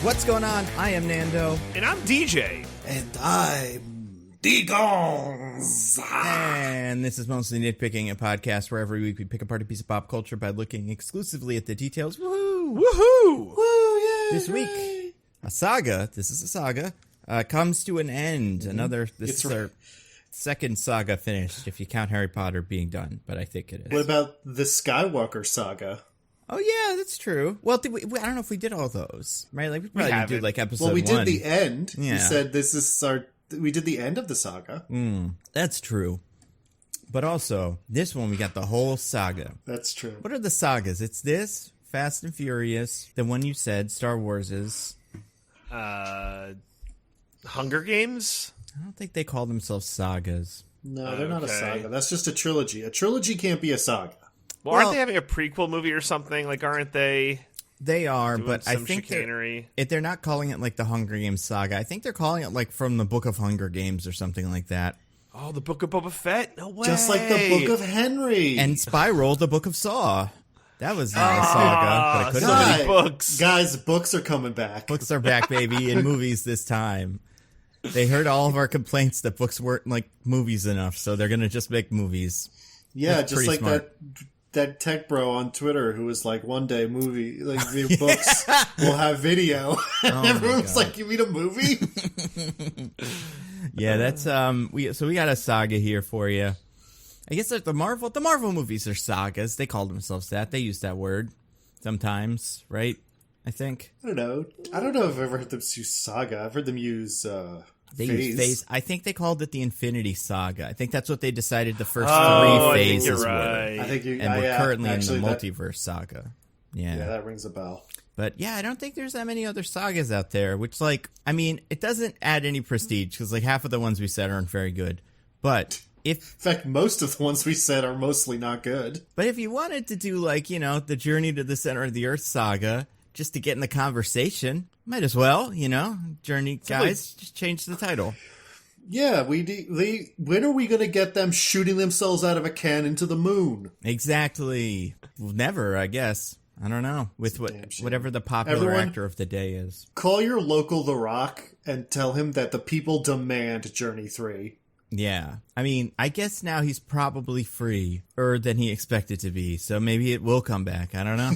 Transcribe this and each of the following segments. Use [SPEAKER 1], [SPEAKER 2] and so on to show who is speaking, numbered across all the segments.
[SPEAKER 1] What's going on? I am Nando.
[SPEAKER 2] And I'm DJ.
[SPEAKER 3] And I'm Diggins.
[SPEAKER 1] And this is Mostly Nitpicking, a podcast where every week we pick apart a piece of pop culture by looking exclusively at the details. Woohoo!
[SPEAKER 2] Woohoo!
[SPEAKER 3] Woo, yay,
[SPEAKER 1] This week, a saga, this is a saga, comes to an end. This is our second saga finished, if you count Harry Potter being done, but I think it is.
[SPEAKER 3] What about the Skywalker saga?
[SPEAKER 1] Oh, yeah, that's true. Well, I don't know if we did all those, right? Like, we probably didn't do, like, episode 1.
[SPEAKER 3] Well, we did the end.
[SPEAKER 1] Yeah.
[SPEAKER 3] You said we did the end of the saga.
[SPEAKER 1] That's true. But also, this one, we got the whole saga.
[SPEAKER 3] That's true.
[SPEAKER 1] What are the sagas? It's this, Fast and Furious, the one you said, Star Wars is.
[SPEAKER 2] Hunger Games?
[SPEAKER 1] I don't think they call themselves sagas.
[SPEAKER 3] No, they're not a saga. That's just a trilogy. A trilogy can't be a saga.
[SPEAKER 2] Well, aren't they having a prequel movie or something? Like, aren't they?
[SPEAKER 1] They are, but I think they're not calling it like the Hunger Games saga. I think they're calling it like from the Book of Hunger Games or something like that.
[SPEAKER 2] Oh, the Book of Boba Fett? No way.
[SPEAKER 3] Just like the Book of Henry.
[SPEAKER 1] And Spiral, the Book of Saw. That was not a saga, but it could have been.
[SPEAKER 2] Books.
[SPEAKER 3] Guys, books are coming back.
[SPEAKER 1] Books are back, baby, in movies this time. They heard all of our complaints that books weren't like movies enough, so they're going to just make movies.
[SPEAKER 3] Yeah,
[SPEAKER 1] That's
[SPEAKER 3] just like
[SPEAKER 1] smart.
[SPEAKER 3] that tech bro on Twitter who was like, one day the books will have video. And everyone was like, you mean a movie?
[SPEAKER 1] Yeah, that's we got a saga here for you. I guess the Marvel movies are sagas. They call themselves that. They use that word sometimes, right? I think.
[SPEAKER 3] I don't know if I've ever heard them use saga. I've heard them use
[SPEAKER 1] They
[SPEAKER 3] phase.
[SPEAKER 1] use phase. I think they called it the Infinity Saga. I think that's what they decided the first
[SPEAKER 2] Oh,
[SPEAKER 1] three
[SPEAKER 2] I think
[SPEAKER 1] phases
[SPEAKER 2] you're
[SPEAKER 1] were.
[SPEAKER 2] right.
[SPEAKER 3] I think
[SPEAKER 1] And we're currently in the multiverse saga.
[SPEAKER 3] Yeah, that rings a bell.
[SPEAKER 1] But yeah, I don't think there's that many other sagas out there, which, like, I mean, it doesn't add any prestige because, like, half of the ones we said aren't very good. But
[SPEAKER 3] In fact, most of the ones we said are mostly not good.
[SPEAKER 1] But if you wanted to do, like, you know, the Journey to the Center of the Earth saga, just to get in the conversation, might as well, you know, Journey guys, just change the title.
[SPEAKER 3] Yeah, when are we going to get them shooting themselves out of a cannon to the moon?
[SPEAKER 1] Exactly. Well, never, I guess. I don't know. With whatever the popular actor of the day is.
[SPEAKER 3] Call your local The Rock and tell him that the people demand Journey 3.
[SPEAKER 1] Yeah. I mean, I guess now he's probably freer than he expected to be, so maybe it will come back. I don't know.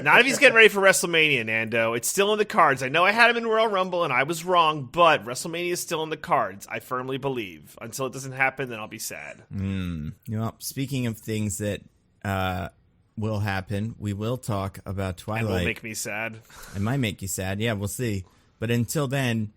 [SPEAKER 2] Not if he's getting ready for WrestleMania, Nando. It's still in the cards. I know I had him in Royal Rumble and I was wrong, but WrestleMania is still in the cards. I firmly believe. Until it doesn't happen, then I'll be sad.
[SPEAKER 1] You know, speaking of things that will happen, we will talk about Twilight.
[SPEAKER 2] And will make me sad.
[SPEAKER 1] It might make you sad. Yeah, we'll see. But until then,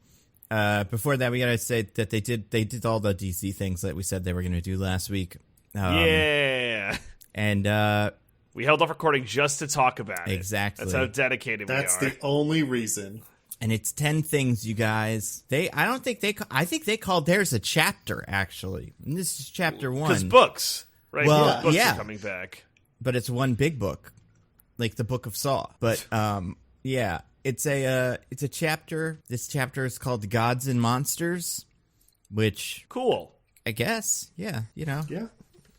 [SPEAKER 1] before that, we gotta say that they did all the DC things that we said they were going to do last week.
[SPEAKER 2] Yeah.
[SPEAKER 1] And
[SPEAKER 2] we held off recording just to talk about it.
[SPEAKER 1] Exactly.
[SPEAKER 2] That's how dedicated we are.
[SPEAKER 3] That's the only reason.
[SPEAKER 1] And it's 10 things, you guys. I think they called theirs a chapter, actually. And this is chapter 1.
[SPEAKER 2] Because books, right?
[SPEAKER 1] Well,
[SPEAKER 2] Books
[SPEAKER 1] yeah.
[SPEAKER 2] are coming back.
[SPEAKER 1] But it's one big book, like the Book of Saw. But yeah, it's a chapter. This chapter is called Gods and Monsters, which
[SPEAKER 2] Cool.
[SPEAKER 1] I guess, yeah, you know.
[SPEAKER 3] Yeah,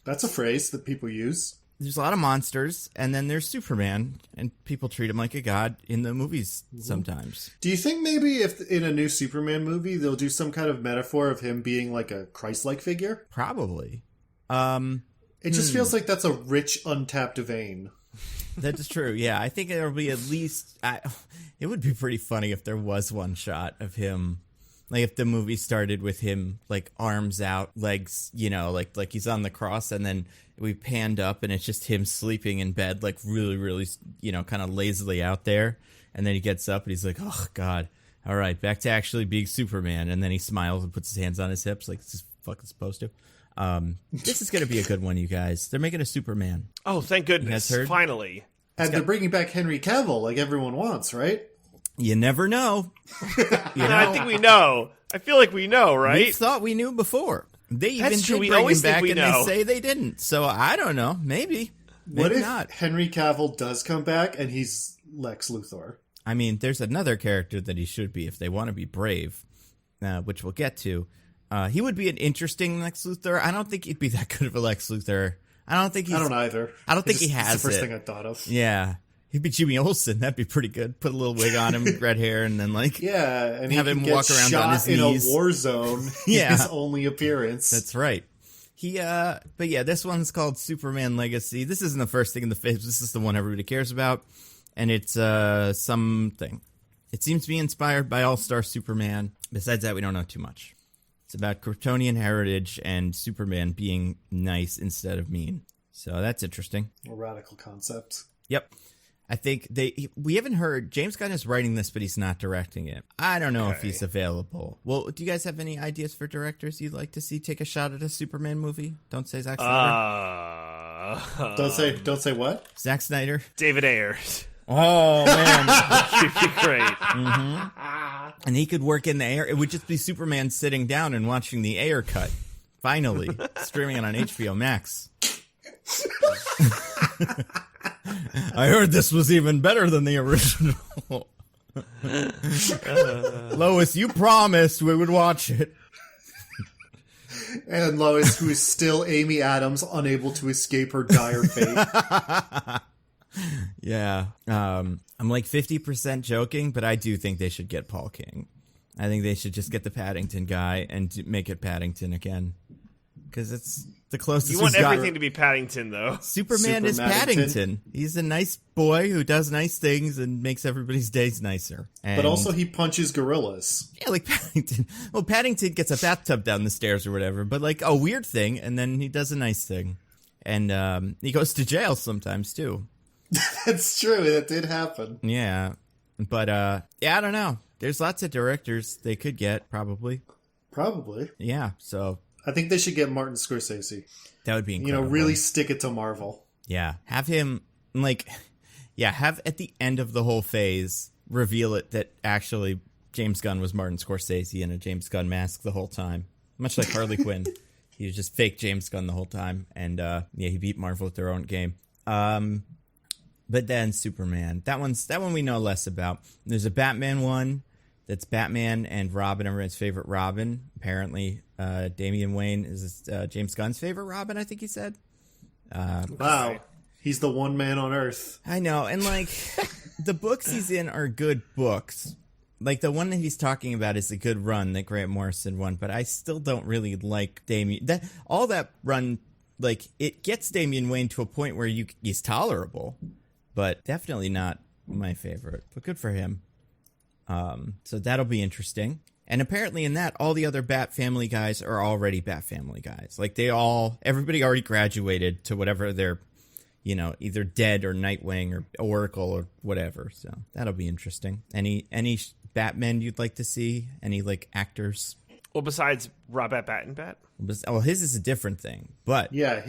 [SPEAKER 3] that's a phrase that people use.
[SPEAKER 1] There's a lot of monsters, and then there's Superman, and people treat him like a god in the movies sometimes.
[SPEAKER 3] Do you think maybe if in a new Superman movie they'll do some kind of metaphor of him being like a Christ-like figure?
[SPEAKER 1] Probably.
[SPEAKER 3] It just feels like that's a rich, untapped vein.
[SPEAKER 1] That is true. Yeah, I think there'll be at least. It would be pretty funny if there was one shot of him, like if the movie started with him like arms out, legs, you know, like he's on the cross, and then we panned up and it's just him sleeping in bed, like really, really, you know, kind of lazily out there, and then he gets up and he's like, oh God, all right, back to actually being Superman, and then he smiles and puts his hands on his hips like this is fucking supposed to. This is going to be a good one, you guys. They're making a Superman.
[SPEAKER 2] Oh, thank goodness.
[SPEAKER 1] You guys heard?
[SPEAKER 2] Finally.
[SPEAKER 3] And they're bringing back Henry Cavill like everyone wants, right?
[SPEAKER 1] You never know.
[SPEAKER 2] I think we know. I feel like we know, right?
[SPEAKER 1] We thought we knew before. They even
[SPEAKER 2] That's true.
[SPEAKER 1] did
[SPEAKER 2] We
[SPEAKER 1] bring
[SPEAKER 2] always
[SPEAKER 1] him back,
[SPEAKER 2] think we
[SPEAKER 1] and
[SPEAKER 2] know.
[SPEAKER 1] they say they didn't. So I don't know. Maybe.
[SPEAKER 3] What if
[SPEAKER 1] not.
[SPEAKER 3] Henry Cavill does come back and he's Lex Luthor?
[SPEAKER 1] I mean, there's another character that he should be if they want to be brave, which we'll get to. He would be an interesting Lex Luthor. I don't think he'd be that good of a Lex Luthor. I don't think he's...
[SPEAKER 3] I don't either.
[SPEAKER 1] I don't think he has
[SPEAKER 3] It's the first
[SPEAKER 1] it.
[SPEAKER 3] thing I thought of.
[SPEAKER 1] Yeah. He'd be Jimmy Olsen. That'd be pretty good. Put a little wig on him, red hair, and then like
[SPEAKER 3] and
[SPEAKER 1] have him walk around
[SPEAKER 3] shot
[SPEAKER 1] on his
[SPEAKER 3] in
[SPEAKER 1] knees
[SPEAKER 3] a war zone. His only appearance.
[SPEAKER 1] That's right. But yeah, this one's called Superman Legacy. This isn't the first thing in the phase. This is the one everybody cares about, and it's something. It seems to be inspired by All-Star Superman. Besides that, we don't know too much. It's about Kryptonian heritage and Superman being nice instead of mean. So that's interesting.
[SPEAKER 3] A radical concept.
[SPEAKER 1] Yep. I think we haven't heard, James Gunn is writing this, but he's not directing it. I don't know if he's available. Well, do you guys have any ideas for directors you'd like to see take a shot at a Superman movie? Don't say Zack Snyder.
[SPEAKER 3] Don't say what?
[SPEAKER 1] Zack Snyder.
[SPEAKER 2] David Ayers.
[SPEAKER 1] Oh, man.
[SPEAKER 2] Should be great.
[SPEAKER 1] Mm-hmm. And he could work in the air. It would just be Superman sitting down and watching the Ayer cut. Finally. Streaming it on HBO Max. I heard this was even better than the original. Lois, you promised we would watch it.
[SPEAKER 3] And Lois, who is still Amy Adams, unable to escape her dire fate.
[SPEAKER 1] Yeah. I'm like 50% joking, but I do think they should get Paul King. I think they should just get the Paddington guy and make it Paddington again. Because it's the closest
[SPEAKER 2] you want
[SPEAKER 1] he's
[SPEAKER 2] everything
[SPEAKER 1] got.
[SPEAKER 2] to be Paddington, though.
[SPEAKER 1] Superman is Paddington. He's a nice boy who does nice things and makes everybody's days nicer. And,
[SPEAKER 3] but also he punches gorillas.
[SPEAKER 1] Yeah, like Paddington. Well, Paddington gets a bathtub down the stairs or whatever, but like a weird thing, and then he does a nice thing. And he goes to jail sometimes, too.
[SPEAKER 3] That's true. That did happen.
[SPEAKER 1] Yeah. But, yeah, I don't know. There's lots of directors they could get, probably.
[SPEAKER 3] Probably.
[SPEAKER 1] Yeah, so...
[SPEAKER 3] I think they should get Martin Scorsese.
[SPEAKER 1] That would be incredible.
[SPEAKER 3] Really stick it to Marvel.
[SPEAKER 1] Yeah. Have him, have at the end of the whole phase, reveal it that actually James Gunn was Martin Scorsese in a James Gunn mask the whole time. Much like Harley Quinn. He was just fake James Gunn the whole time. And, he beat Marvel at their own game. But then Superman. That one we know less about. There's a Batman one. That's Batman and Robin, everyone's favorite Robin. Apparently, Damian Wayne is James Gunn's favorite Robin, I think he said.
[SPEAKER 3] Wow. He's the one man on Earth.
[SPEAKER 1] I know. And, the books he's in are good books. Like, the one that he's talking about is a good run that Grant Morrison won, but I still don't really like Damian. All that run, it gets Damian Wayne to a point where he's tolerable, but definitely not my favorite. But good for him. So that'll be interesting. And apparently in that, all the other Bat Family guys are already Bat Family guys. Like everybody already graduated to whatever they're, either dead or Nightwing or Oracle or whatever. So that'll be interesting. Any Batmen you'd like to see? Any actors?
[SPEAKER 2] Well, besides Robert Bat?
[SPEAKER 1] Well, his is a different thing, but
[SPEAKER 3] yeah,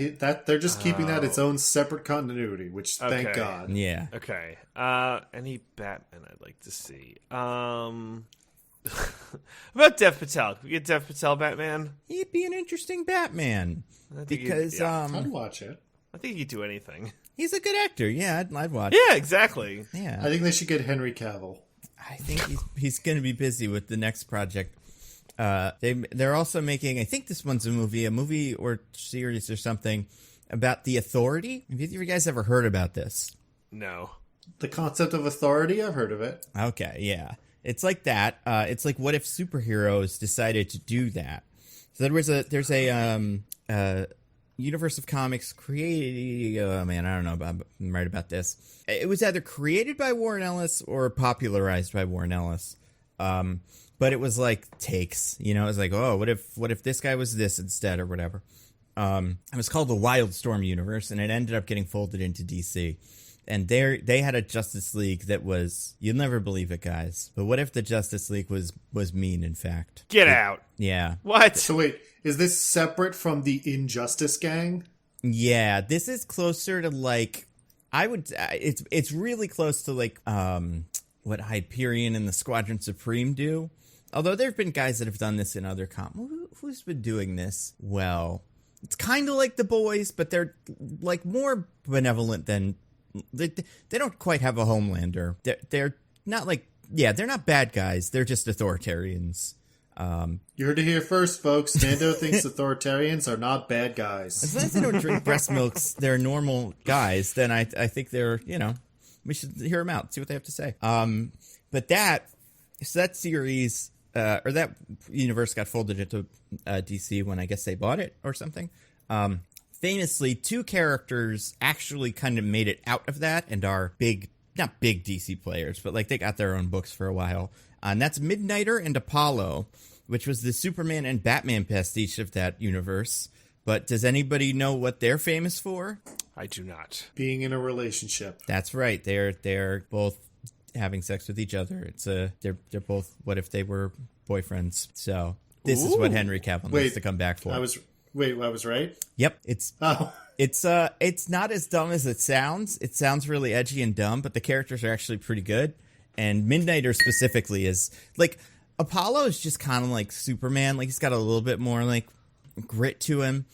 [SPEAKER 3] they're just keeping that its own separate continuity, which thank God.
[SPEAKER 1] Yeah.
[SPEAKER 2] Okay. Any Batman I'd like to see? About Dev Patel. Can we get Dev Patel Batman?
[SPEAKER 1] He'd be an interesting Batman because
[SPEAKER 3] I'd watch it.
[SPEAKER 2] I think he'd do anything.
[SPEAKER 1] He's a good actor. Yeah, I'd watch.
[SPEAKER 2] Yeah, exactly.
[SPEAKER 1] Yeah.
[SPEAKER 3] I think they should get Henry Cavill.
[SPEAKER 1] I think he's going to be busy with the next project. They're also making, I think this one's a movie or series or something about the Authority. Have you guys ever heard about this?
[SPEAKER 2] No.
[SPEAKER 3] The concept of authority, I've heard of it.
[SPEAKER 1] Okay, yeah. It's like that. It's like what if superheroes decided to do that? So there's a universe of comics created. Oh man, I don't know about I'm right about this. It was either created by Warren Ellis or popularized by Warren Ellis. But it was takes, it was oh, what if this guy was this instead or whatever. It was called the Wildstorm universe, and it ended up getting folded into DC. And they had a Justice League that was, you'll never believe it, guys. But what if the Justice League was mean, in fact?
[SPEAKER 2] Get out.
[SPEAKER 1] Yeah.
[SPEAKER 2] What?
[SPEAKER 3] So wait, is this separate from the Injustice Gang?
[SPEAKER 1] Yeah, this is closer to it's really close to what Hyperion and the Squadron Supreme do. Although there have been guys that have done this in other who's been doing this? Well, it's kind of like the Boys, but they're more benevolent than they don't quite have a Homelander. They're not they're not bad guys. They're just authoritarians.
[SPEAKER 3] You heard it here first, folks. Nando thinks authoritarians are not bad guys.
[SPEAKER 1] As long as they don't drink breast milks, they're normal guys. Then I think they're We should hear them out, see what they have to say. But that series, or that universe got folded into DC when I guess they bought it or something. Famously, two characters actually kind of made it out of that and are not big DC players, but like they got their own books for a while. And that's Midnighter and Apollo, which was the Superman and Batman pastiche of that universe. But does anybody know what they're famous for?
[SPEAKER 2] I do not.
[SPEAKER 3] Being in a relationship.
[SPEAKER 1] That's right. They're both having sex with each other. They're both what if they were boyfriends. So this is what Henry Cavill needs to come back for.
[SPEAKER 3] I was right?
[SPEAKER 1] Yep. It's not as dumb as it sounds. It sounds really edgy and dumb, but the characters are actually pretty good. And Midnighter specifically is like Apollo is just kind of like Superman. Like he's got a little bit more like grit to him.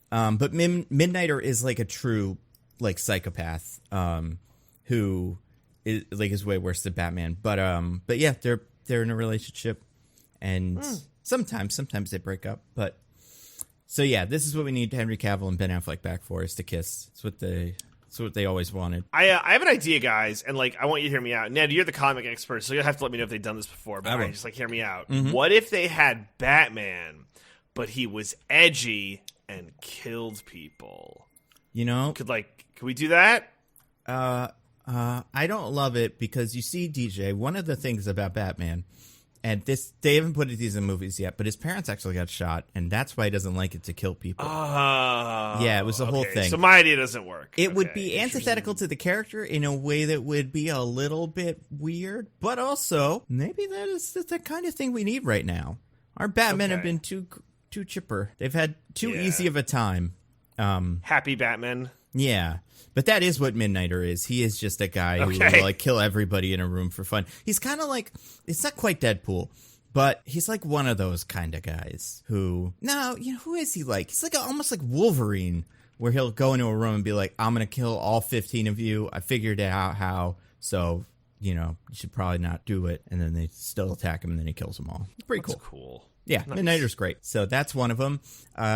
[SPEAKER 1] But Midnighter is like a true like psychopath who is like is way worse than Batman. But yeah, they're in a relationship, and sometimes they break up. But so yeah, this is what we need Henry Cavill and Ben Affleck back for, is to kiss. It's what they always wanted.
[SPEAKER 2] I have an idea, guys, and like I want you to hear me out. Ned, you're the comic expert, so you'll have to let me know if they've done this before. But just like hear me out. Mm-hmm. What if they had Batman, but he was edgy and killed people?
[SPEAKER 1] You know,
[SPEAKER 2] could we do that?
[SPEAKER 1] I don't love it because you see, DJ, one of the things about Batman, and they haven't put these in movies yet, but his parents actually got shot, and that's why he doesn't like it to kill people. Yeah, it was the whole thing.
[SPEAKER 2] So my idea doesn't work.
[SPEAKER 1] It would be antithetical to the character in a way that would be a little bit weird, but also maybe that's the kind of thing we need right now. Our Batmen have been too chipper. They've had too easy of a time.
[SPEAKER 2] Happy Batman.
[SPEAKER 1] Yeah. But that is what Midnighter is. He is just a guy who will like kill everybody in a room for fun. He's kind of like, it's not quite Deadpool, but he's like one of those kind of guys who, who is he like? He's like almost like Wolverine, where he'll go into a room and be like, I'm going to kill all 15 of you. I figured out how, so, you should probably not do it. And then they still attack him and then he kills them all. It's pretty cool. Yeah, nice. Midnighter's great. So that's one of them.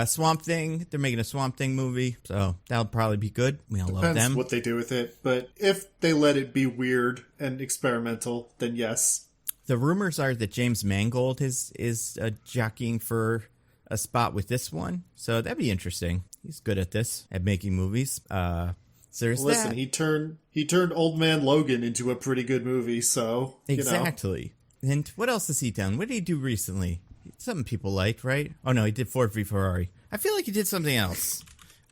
[SPEAKER 1] Swamp Thing, they're making a Swamp Thing movie, so that'll probably be good. We all love them.
[SPEAKER 3] Depends what they do with it, but if they let it be weird and experimental, then yes.
[SPEAKER 1] The rumors are that James Mangold is jockeying for a spot with this one, so that'd be interesting. He's good at this, at making movies. So there's that.
[SPEAKER 3] He turned Old Man Logan into a pretty good movie, so
[SPEAKER 1] exactly. And what else has he done? What did he do recently? Something people liked, right? Oh, no, he did Ford v. Ferrari. I feel like he did something else.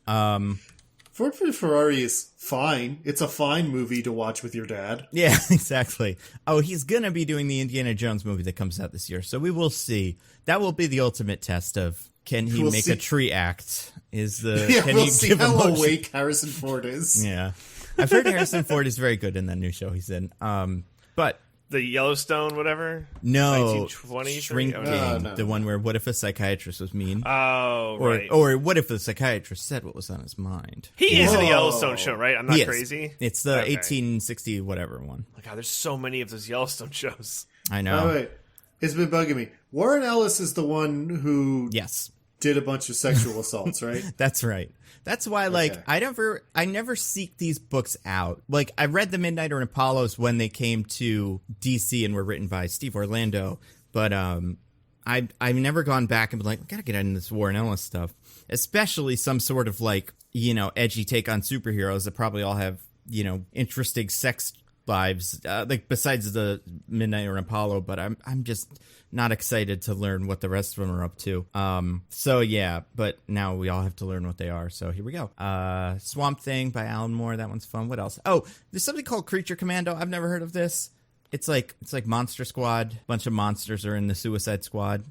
[SPEAKER 3] Ford v. Ferrari is fine. It's a fine movie to watch with your dad.
[SPEAKER 1] Yeah, exactly. Oh, he's going to be doing the Indiana Jones movie that comes out this year, so we will see. That will be the ultimate test of can he make a tree act? Can
[SPEAKER 3] we'll see how awake Harrison Ford is.
[SPEAKER 1] Yeah. I've heard Harrison Ford is very good in that new show he's in. But...
[SPEAKER 2] The Yellowstone, whatever?
[SPEAKER 1] No.
[SPEAKER 2] 1920s?
[SPEAKER 1] Shrinking. No. The one where what if a psychiatrist was mean?
[SPEAKER 2] Oh, right.
[SPEAKER 1] Or what if the psychiatrist said what was on his mind?
[SPEAKER 2] He is in the Yellowstone show, right? I'm not crazy?
[SPEAKER 1] It's the 1860 whatever one.
[SPEAKER 2] Oh, God, there's so many of those Yellowstone shows.
[SPEAKER 1] I know.
[SPEAKER 3] Oh, wait. It's been bugging me. Warren Ellis is the one who did a bunch of sexual assaults, right?
[SPEAKER 1] That's right. That's why, I never seek these books out. Like, I read The Midnighter and Apollos when they came to DC and were written by Steve Orlando, but I've never gone back and been like, I gotta get into this Warren Ellis stuff, especially some sort of edgy take on superheroes that probably all have interesting sex lives, besides the Midnighter and Apollo. But I'm just not excited to learn what the rest of them are up to. So yeah, but now we all have to learn what they are. So here we go. Swamp Thing by Alan Moore. That one's fun. What else? Oh, there's something called Creature Commando. I've never heard of this. It's like Monster Squad. A bunch of monsters are in the Suicide Squad.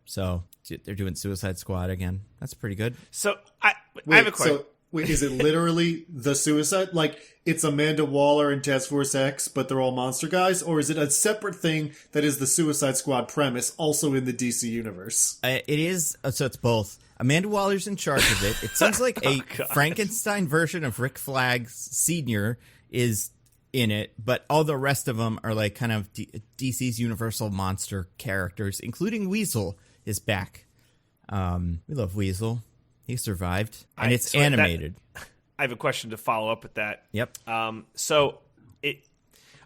[SPEAKER 1] So they're doing Suicide Squad again. That's pretty good.
[SPEAKER 2] So I have a question.
[SPEAKER 3] Wait, is it literally the Suicide? Like, it's Amanda Waller and Task Force X, but they're all monster guys? Or is it a separate thing that is the Suicide Squad premise, also in the DC universe?
[SPEAKER 1] It is, so it's both. Amanda Waller's in charge of it. It seems like a Frankenstein version of Rick Flag Sr. is in it, but all the rest of them are like kind of DC's universal monster characters, including Weasel is back. We love Weasel. He survived, and it's animated.
[SPEAKER 2] I have a question to follow up with that.
[SPEAKER 1] Yep.
[SPEAKER 2] So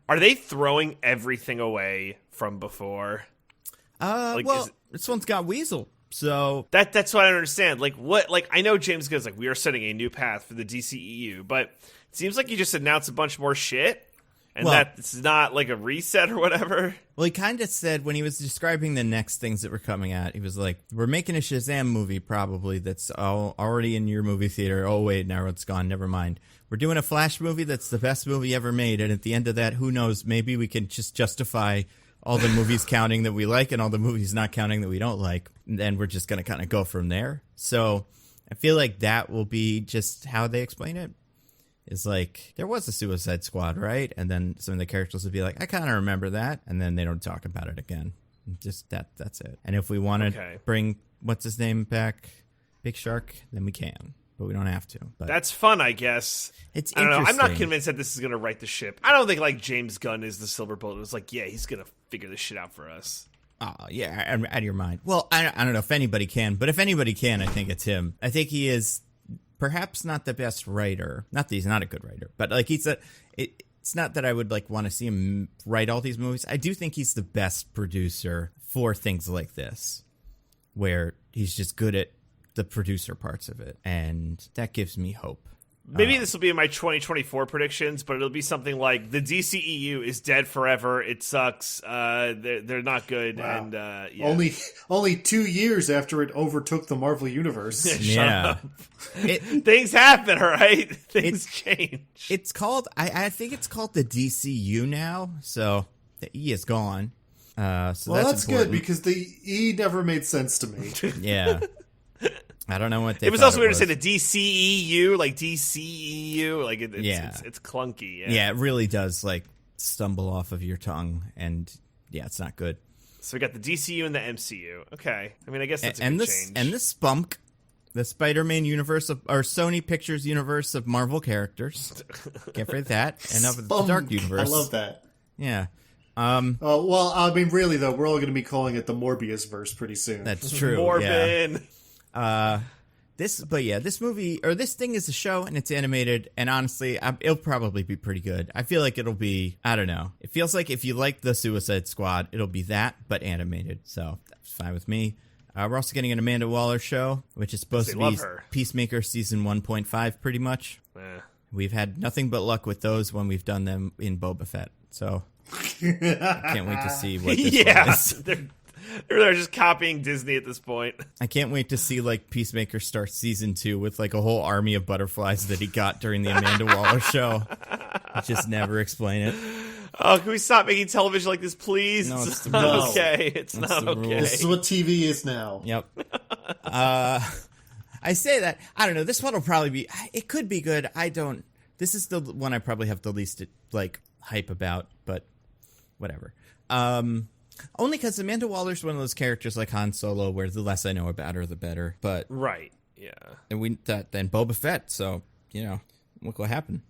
[SPEAKER 2] Are they throwing everything away from before?
[SPEAKER 1] This one's got Weasel, so
[SPEAKER 2] that's what I don't understand. Like, what? Like, I know James Gunn's like, we are setting a new path for the DCEU, but it seems like he just announced a bunch more shit, and that's not like a reset or whatever.
[SPEAKER 1] Well, he kind of said when he was describing the next things that were coming out, he was like, we're making a Shazam movie probably that's already in your movie theater. Oh, wait, now it's gone. Never mind. We're doing a Flash movie that's the best movie ever made, and at the end of that, who knows, maybe we can just justify all the movies counting that we like and all the movies not counting that we don't like, and then we're just going to kind of go from there. So I feel like that will be just how they explain it. Is like, there was a Suicide Squad, right? And then some of the characters would be like, I kind of remember that, and then they don't talk about it again. Just that's it. And if we want to bring, what's his name back, Big Shark, then we can. But we don't have to. But
[SPEAKER 2] that's fun, I guess.
[SPEAKER 1] It's
[SPEAKER 2] I don't know.
[SPEAKER 1] interesting.
[SPEAKER 2] I'm not convinced that this is going to right the ship. I don't think like James Gunn is the silver bullet. It was like, yeah, he's going to figure this shit out for us.
[SPEAKER 1] Oh, yeah, out of your mind. Well, I don't know if anybody can, but if anybody can, I think it's him. I think he is perhaps not the best writer. Not that he's not a good writer, but like it's not that I would like want to see him write all these movies. I do think he's the best producer for things like this, where he's just good at the producer parts of it, and that gives me hope.
[SPEAKER 2] Maybe this will be in my 2024 predictions, but it'll be something like the DCEU is dead forever. It sucks. They're not good. Wow. And yeah.
[SPEAKER 3] Only 2 years after it overtook the Marvel Universe.
[SPEAKER 1] Yeah,
[SPEAKER 2] things happen. All right, things change.
[SPEAKER 1] It's called. I think it's called the DCU now. So the E is gone. So that's
[SPEAKER 3] good because the E never made sense to me.
[SPEAKER 1] Yeah. I don't know what they.
[SPEAKER 2] It was also weird to say the DCEU, like DCEU, like it's clunky.
[SPEAKER 1] Yeah, it really does like stumble off of your tongue, and yeah, it's not good.
[SPEAKER 2] So we got the DCU and the MCU. Okay, I mean, I guess that's a good change.
[SPEAKER 1] And the Spunk, the Spider-Man universe or Sony Pictures universe of Marvel characters. Can't forget that. And of the Dark Universe.
[SPEAKER 3] I love that.
[SPEAKER 1] Yeah.
[SPEAKER 3] Well, I mean, really though, we're all going to be calling it the Morbius verse pretty soon.
[SPEAKER 1] That's true.
[SPEAKER 2] Morbin.
[SPEAKER 1] Yeah. This movie or this thing is a show and it's animated, and honestly, it'll probably be pretty good. I feel like it'll be, I don't know. It feels like if you like the Suicide Squad, it'll be that, but animated. So that's fine with me. We're also getting an Amanda Waller show, which is supposed to be Peacemaker season 1.5, pretty much. We've had nothing but luck with those when we've done them in Boba Fett. So I can't wait to see what this one is.
[SPEAKER 2] They're just copying Disney at this point.
[SPEAKER 1] I can't wait to see like Peacemaker start season 2 with like a whole army of butterflies that he got during the Amanda Waller show. Just never explain it.
[SPEAKER 2] Oh, can we stop making television like this, please?
[SPEAKER 1] No,
[SPEAKER 2] it's not okay. It's not okay.
[SPEAKER 3] This is what TV is now.
[SPEAKER 1] Yep. I say that. I don't know. This one will probably be. It could be good. I don't. This is the one I probably have the least like hype about, but whatever. Only because Amanda Waller's one of those characters like Han Solo, where the less I know about her, the better. But
[SPEAKER 2] right, yeah.
[SPEAKER 1] And then Boba Fett. So look what happened.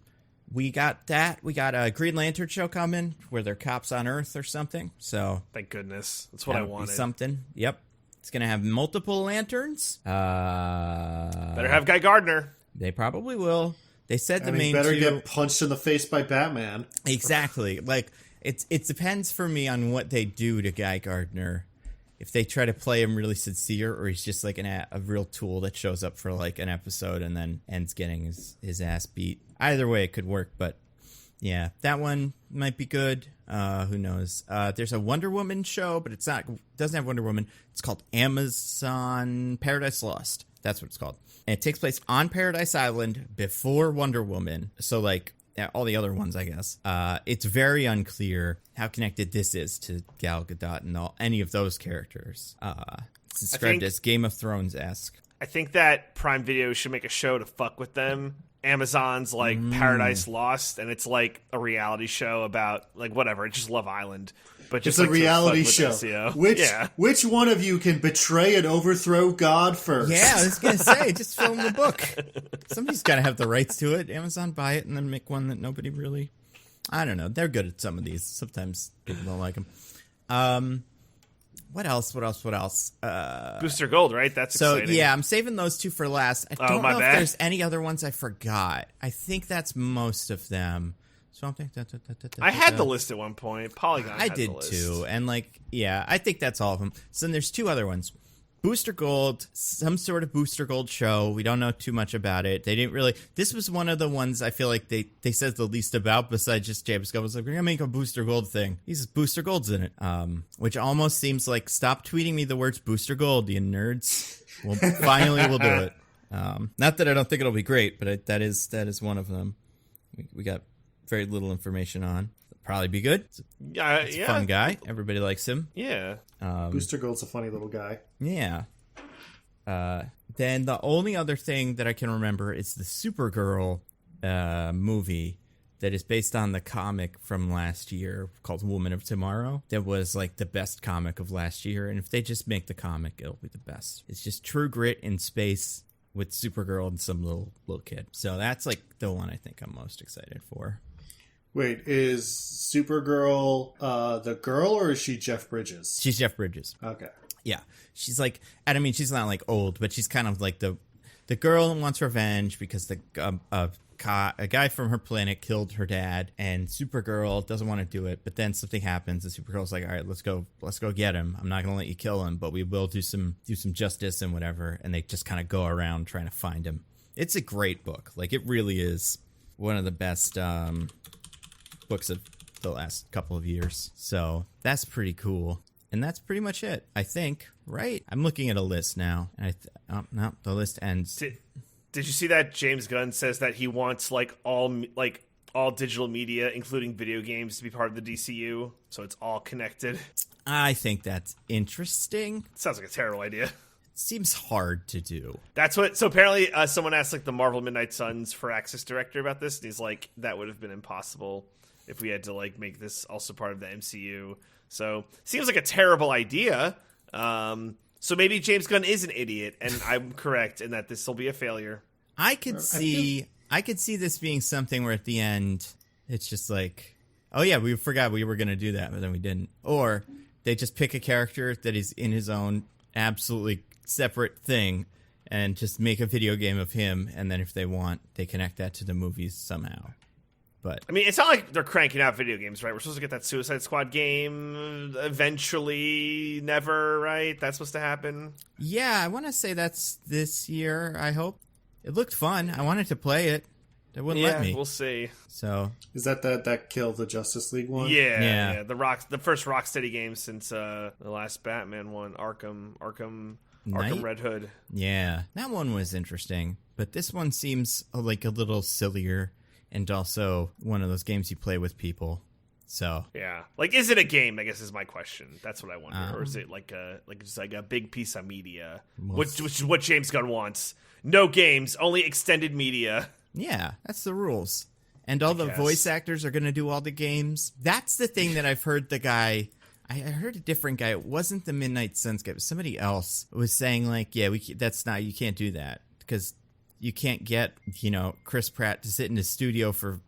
[SPEAKER 1] We got that. We got a Green Lantern show coming where they're cops on Earth or something. So
[SPEAKER 2] thank goodness, that's what I wanted.
[SPEAKER 1] Something. Yep. It's gonna have multiple lanterns.
[SPEAKER 2] Better have Guy Gardner.
[SPEAKER 1] They probably will. They said
[SPEAKER 3] better get punched in the face by Batman.
[SPEAKER 1] Exactly. Like. It depends for me on what they do to Guy Gardner. If they try to play him really sincere, or he's just like a real tool that shows up for like an episode and then ends getting his ass beat. Either way, it could work. But yeah, that one might be good. Who knows? There's a Wonder Woman show, but doesn't have Wonder Woman. It's called Amazon Paradise Lost. That's what it's called. And it takes place on Paradise Island before Wonder Woman. So like. Yeah, all the other ones, I guess. It's very unclear how connected this is to Gal Gadot and any of those characters. It's described as Game of Thrones-esque.
[SPEAKER 2] I think that Prime Video should make a show to fuck with them. Amazon's like Paradise Lost, and it's like a reality show about like whatever. It's just Love Island, but just
[SPEAKER 3] it's a reality show. Which one of you can betray and overthrow God first?
[SPEAKER 1] Yeah, I was gonna say, just film the book. Somebody's got to have the rights to it. Amazon buy it and then make one that nobody really. I don't know. They're good at some of these. Sometimes people don't like them. What else?
[SPEAKER 2] Booster Gold, right? That's exciting.
[SPEAKER 1] Yeah, I'm saving those two for last. I don't know if there's any other ones I forgot. I think that's most of them. Swamp Thing.
[SPEAKER 2] I had the list at one point. Polygon.
[SPEAKER 1] I
[SPEAKER 2] had
[SPEAKER 1] did
[SPEAKER 2] the list.
[SPEAKER 1] too, and I think that's all of them. So then there's two other ones. Booster Gold, some sort of Booster Gold show. We don't know too much about it. They didn't really. This was one of the ones I feel like they said the least about, besides just James Gunn was like, we're gonna make a Booster Gold thing. These Booster Gold's in it, which almost seems like, stop tweeting me the words Booster Gold, you nerds. Well, finally we'll do it. Not that I don't think it'll be great, but that is one of them. We got very little information on. It'll probably be good. It's a fun guy. Everybody likes him.
[SPEAKER 2] Yeah.
[SPEAKER 3] Booster Gold's a funny little guy.
[SPEAKER 1] Yeah. Then the only other thing that I can remember is the Supergirl movie that is based on the comic from last year called Woman of Tomorrow. That was like the best comic of last year. And if they just make the comic, it'll be the best. It's just True Grit in space with Supergirl and some little kid. So that's like the one I think I'm most excited for.
[SPEAKER 3] Wait, is Supergirl the girl, or is she Jeff Bridges?
[SPEAKER 1] She's Jeff Bridges.
[SPEAKER 3] Okay.
[SPEAKER 1] Yeah. She's like, and I mean, she's not like old, but she's kind of like the girl who wants revenge because a guy from her planet killed her dad, and Supergirl doesn't want to do it, but then something happens and Supergirl's like, all right, let's go get him. I'm not going to let you kill him, but we will do some justice and whatever. And they just kind of go around trying to find him. It's a great book. Like, it really is one of the best books of the last couple of years. So that's pretty cool. And that's pretty much it, I think, right? I'm looking at a list now. No, the list ends.
[SPEAKER 2] Did you see that James Gunn says that he wants all digital media, including video games, to be part of the DCU, so it's all connected?
[SPEAKER 1] I think that's interesting.
[SPEAKER 2] Sounds like a terrible idea.
[SPEAKER 1] Seems hard to do.
[SPEAKER 2] That's what. So apparently, someone asked the Marvel Midnight Suns for Access director about this, and he's like, that would have been impossible if we had to make this also part of the MCU. So seems like a terrible idea. So maybe James Gunn is an idiot, and I'm correct in that this will be a failure.
[SPEAKER 1] I could see this being something where at the end it's just like, oh yeah, we forgot we were going to do that, but then we didn't. Or they just pick a character that is in his own absolutely separate thing and just make a video game of him, and then if they want, they connect that to the movies somehow. But
[SPEAKER 2] I mean, it's not like they're cranking out video games, right? We're supposed to get that Suicide Squad game eventually, never, right? That's supposed to happen.
[SPEAKER 1] Yeah, I want to say that's this year, I hope. It looked fun. I wanted to play it. They wouldn't let me.
[SPEAKER 2] Yeah, we'll see.
[SPEAKER 1] So
[SPEAKER 3] is that killed the Justice League one?
[SPEAKER 2] Yeah. The first Rocksteady game since the last Batman one, Arkham Red Hood. Yeah,
[SPEAKER 1] that one was interesting, but this one seems like a little sillier. And also one of those games you play with people. So
[SPEAKER 2] yeah, is it a game? I guess is my question. That's what I wonder. Or is it just a big piece of media, which is what James Gunn wants? No games, only extended media.
[SPEAKER 1] Yeah, that's the rules. And all the voice actors are going to do all the games. That's the thing that I've heard. I heard a different guy. It wasn't the Midnight Suns guy. It was somebody else was saying you can't do that because you can't get, Chris Pratt to sit in his studio for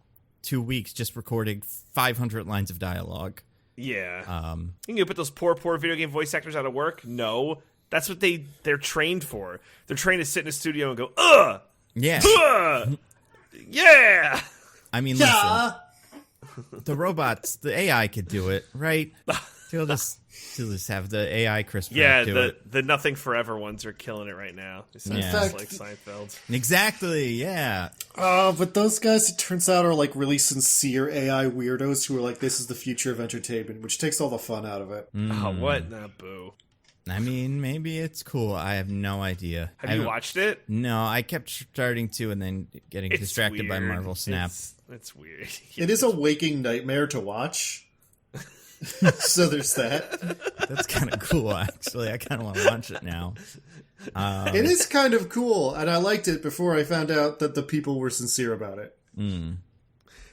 [SPEAKER 1] 2 weeks just recording 500 lines of dialogue.
[SPEAKER 2] Yeah. You can put those poor video game voice actors out of work? No. That's what they're trained for. They're trained to sit in a studio and go, ugh!
[SPEAKER 1] Yeah.
[SPEAKER 2] Ugh! Yeah!
[SPEAKER 1] I mean, listen. The robots, the AI could do it, right? They'll just have the AI Chris Pratt do it.
[SPEAKER 2] The Nothing Forever ones are killing it right now. It sounds just like Seinfeld.
[SPEAKER 1] Exactly, yeah.
[SPEAKER 3] But those guys, it turns out, are really sincere AI weirdos who are like, this is the future of entertainment, which takes all the fun out of it.
[SPEAKER 2] Oh, what? Nah, boo.
[SPEAKER 1] I mean, maybe it's cool. I have no idea.
[SPEAKER 2] Have you watched it?
[SPEAKER 1] No, I kept starting to and then getting distracted by Marvel Snap.
[SPEAKER 2] It's weird.
[SPEAKER 3] It is a waking nightmare to watch. So there's that.
[SPEAKER 1] That's kind of cool, actually. I kind of want to watch it now.
[SPEAKER 3] It is kind of cool, and I liked it before I found out that the people were sincere about it.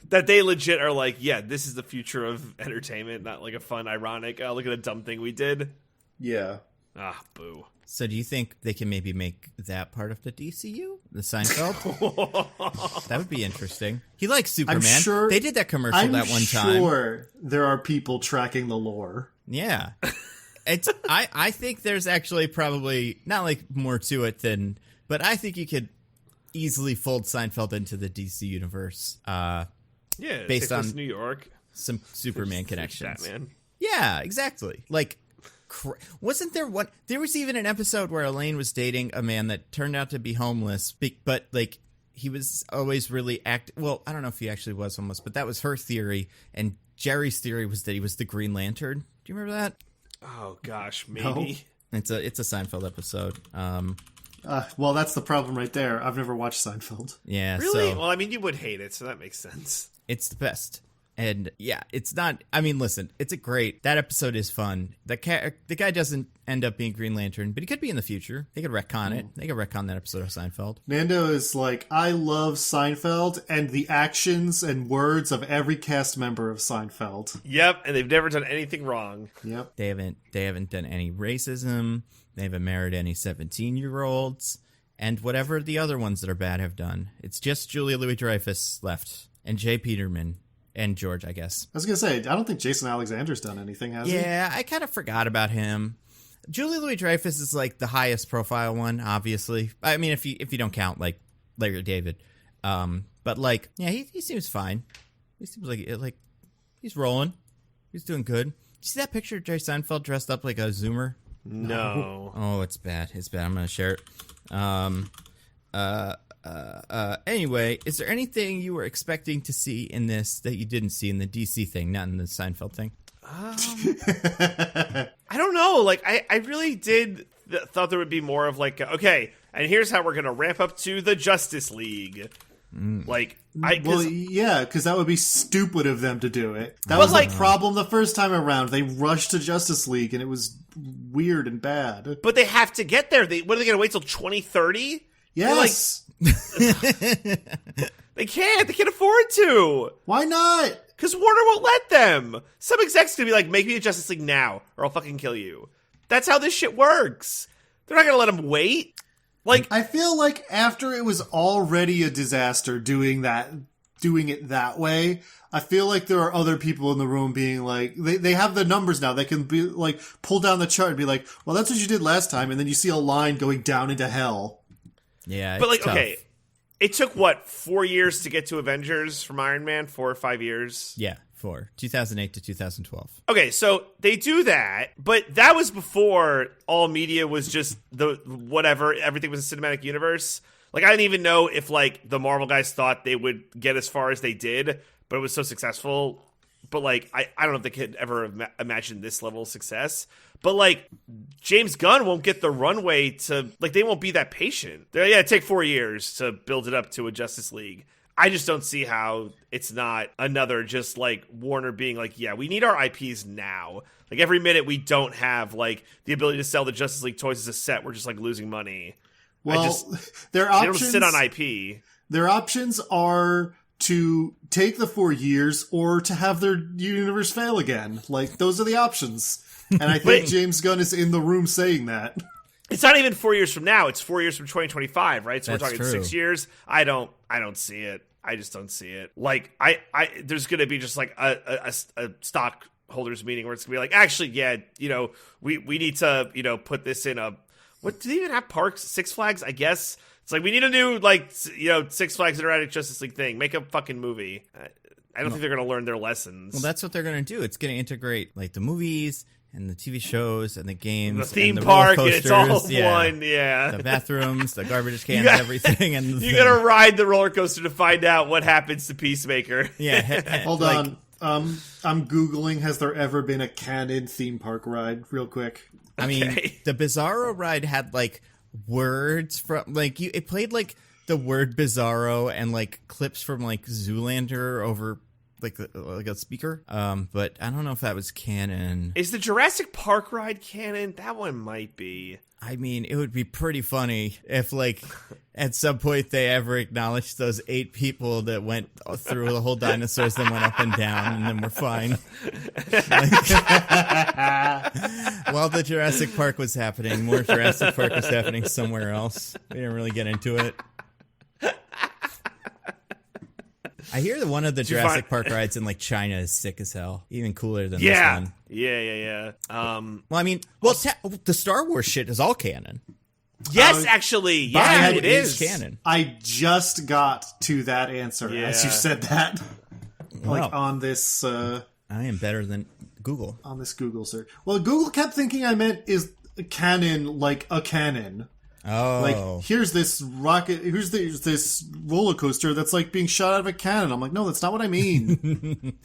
[SPEAKER 2] That they legit are like, yeah, this is the future of entertainment, not like a fun, ironic, look at a dumb thing we did.
[SPEAKER 3] Yeah.
[SPEAKER 2] Ah, boo.
[SPEAKER 1] So do you think they can maybe make that part of the DCU? The Seinfeld? That would be interesting. He likes Superman.
[SPEAKER 3] I'm sure,
[SPEAKER 1] they did that commercial that one time.
[SPEAKER 3] I'm sure there are people tracking the lore.
[SPEAKER 1] Yeah. I think there's actually probably not more to it but I think you could easily fold Seinfeld into the DC universe.
[SPEAKER 2] Yeah,
[SPEAKER 1] based on
[SPEAKER 2] New York.
[SPEAKER 1] some Superman connections.
[SPEAKER 2] Batman.
[SPEAKER 1] Yeah, exactly. Like, wasn't there one? There was even an episode where Elaine was dating a man that turned out to be homeless, but like he was always really well, I don't know if he actually was homeless, but that was her theory, and Jerry's theory was that he was the Green Lantern. Do you remember that?
[SPEAKER 2] Oh gosh, maybe.
[SPEAKER 1] No. It's a Seinfeld episode.
[SPEAKER 3] Well, that's the problem right there. I've never watched Seinfeld.
[SPEAKER 1] Yeah,
[SPEAKER 2] really?
[SPEAKER 1] So
[SPEAKER 2] well, I mean, you would hate it, so that makes sense.
[SPEAKER 1] it's the best. And yeah, it's not. I mean, listen, that episode is fun. The guy doesn't end up being Green Lantern, but he could be in the future. They could retcon it. They could retcon that episode of Seinfeld.
[SPEAKER 3] Nando is like, I love Seinfeld and the actions and words of every cast member of Seinfeld.
[SPEAKER 2] Yep, and they've never done anything wrong.
[SPEAKER 3] Yep.
[SPEAKER 1] They haven't done any racism. They haven't married any 17-year-olds, and whatever the other ones that are bad have done. It's just Julia Louis-Dreyfus left, and Jay Peterman. And George, I guess.
[SPEAKER 3] I was going to say, I don't think Jason Alexander's done anything, has he?
[SPEAKER 1] Yeah, I kind of forgot about him. Julie Louis-Dreyfus is like the highest profile one, obviously. I mean, if you don't count like Larry David, but like, yeah, he seems fine. He seems like he's rolling. He's doing good. Did you see that picture of Jerry Seinfeld dressed up like a Zoomer?
[SPEAKER 2] No.
[SPEAKER 1] Oh, it's bad. It's bad. I'm gonna share it. Anyway, is there anything you were expecting to see in this that you didn't see in the DC thing, not in the Seinfeld thing?
[SPEAKER 2] I don't know. Like, I really did thought there would be more of like, okay, and here's how we're going to ramp up to the Justice League. Like,
[SPEAKER 3] yeah, because that would be stupid of them to do it. That was like the problem the first time around. They rushed to Justice League, and it was weird and bad.
[SPEAKER 2] But they have to get there. What are they going to wait till 2030?
[SPEAKER 3] Yes.
[SPEAKER 2] They can't. They can't afford to.
[SPEAKER 3] Why not?
[SPEAKER 2] Because Warner won't let them. Some exec's going to be like, make me a Justice League now, or I'll fucking kill you. That's how this shit works. They're not going to let them wait. Like,
[SPEAKER 3] I feel like after it was already a disaster doing it that way, I feel like there are other people in the room being like, they have the numbers now. They can be like, pull down the chart and be like, well, that's what you did last time. And then you see a line going down into hell.
[SPEAKER 1] Yeah,
[SPEAKER 2] but like,
[SPEAKER 1] tough.
[SPEAKER 2] Okay, it took what, 4 years to get to Avengers from Iron Man? 4 or 5 years?
[SPEAKER 1] Yeah, 2008 to 2012.
[SPEAKER 2] Okay, so they do that, but that was before all media was just everything was a cinematic universe. Like, I didn't even know if like the Marvel guys thought they would get as far as they did, but it was so successful. But like, I don't know if they could ever imagine this level of success. But like, James Gunn won't get the runway to, like, they won't be that patient. It'd take 4 years to build it up to a Justice League. I just don't see how it's not another just like Warner being like, yeah, we need our IPs now. Like, every minute we don't have like the ability to sell the Justice League toys as a set, we're just like losing money.
[SPEAKER 3] Well,
[SPEAKER 2] they don't sit on IP.
[SPEAKER 3] Their options are to take the 4 years or to have their universe fail again. Like, those are the options. And I think James Gunn is in the room saying that.
[SPEAKER 2] It's not even 4 years from now. It's 4 years from 2025, right? So
[SPEAKER 1] That's
[SPEAKER 2] we're talking
[SPEAKER 1] true.
[SPEAKER 2] 6 years. I don't see it. I just don't see it. Like, there's going to be just like a stockholders meeting where it's going to be like, actually, yeah, we need to, put this in what do they even have parks? Six Flags, I guess. It's like, we need a new, like, Six Flags Interactive Justice League thing. Make a fucking movie. I don't think they're going to learn their lessons.
[SPEAKER 1] Well, that's what they're going to do. It's going to integrate like the movies and the TV shows and the games,
[SPEAKER 2] the theme
[SPEAKER 1] and the
[SPEAKER 2] park.
[SPEAKER 1] roller
[SPEAKER 2] It's all
[SPEAKER 1] coasters.
[SPEAKER 2] one, yeah.
[SPEAKER 1] The bathrooms, the garbage cans, everything. And
[SPEAKER 2] you got to ride the roller coaster to find out what happens to Peacemaker.
[SPEAKER 1] Yeah.
[SPEAKER 3] Hold on. I'm Googling, has there ever been a canon theme park ride? Real quick.
[SPEAKER 1] I mean, the Bizarro ride had like words from like it played like the word Bizarro and like clips from like Zoolander over like a speaker. But I don't know if that was canon.
[SPEAKER 2] Is the Jurassic Park ride canon? That one might be.
[SPEAKER 1] I mean, it would be pretty funny if, like, at some point they ever acknowledged those 8 people that went through the whole dinosaurs, then went up and down, and then we're fine. While the Jurassic Park was happening, more Jurassic Park was happening somewhere else. We didn't really get into it. I hear that one of the Jurassic Park rides in like China is sick as hell, even cooler than this one.
[SPEAKER 2] Yeah.
[SPEAKER 1] Well, I mean, the Star Wars shit is all canon.
[SPEAKER 2] Yes, actually, yeah, it is
[SPEAKER 1] canon.
[SPEAKER 3] I just got to that answer as you said that. like on this.
[SPEAKER 1] I am better than Google.
[SPEAKER 3] On this Google search. Well, Google kept thinking I meant is canon like a cannon.
[SPEAKER 1] Oh.
[SPEAKER 3] Like, here's this rocket, here's this roller coaster that's like being shot out of a cannon. I'm like, no, that's not what I mean.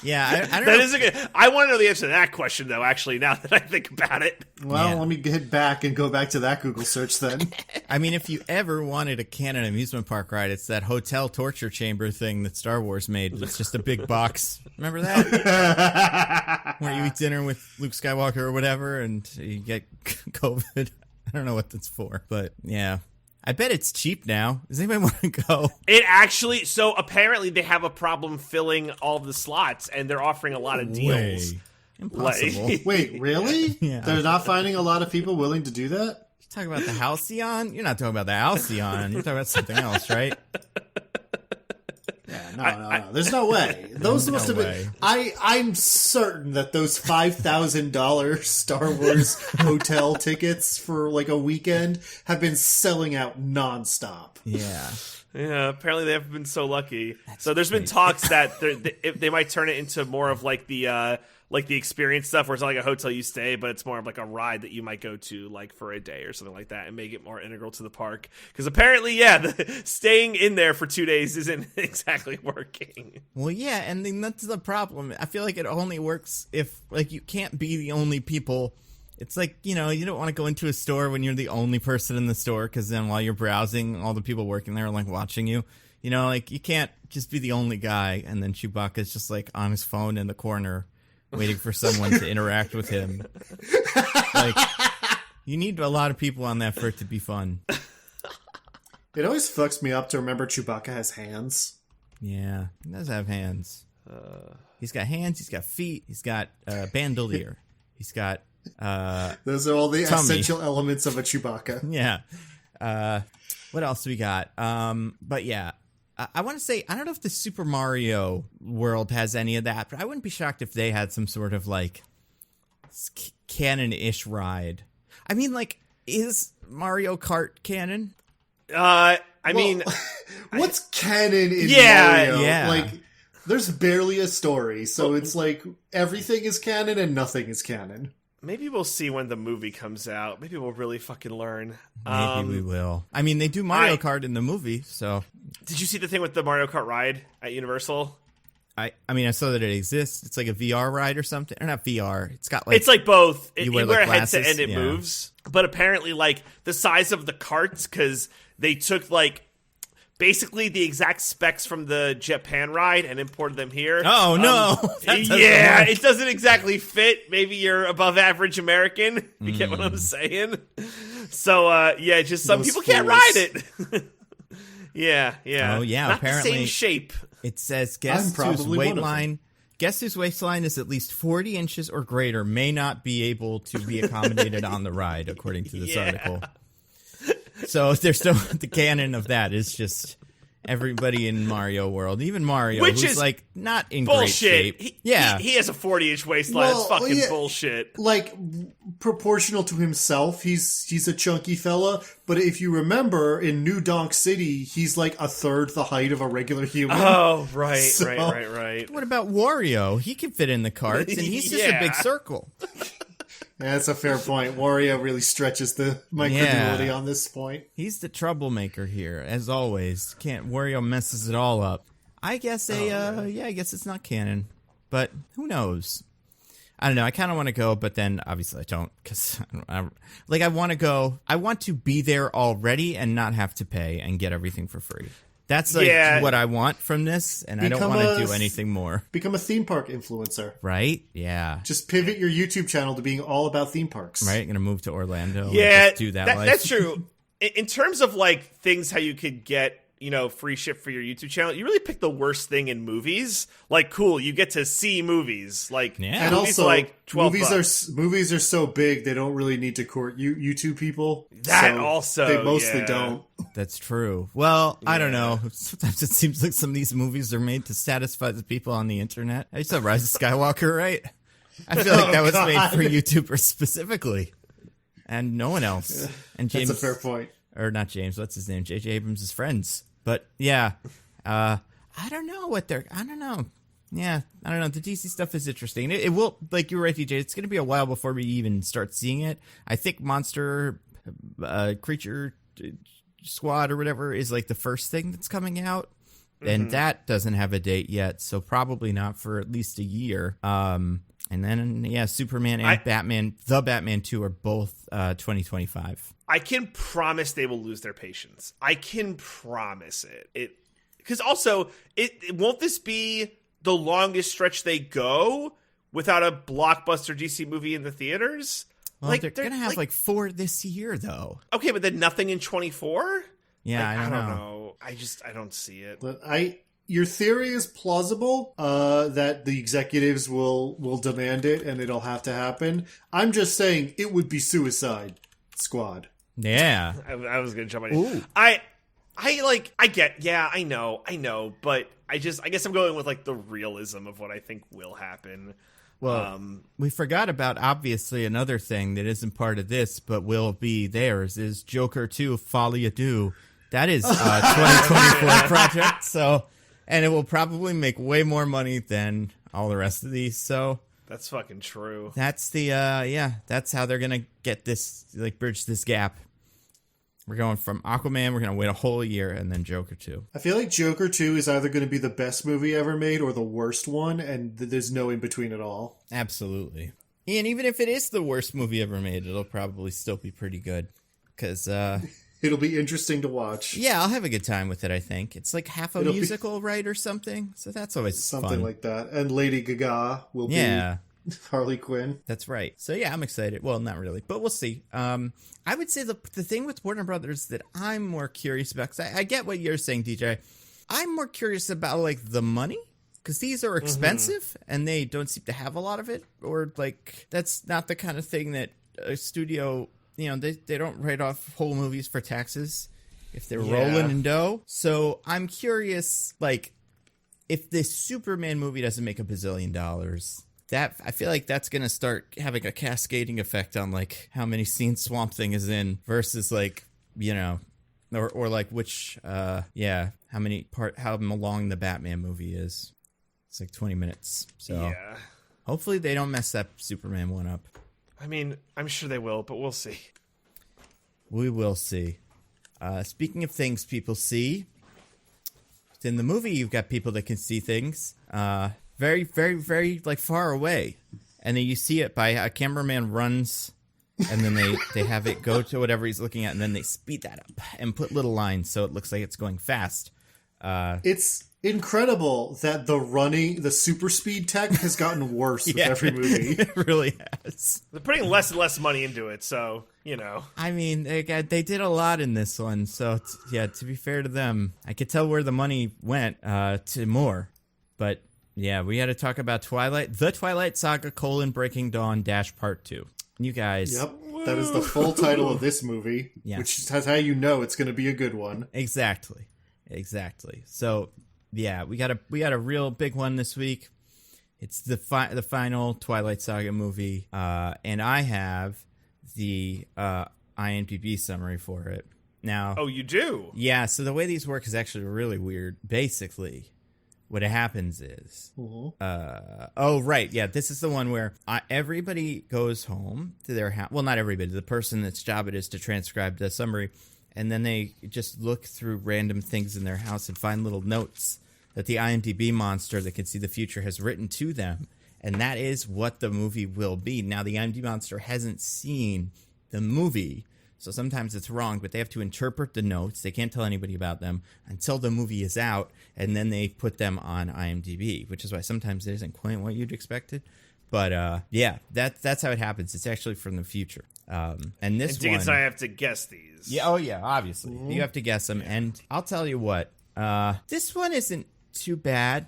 [SPEAKER 1] Yeah, I don't
[SPEAKER 2] that
[SPEAKER 1] know.
[SPEAKER 2] is a good. I want to know the answer to that question, though. Actually, now that I think about it.
[SPEAKER 3] Well, let me get back and go back to that Google search then.
[SPEAKER 1] I mean, if you ever wanted a canon amusement park ride, it's that hotel torture chamber thing that Star Wars made. It's just a big box. Remember that? Where you eat dinner with Luke Skywalker or whatever, and you get COVID. I don't know what that's for, but yeah. I bet it's cheap now. Does anybody want to go?
[SPEAKER 2] It actually, so apparently they have a problem filling all the slots, and they're offering a lot of deals.
[SPEAKER 1] Impossible.
[SPEAKER 3] Wait, really?
[SPEAKER 1] Yeah.
[SPEAKER 3] They're not finding a lot of people willing to do that?
[SPEAKER 1] You talking about the Halcyon? You're not talking about the Halcyon. You're talking about something else, right?
[SPEAKER 3] Yeah, no. There's no way. Those must have been. I'm certain that those $5,000 Star Wars hotel tickets for like a weekend have been selling out nonstop.
[SPEAKER 1] Yeah.
[SPEAKER 2] Yeah, apparently they haven't been so lucky. So there's been talks that they might turn it into more of like the experience stuff, where it's not like a hotel you stay, but it's more of like a ride that you might go to like for a day or something like that, and make it more integral to the park. Because apparently, staying in there for 2 days isn't exactly working.
[SPEAKER 1] Well, yeah, and then that's the problem. I feel like it only works if like you can't be the only people. It's like, you don't want to go into a store when you're the only person in the store, because then while you're browsing, all the people working there are like watching you. Like you can't just be the only guy, and then Chewbacca's just like on his phone in the corner waiting for someone to interact with him. Like, you need a lot of people on that for it to be fun.
[SPEAKER 3] It always fucks me up to remember Chewbacca has hands.
[SPEAKER 1] Yeah, he does have hands. He's got hands, he's got feet, he's got bandolier. He's got
[SPEAKER 3] those are all the
[SPEAKER 1] tummy.
[SPEAKER 3] essential elements of a Chewbacca.
[SPEAKER 1] Yeah. What else do we got? But yeah. I want to say, I don't know if the Super Mario world has any of that, but I wouldn't be shocked if they had some sort of, like, canon-ish ride. I mean, like, is Mario Kart canon?
[SPEAKER 3] What's canon in Mario?
[SPEAKER 1] Yeah.
[SPEAKER 3] Like, there's barely a story, so it's like, everything is canon and nothing is canon.
[SPEAKER 2] Maybe we'll see when the movie comes out. Maybe we'll really fucking learn.
[SPEAKER 1] Maybe we will. I mean, they do Mario Kart in the movie, so...
[SPEAKER 2] Did you see the thing with the Mario Kart ride at Universal?
[SPEAKER 1] I mean, I saw that it exists. It's like a VR ride or something. Or not VR. It's got like...
[SPEAKER 2] It's like both.
[SPEAKER 1] You
[SPEAKER 2] You
[SPEAKER 1] wear,
[SPEAKER 2] wear
[SPEAKER 1] like,
[SPEAKER 2] a headset
[SPEAKER 1] glasses?
[SPEAKER 2] and it
[SPEAKER 1] Yeah.
[SPEAKER 2] moves. But apparently, like, the size of the carts, because they took, like, basically the exact specs from the Japan ride and imported them here.
[SPEAKER 1] Oh, no. That doesn't work.
[SPEAKER 2] It doesn't exactly fit. Maybe you're above average American. You get what I'm saying? So, just some
[SPEAKER 3] Those
[SPEAKER 2] people can't
[SPEAKER 3] fools.
[SPEAKER 2] ride it. Yeah.
[SPEAKER 1] Oh, yeah,
[SPEAKER 2] Not
[SPEAKER 1] apparently-
[SPEAKER 2] the same shape.
[SPEAKER 1] It says
[SPEAKER 3] I'm
[SPEAKER 1] guests whose
[SPEAKER 3] probably one of them.
[SPEAKER 1] waistline... Guests whose waistline is at least 40 inches or greater may not be able to be accommodated on the ride, according to this article. So there's still the canon of that is just everybody in Mario world, even Mario,
[SPEAKER 2] Which
[SPEAKER 1] who's
[SPEAKER 2] is
[SPEAKER 1] like not in
[SPEAKER 2] Bullshit.
[SPEAKER 1] great shape.
[SPEAKER 2] He has a 40-inch waistline.
[SPEAKER 3] Well,
[SPEAKER 2] It's fucking
[SPEAKER 3] yeah.
[SPEAKER 2] bullshit.
[SPEAKER 3] Like, proportional to himself, he's a chunky fella, but if you remember, in New Donk City, he's like a third the height of a regular human.
[SPEAKER 2] Oh, right.
[SPEAKER 1] What about Wario? He can fit in the carts, and he's just a big
[SPEAKER 2] Yeah.
[SPEAKER 1] circle.
[SPEAKER 3] Yeah, that's a fair point. Wario really stretches my credulity on this point.
[SPEAKER 1] He's the troublemaker here, as always. Wario messes it all up. I guess I guess it's not canon, but who knows? I don't know. I kind of want to go, but then obviously I don't, because I want to go. I want to be there already and not have to pay and get everything for free. That's like what I want from this, and I don't want to do anything more.
[SPEAKER 3] Become a theme park influencer.
[SPEAKER 1] Right? Yeah.
[SPEAKER 3] Just pivot your YouTube channel to being all about theme parks.
[SPEAKER 1] Right? Gonna move to Orlando.
[SPEAKER 2] Yeah,
[SPEAKER 1] and just do that life.
[SPEAKER 2] that's true. In terms of like things how you could get free shit for your YouTube channel, you really pick the worst thing in movies. Like, cool, you get to see movies. Like,
[SPEAKER 1] Yeah.
[SPEAKER 3] And
[SPEAKER 2] movies
[SPEAKER 3] also,
[SPEAKER 2] like $12.
[SPEAKER 3] movies are so big they don't really need to court YouTube people.
[SPEAKER 2] That
[SPEAKER 3] so
[SPEAKER 2] also,
[SPEAKER 3] they mostly
[SPEAKER 2] yeah.
[SPEAKER 3] don't.
[SPEAKER 1] That's true. Well, I don't know. Sometimes it seems like some of these movies are made to satisfy the people on the internet. I saw Rise of Skywalker, right? I feel like that was made for YouTubers specifically, and no one else. And James,
[SPEAKER 3] That's a fair point.
[SPEAKER 1] or not James. What's his name? J.J. Abrams' friends. But yeah, I I don't know. Yeah, I don't know. The DC stuff is interesting. It will, like you were right, DJ, it's going to be a while before we even start seeing it. I think Monster Creature Squad or whatever is like the first thing that's coming out. And that doesn't have a date yet, so probably not for at least a year. And then, yeah, Superman and Batman, The Batman 2 are both 2025.
[SPEAKER 2] I can promise they will lose their patience. I can promise it. Because also, won't this be the longest stretch they go without a blockbuster DC movie in the theaters?
[SPEAKER 1] Well, they're going to have like 4 this year, though.
[SPEAKER 2] Okay, but then nothing in 24?
[SPEAKER 1] Yeah,
[SPEAKER 2] like,
[SPEAKER 1] I don't know.
[SPEAKER 2] I don't see it.
[SPEAKER 3] But your theory is plausible, that the executives will demand it and it'll have to happen. I'm just saying it would be Suicide Squad.
[SPEAKER 1] Yeah.
[SPEAKER 2] I was going to jump on it. I know, but I guess I'm going with like the realism of what I think will happen.
[SPEAKER 1] Well, we forgot about, obviously, another thing that isn't part of this, but will be theirs, is Joker 2 Folie à Deux. That is a 2024 project, so, and it will probably make way more money than all the rest of these, so.
[SPEAKER 2] That's fucking true.
[SPEAKER 1] That's that's how they're going to get this, like, bridge this gap. We're going from Aquaman, we're going to wait a whole year, and then Joker 2.
[SPEAKER 3] I feel like Joker 2 is either going to be the best movie ever made or the worst one, and there's no in between at all.
[SPEAKER 1] Absolutely. And even if it is the worst movie ever made, it'll probably still be pretty good. Because,
[SPEAKER 3] it'll be interesting to watch.
[SPEAKER 1] Yeah, I'll have a good time with it, I think. It's like half a musical, right, or something? So that's always
[SPEAKER 3] something
[SPEAKER 1] fun.
[SPEAKER 3] like that. And Lady Gaga will be Harley Quinn.
[SPEAKER 1] That's right. So yeah, I'm excited. Well, not really, but we'll see. I would say the thing with Warner Brothers that I'm more curious about, because I get what you're saying, DJ. I'm more curious about like the money, because these are expensive and they don't seem to have a lot of it, or like that's not the kind of thing that a studio, they don't write off whole movies for taxes if they're rolling in dough. So I'm curious, like, if this Superman movie doesn't make $1 billion, that I feel like that's going to start having a cascading effect on like how many scenes Swamp Thing is in versus like, or like which, how long the Batman movie is. It's like 20 minutes. So hopefully they don't mess that Superman one up.
[SPEAKER 2] I mean, I'm sure they will, but we'll see.
[SPEAKER 1] We will see. Speaking of things people see, in the movie you've got people that can see things. Very, very, very, like, far away. And then you see it by a cameraman runs, and then they have it go to whatever he's looking at, and then they speed that up and put little lines so it looks like it's going fast.
[SPEAKER 3] It's incredible that the super speed tech has gotten worse with every movie.
[SPEAKER 1] It really has.
[SPEAKER 2] They're putting less and less money into it, so,
[SPEAKER 1] I mean, they did a lot in this one, so, to be fair to them, I could tell where the money went to more, but... Yeah, we had to talk about The Twilight Saga: Breaking Dawn - Part 2. You guys.
[SPEAKER 3] Yep, that is the full title of this movie, which has how it's going to be a good one.
[SPEAKER 1] Exactly. So, yeah, we got a real big one this week. It's the final Twilight Saga movie, and I have the IMDb summary for it. Now,
[SPEAKER 2] oh, you do?
[SPEAKER 1] Yeah, so the way these work is actually really weird. Basically, what happens is, this is the one where everybody goes home to their house. Well, not everybody. The person that's job it is to transcribe the summary, and then they just look through random things in their house and find little notes that the IMDb monster that can see the future has written to them, and that is what the movie will be. Now, the IMDb monster hasn't seen the movie, so sometimes it's wrong, but they have to interpret the notes. They can't tell anybody about them until the movie is out, and then they put them on IMDb, which is why sometimes it isn't quite what you'd expected. But, that's how it happens. It's actually from the future. And Diggins
[SPEAKER 2] and I have to guess these.
[SPEAKER 1] Yeah, obviously. Mm-hmm. You have to guess them, and I'll tell you what. This one isn't too bad.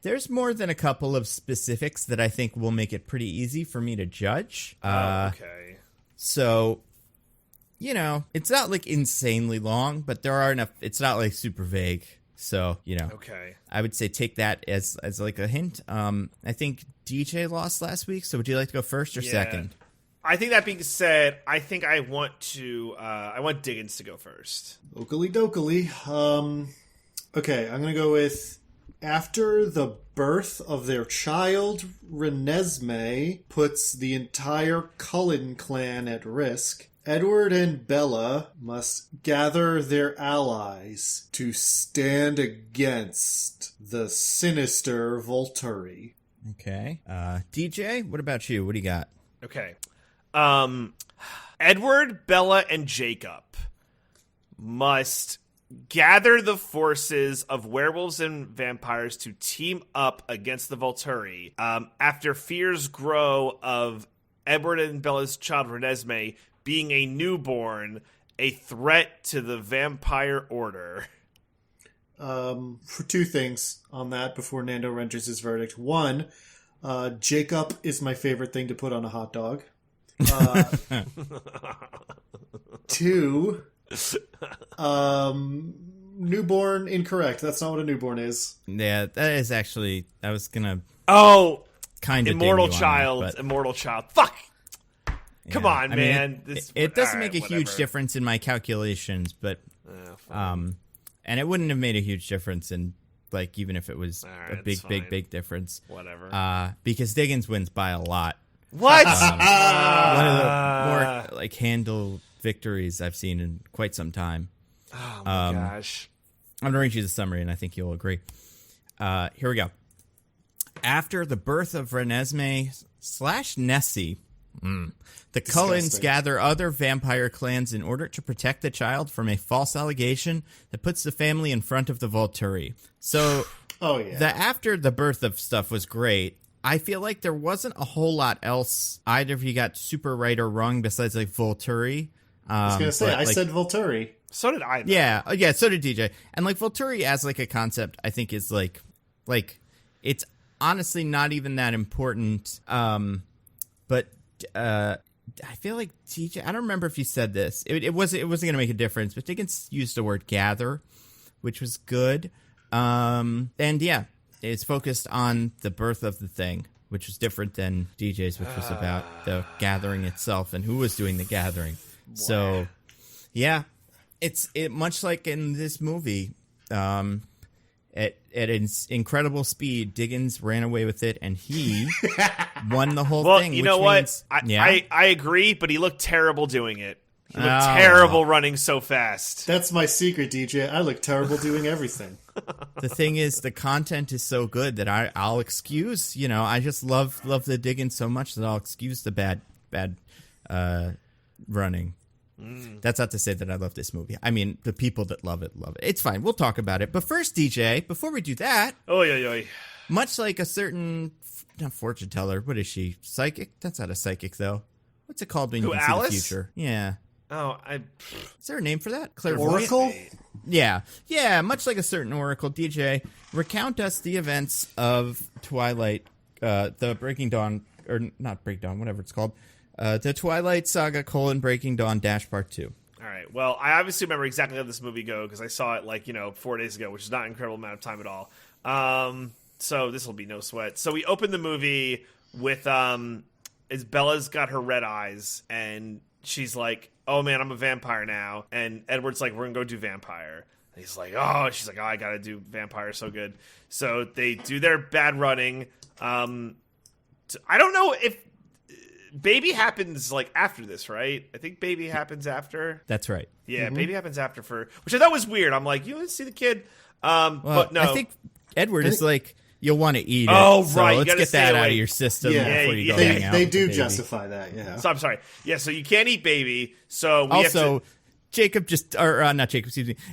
[SPEAKER 1] There's more than a couple of specifics that I think will make it pretty easy for me to judge.
[SPEAKER 2] Okay.
[SPEAKER 1] So... it's not like insanely long, but there are enough. It's not like super vague. So,
[SPEAKER 2] Okay.
[SPEAKER 1] I would say take that as like a hint. I think DJ lost last week. So would you like to go first or second?
[SPEAKER 2] I think that being said, I think I want Diggins to go first.
[SPEAKER 3] Oakley dokley. Okay, I'm going to go with after the birth of their child, Renesmee puts the entire Cullen clan at risk. Edward and Bella must gather their allies to stand against the sinister Volturi.
[SPEAKER 1] Okay. DJ, what about you? What do you got?
[SPEAKER 2] Okay. Edward, Bella, and Jacob must gather the forces of werewolves and vampires to team up against the Volturi after fears grow of Edward and Bella's child Renesmee being a newborn, a threat to the vampire order.
[SPEAKER 3] For two things on that before Nando renders his verdict. One, Jacob is my favorite thing to put on a hot dog. Two, newborn, incorrect. That's not what a newborn is.
[SPEAKER 1] Yeah, that is actually, I was gonna kind of
[SPEAKER 2] Immortal Child. Fuck! Come on, man.
[SPEAKER 1] It doesn't make a huge difference in my calculations, but and it wouldn't have made a huge difference in, like, even if it was a big difference.
[SPEAKER 2] Whatever.
[SPEAKER 1] Because Diggins wins by a lot.
[SPEAKER 2] What?
[SPEAKER 1] One of the more, like, handle victories I've seen in quite some time.
[SPEAKER 2] Oh, my gosh.
[SPEAKER 1] I'm going to read you the summary, and I think you'll agree. Here we go. After the birth of Renesmee/Nessie, the Cullens gather other vampire clans in order to protect the child from a false allegation that puts the family in front of the Volturi. So, the after the birth of stuff was great. I feel like there wasn't a whole lot else either of you got super right or wrong besides, like, Volturi.
[SPEAKER 3] I was going to say, I said Volturi.
[SPEAKER 2] So did I, though.
[SPEAKER 1] Yeah, so did DJ. And, like, Volturi as, like, a concept, I think is, like, it's honestly not even that important. But I feel like DJ, I don't remember if you said this. It wasn't going to make a difference, but Dickens used the word gather, which was good. And, yeah, it's focused on the birth of the thing, which was different than DJ's, which was about the gathering itself and who was doing the gathering. Wow. So, yeah. It's much like in this movie, at incredible speed, Diggins ran away with it, and he won the whole thing.
[SPEAKER 2] Well, you know what? I agree, but he looked terrible doing it. He looked terrible running so fast.
[SPEAKER 3] That's my secret, DJ. I look terrible doing everything.
[SPEAKER 1] The thing is, the content is so good that I'll excuse. You know, I just love the Diggins so much that I'll excuse the bad running. That's not to say that I love this movie. I mean, the people that love it. It's fine. We'll talk about it. But first, DJ, before we do that, much like a certain, not fortune teller, what is she? Psychic? That's not a psychic, though. What's it called when you can
[SPEAKER 2] Alice?
[SPEAKER 1] see the future? Yeah. Is there a name for that? Clairvoyant?
[SPEAKER 3] Oracle?
[SPEAKER 1] Yeah. Yeah, much like a certain oracle. DJ, recount us the events of Twilight, the Breaking Dawn, or not Break Dawn, whatever it's called. The Twilight Saga, Breaking Dawn, Part 2.
[SPEAKER 2] All right. Well, I obviously remember exactly how this movie goes because I saw it 4 days ago, which is not an incredible amount of time at all. So this will be no sweat. So we open the movie with Bella's got her red eyes and she's like, "Oh man, I'm a vampire now." And Edward's like, "We're gonna go do vampire." And he's like, "Oh," she's like, "Oh, I gotta do vampire so good." So they do their bad running. I don't know if Baby happens after this, right? I think Baby happens after.
[SPEAKER 1] That's right.
[SPEAKER 2] Yeah, Baby happens after which I thought was weird. I'm like, you want to see the kid? But no.
[SPEAKER 1] I think Edward is like, you'll want to eat it.
[SPEAKER 2] Oh,
[SPEAKER 1] so
[SPEAKER 2] right.
[SPEAKER 1] Let's get that out of your system before you go hang out.
[SPEAKER 3] They do justify that, yeah.
[SPEAKER 2] So I'm sorry. Yeah, so you can't eat Baby. So
[SPEAKER 1] Jacob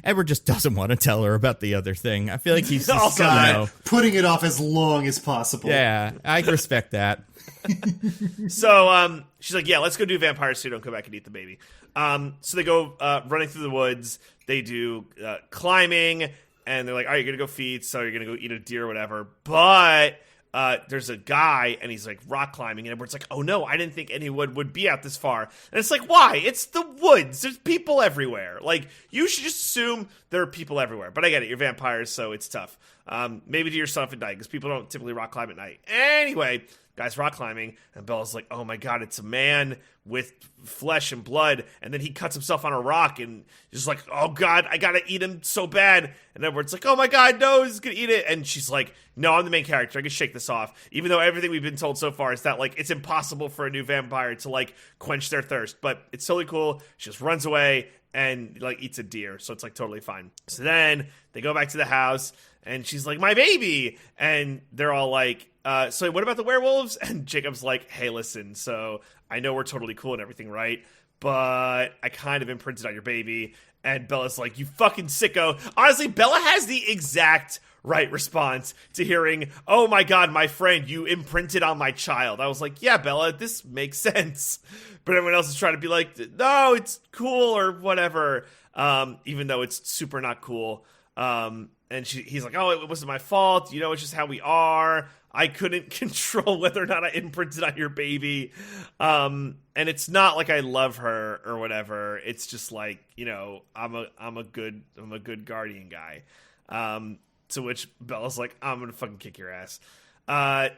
[SPEAKER 1] Edward just doesn't want to tell her about the other thing. I feel like he's just,
[SPEAKER 3] also putting it off as long as possible.
[SPEAKER 1] Yeah, I respect that.
[SPEAKER 2] So she's like, "Yeah, let's go do vampires so you don't come back and eat the baby." So they go running through the woods. They do climbing, and they're like, "All right, you're gonna go feed, so you're gonna go eat a deer or whatever." But there's a guy, and he's like rock climbing, and Edward's like, "Oh no, I didn't think anyone would be out this far." And it's like, why? It's the woods. There's people everywhere. Like, you should just assume there are people everywhere. But I get it. You're vampires, so it's tough. Maybe do your stuff at night because people don't typically rock climb at night. Anyway. guy's rock climbing, and Bella's like, oh my god, it's a man with flesh and blood, and then he cuts himself on a rock, and just like, oh god, I gotta eat him so bad, and Edward's like, oh my god, no, he's gonna eat it, and she's like, no, I'm the main character, I can shake this off, even though everything we've been told so far is that, like, it's impossible for a new vampire to, like, quench their thirst, but it's totally cool. She just runs away and, like, eats a deer, so it's, like, totally fine. So then they go back to the house, and she's like, my baby, and they're all like, so what about the werewolves? And Jacob's like, hey, listen, so I know we're totally cool and everything, right? But I kind of imprinted on your baby. And Bella's like, you fucking sicko. Honestly, Bella has the exact right response to hearing, oh my god, my friend, you imprinted on my child. I was like, yeah, Bella, this makes sense. But everyone else is trying to be like, no, it's cool or whatever, even though it's super not cool. And he's like, oh, it wasn't my fault. You know, it's just how we are. I couldn't control whether or not I imprinted on your baby. And it's not like I love her or whatever. It's just like, you know, I'm a good guardian guy. To which Bella's like, I'm gonna fucking kick your ass.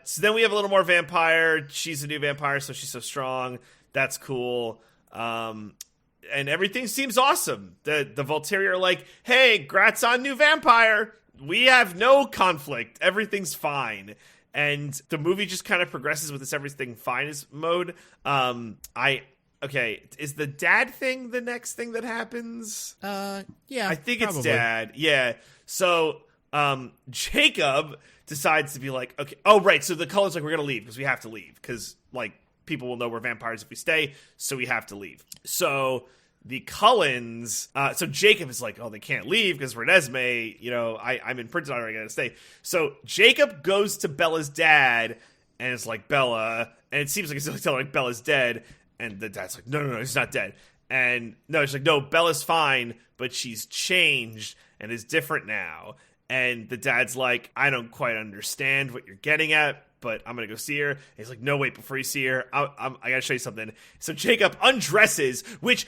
[SPEAKER 2] So then we have a little more vampire. She's a new vampire, so she's so strong. That's cool. And everything seems awesome. The Volturi are like, hey, grats on new vampire. We have no conflict. Everything's fine. And the movie just kind of progresses with this everything fine is mode. Okay, is the dad thing the next thing that happens?
[SPEAKER 1] Yeah,
[SPEAKER 2] I think
[SPEAKER 1] probably.
[SPEAKER 2] it's dad. Yeah. So Jacob decides to be like, okay, oh right, so the Cullen's like, we're gonna leave because we have to leave because like people will know we're vampires if we stay, so we have to leave. So the Cullens, so Jacob is like, oh, they can't leave because Renesmee, you know, I'm imprinted on her, I gotta stay. So Jacob goes to Bella's dad and it's like, Bella, and it seems like it's telling like Bella's dead, and the dad's like, no, he's not dead. And no, he's like, no, Bella's fine, but she's changed and is different now. And the dad's like, I don't quite understand what you're getting at, but I'm gonna go see her. And he's like, no, wait, before you see her, I gotta show you something. So Jacob undresses, which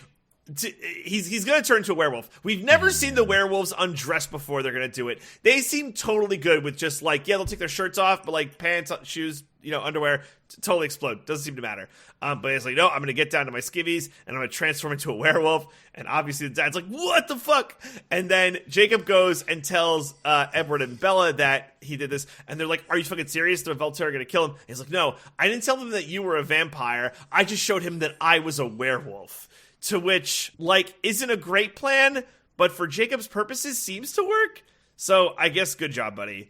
[SPEAKER 2] he's gonna turn into a werewolf. We've never seen the werewolves undress before. They're gonna do it. They seem totally good with just like, yeah, they'll take their shirts off, but like pants, shoes, you know, underwear, totally explode. Doesn't seem to matter. But he's like, no, I'm gonna get down to my skivvies and I'm gonna transform into a werewolf. And obviously the dad's like, what the fuck? And then Jacob goes and tells Edward and Bella that he did this, and they're like, are you fucking serious? The Volturi are gonna kill him. And he's like, no, I didn't tell them that you were a vampire. I just showed him that I was a werewolf. To which, like, isn't a great plan, but for Jacob's purposes seems to work. So I guess good job, buddy.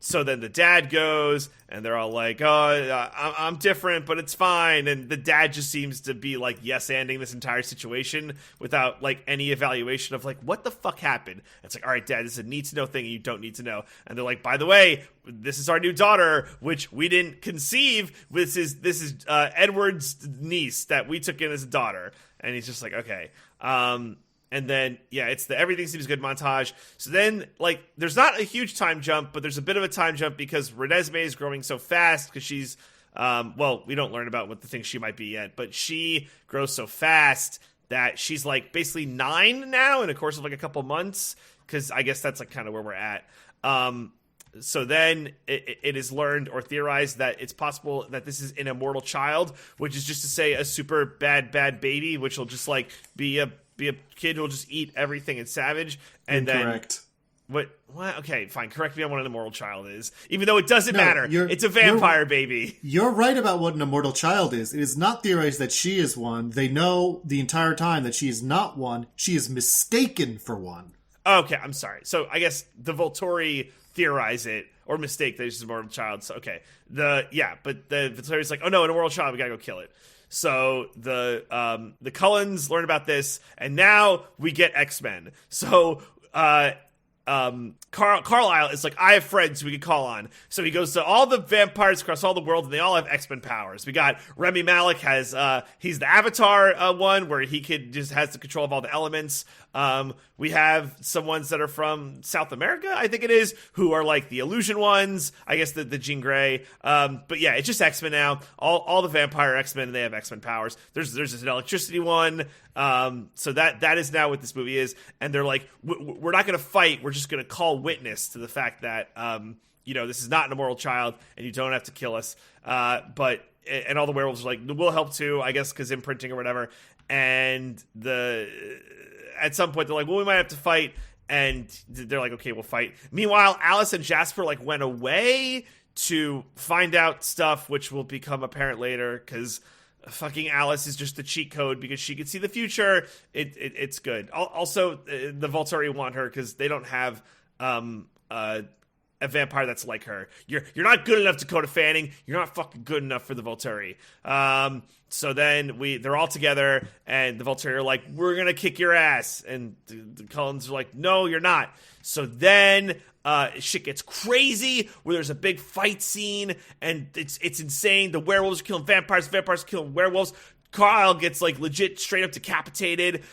[SPEAKER 2] So then the dad goes, and they're all like, oh, I'm different, but it's fine. And the dad just seems to be, like, yes-anding this entire situation without, like, any evaluation of, like, what the fuck happened? And it's like, all right, Dad, this is a need-to-know thing, and you don't need to know. And they're like, by the way, this is our new daughter, which we didn't conceive. This is Edward's niece that we took in as a daughter. And he's just like, okay. And then, yeah, it's the everything seems good montage. So then, like, there's not a huge time jump, but there's a bit of a time jump because Renesmee is growing so fast because she's, well, we don't learn about what the thing she might be yet, but she grows so fast that she's, like, basically 9 now in the course of, like, a couple months because I guess that's, like, kind of where we're at. So then it is learned or theorized that it's possible that this is an immortal child, which is just to say a super bad baby, which will just, like, be a kid who'll just eat everything and savage. And
[SPEAKER 3] Incorrect.
[SPEAKER 2] Then what? Okay, fine. Correct me on what an immortal child is, even though it doesn't matter. It's a vampire baby.
[SPEAKER 3] You're right about what an immortal child is. It is not theorized that she is one. They know the entire time that she is not one. She is mistaken for one.
[SPEAKER 2] Okay, I'm sorry. So I guess the Volturi theorize it or mistake that she's an immortal child. So okay, but the Volturi's like, oh no, an immortal child, we gotta go kill it. So the Cullens learn about this, and now we get X-Men. So Carlisle is like, I have friends we can call on. So he goes to all the vampires across all the world, and they all have X-Men powers. We got Remy Malek has he's the Avatar one where he has the control of all the elements. We have some ones that are from South America, I think it is, who are like the illusion ones. I guess the Jean Grey. But yeah, it's just X-Men now. All the vampire X-Men, they have X-Men powers. There's an electricity one. So that is now what this movie is, and they're like, we're not going to fight. We're just going to call witness to the fact that this is not an immoral child, and you don't have to kill us. And all the werewolves are like, we'll help too, I guess, because imprinting or whatever. And at some point they're like, well, we might have to fight. And they're like, okay, we'll fight. Meanwhile, Alice and Jasper went away to find out stuff, which will become apparent later, because fucking Alice is just the cheat code because she can see the future. It's good. Also, the Volturi want her because they don't have a vampire that's like her. You're not good enough, Dakota Fanning. You're not fucking good enough for the Volturi. So then they're all together, and the Volturi are like, we're gonna kick your ass, and the Cullens are like, no, you're not. So then shit gets crazy, where there's a big fight scene, and it's insane. The werewolves are killing vampires are killing werewolves. Carl gets legit straight up decapitated.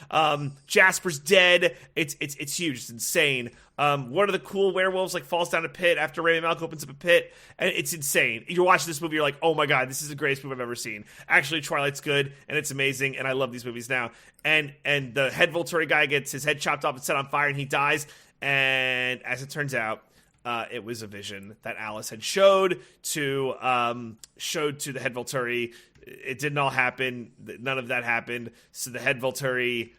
[SPEAKER 2] Jasper's dead. It's huge. It's insane. One of the cool werewolves falls down a pit after Rami Malek opens up a pit, and it's insane. You're watching this movie, you're like, oh my god, this is the greatest movie I've ever seen. Actually, Twilight's good, and it's amazing, and I love these movies now. And the head Volturi guy gets his head chopped off and set on fire, and he dies. And as it turns out, it was a vision that Alice had showed to the head Volturi. It didn't all happen. None of that happened. So the head Volturi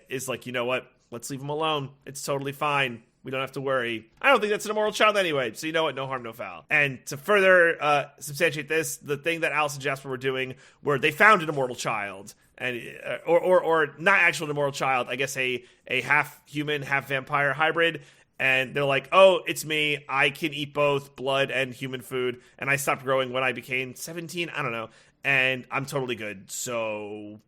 [SPEAKER 2] is like, you know what? Let's leave him alone. It's totally fine. We don't have to worry. I don't think that's an immoral child anyway. So you know what? No harm, no foul. And to further substantiate this, the thing that Alice and Jasper were doing, where they found an immortal child, and or not actual immoral child, I guess a half human, half vampire hybrid. And they're like, oh, it's me. I can eat both blood and human food. And I stopped growing when I became 17. I don't know. And I'm totally good. So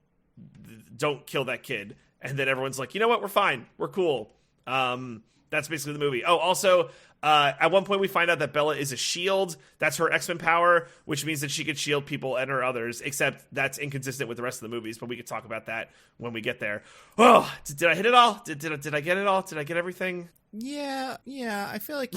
[SPEAKER 2] don't kill that kid. And then everyone's like, you know what? We're fine. We're cool. That's basically the movie. Oh, also, at one point we find out that Bella is a shield. That's her X-Men power, which means that she could shield people and or others, except that's inconsistent with the rest of the movies, but we could talk about that when we get there. Oh, did I hit it all? Did I get it all? Did I get everything?
[SPEAKER 1] Yeah, I feel like,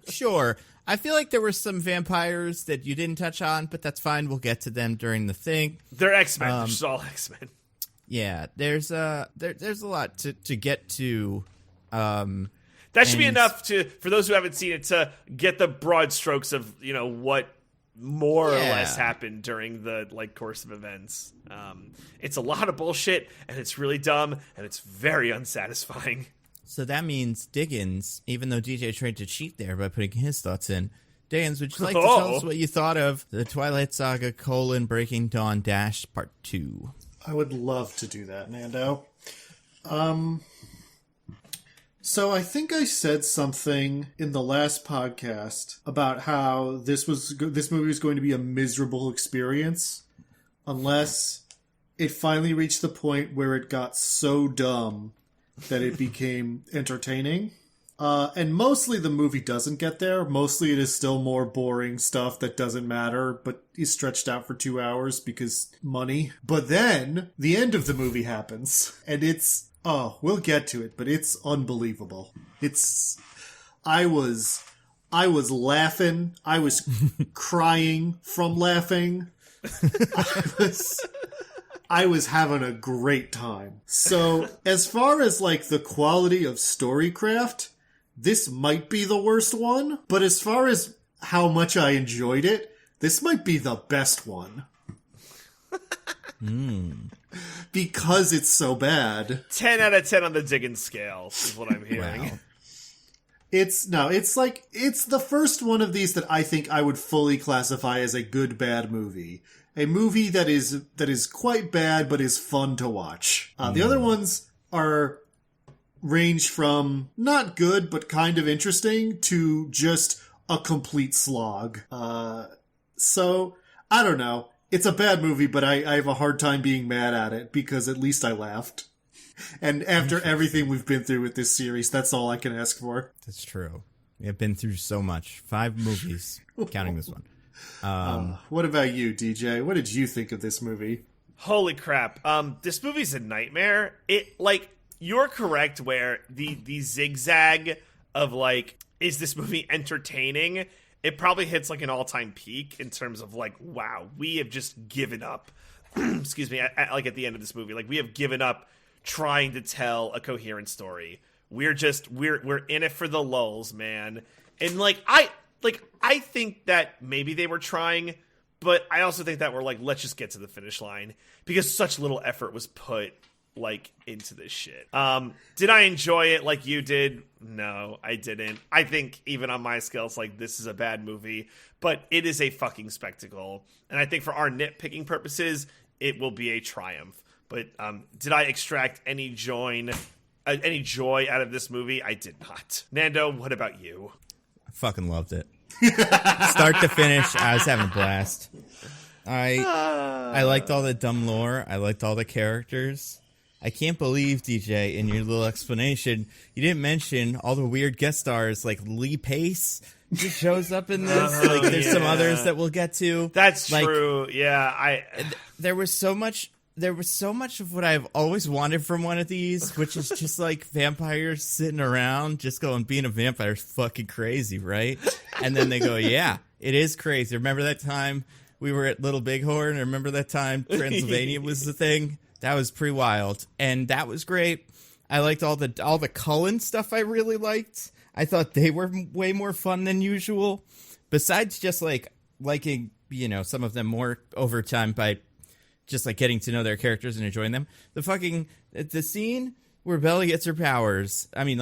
[SPEAKER 1] sure. I feel like there were some vampires that you didn't touch on, but that's fine. We'll get to them during the thing.
[SPEAKER 2] They're X-Men. They're just all X-Men.
[SPEAKER 1] Yeah, there's a lot to get to.
[SPEAKER 2] That should be enough for those who haven't seen it to get the broad strokes of what more or less happened during the course of events. It's a lot of bullshit, and it's really dumb, and it's very unsatisfying.
[SPEAKER 1] So that means Diggins, even though DJ tried to cheat there by putting his thoughts in. Diggins, would you like to tell us what you thought of the Twilight Saga: Breaking Dawn - Part 2?
[SPEAKER 3] I would love to do that, Nando. So I think I said something in the last podcast about how this movie was going to be a miserable experience unless it finally reached the point where it got so dumb that it became entertaining. And mostly the movie doesn't get there. Mostly it is still more boring stuff that doesn't matter, but is stretched out for 2 hours because money. But then the end of the movie happens, and we'll get to it, but it's unbelievable. I was laughing. I was crying from laughing. I was having a great time. So, as far as the quality of storycraft, this might be the worst one, but as far as how much I enjoyed it, this might be the best one. Because it's so bad.
[SPEAKER 2] 10 out of 10 on the Diggins scale is what I'm hearing.
[SPEAKER 1] Wow.
[SPEAKER 3] It's the first one of these that I think I would fully classify as a good bad movie. A movie that is quite bad but is fun to watch. The other ones range from not good but kind of interesting to just a complete slog. So I don't know. It's a bad movie, but I have a hard time being mad at it because at least I laughed. And after everything we've been through with this series, that's all I can ask for.
[SPEAKER 1] That's true. We have been through so much. 5 movies, counting this one.
[SPEAKER 3] What about you, DJ? What did you think of this movie?
[SPEAKER 2] Holy crap. This movie's a nightmare. You're correct where the zigzag of is this movie entertaining? It probably hits an all-time peak in terms of wow, we have just given up excuse me, like at the end of this movie. Like, we have given up trying to tell a coherent story. We're in it for the lulls, man. And I think that maybe they were trying, but I also think that we're like, let's just get to the finish line, because such little effort was put into this shit. Did I enjoy it like you did? No, I didn't. I think even on my scale, it's like, this is a bad movie, but it is a fucking spectacle. And I think for our nitpicking purposes, it will be a triumph. But did I extract any joy out of this movie? I did not. Nando, what about you?
[SPEAKER 1] I fucking loved it. Start to finish, I was having a blast. I liked all the dumb lore. I liked all the characters. I can't believe, DJ, in your little explanation, you didn't mention all the weird guest stars, like Lee Pace just shows up in this. There's some others that we'll get to.
[SPEAKER 2] That's true. Yeah,
[SPEAKER 1] there was so much of what I've always wanted from one of these, which is just like vampires sitting around, just going, being a vampire is fucking crazy, right? And then they go, yeah, it is crazy. Remember that time we were at Little Bighorn? Remember that time Transylvania was the thing? That was pretty wild, and that was great. I liked all the Cullen stuff. I really liked. I thought they were way more fun than usual. Besides just liking, some of them more over time by just getting to know their characters and enjoying them. The scene where Bella gets her powers. I mean,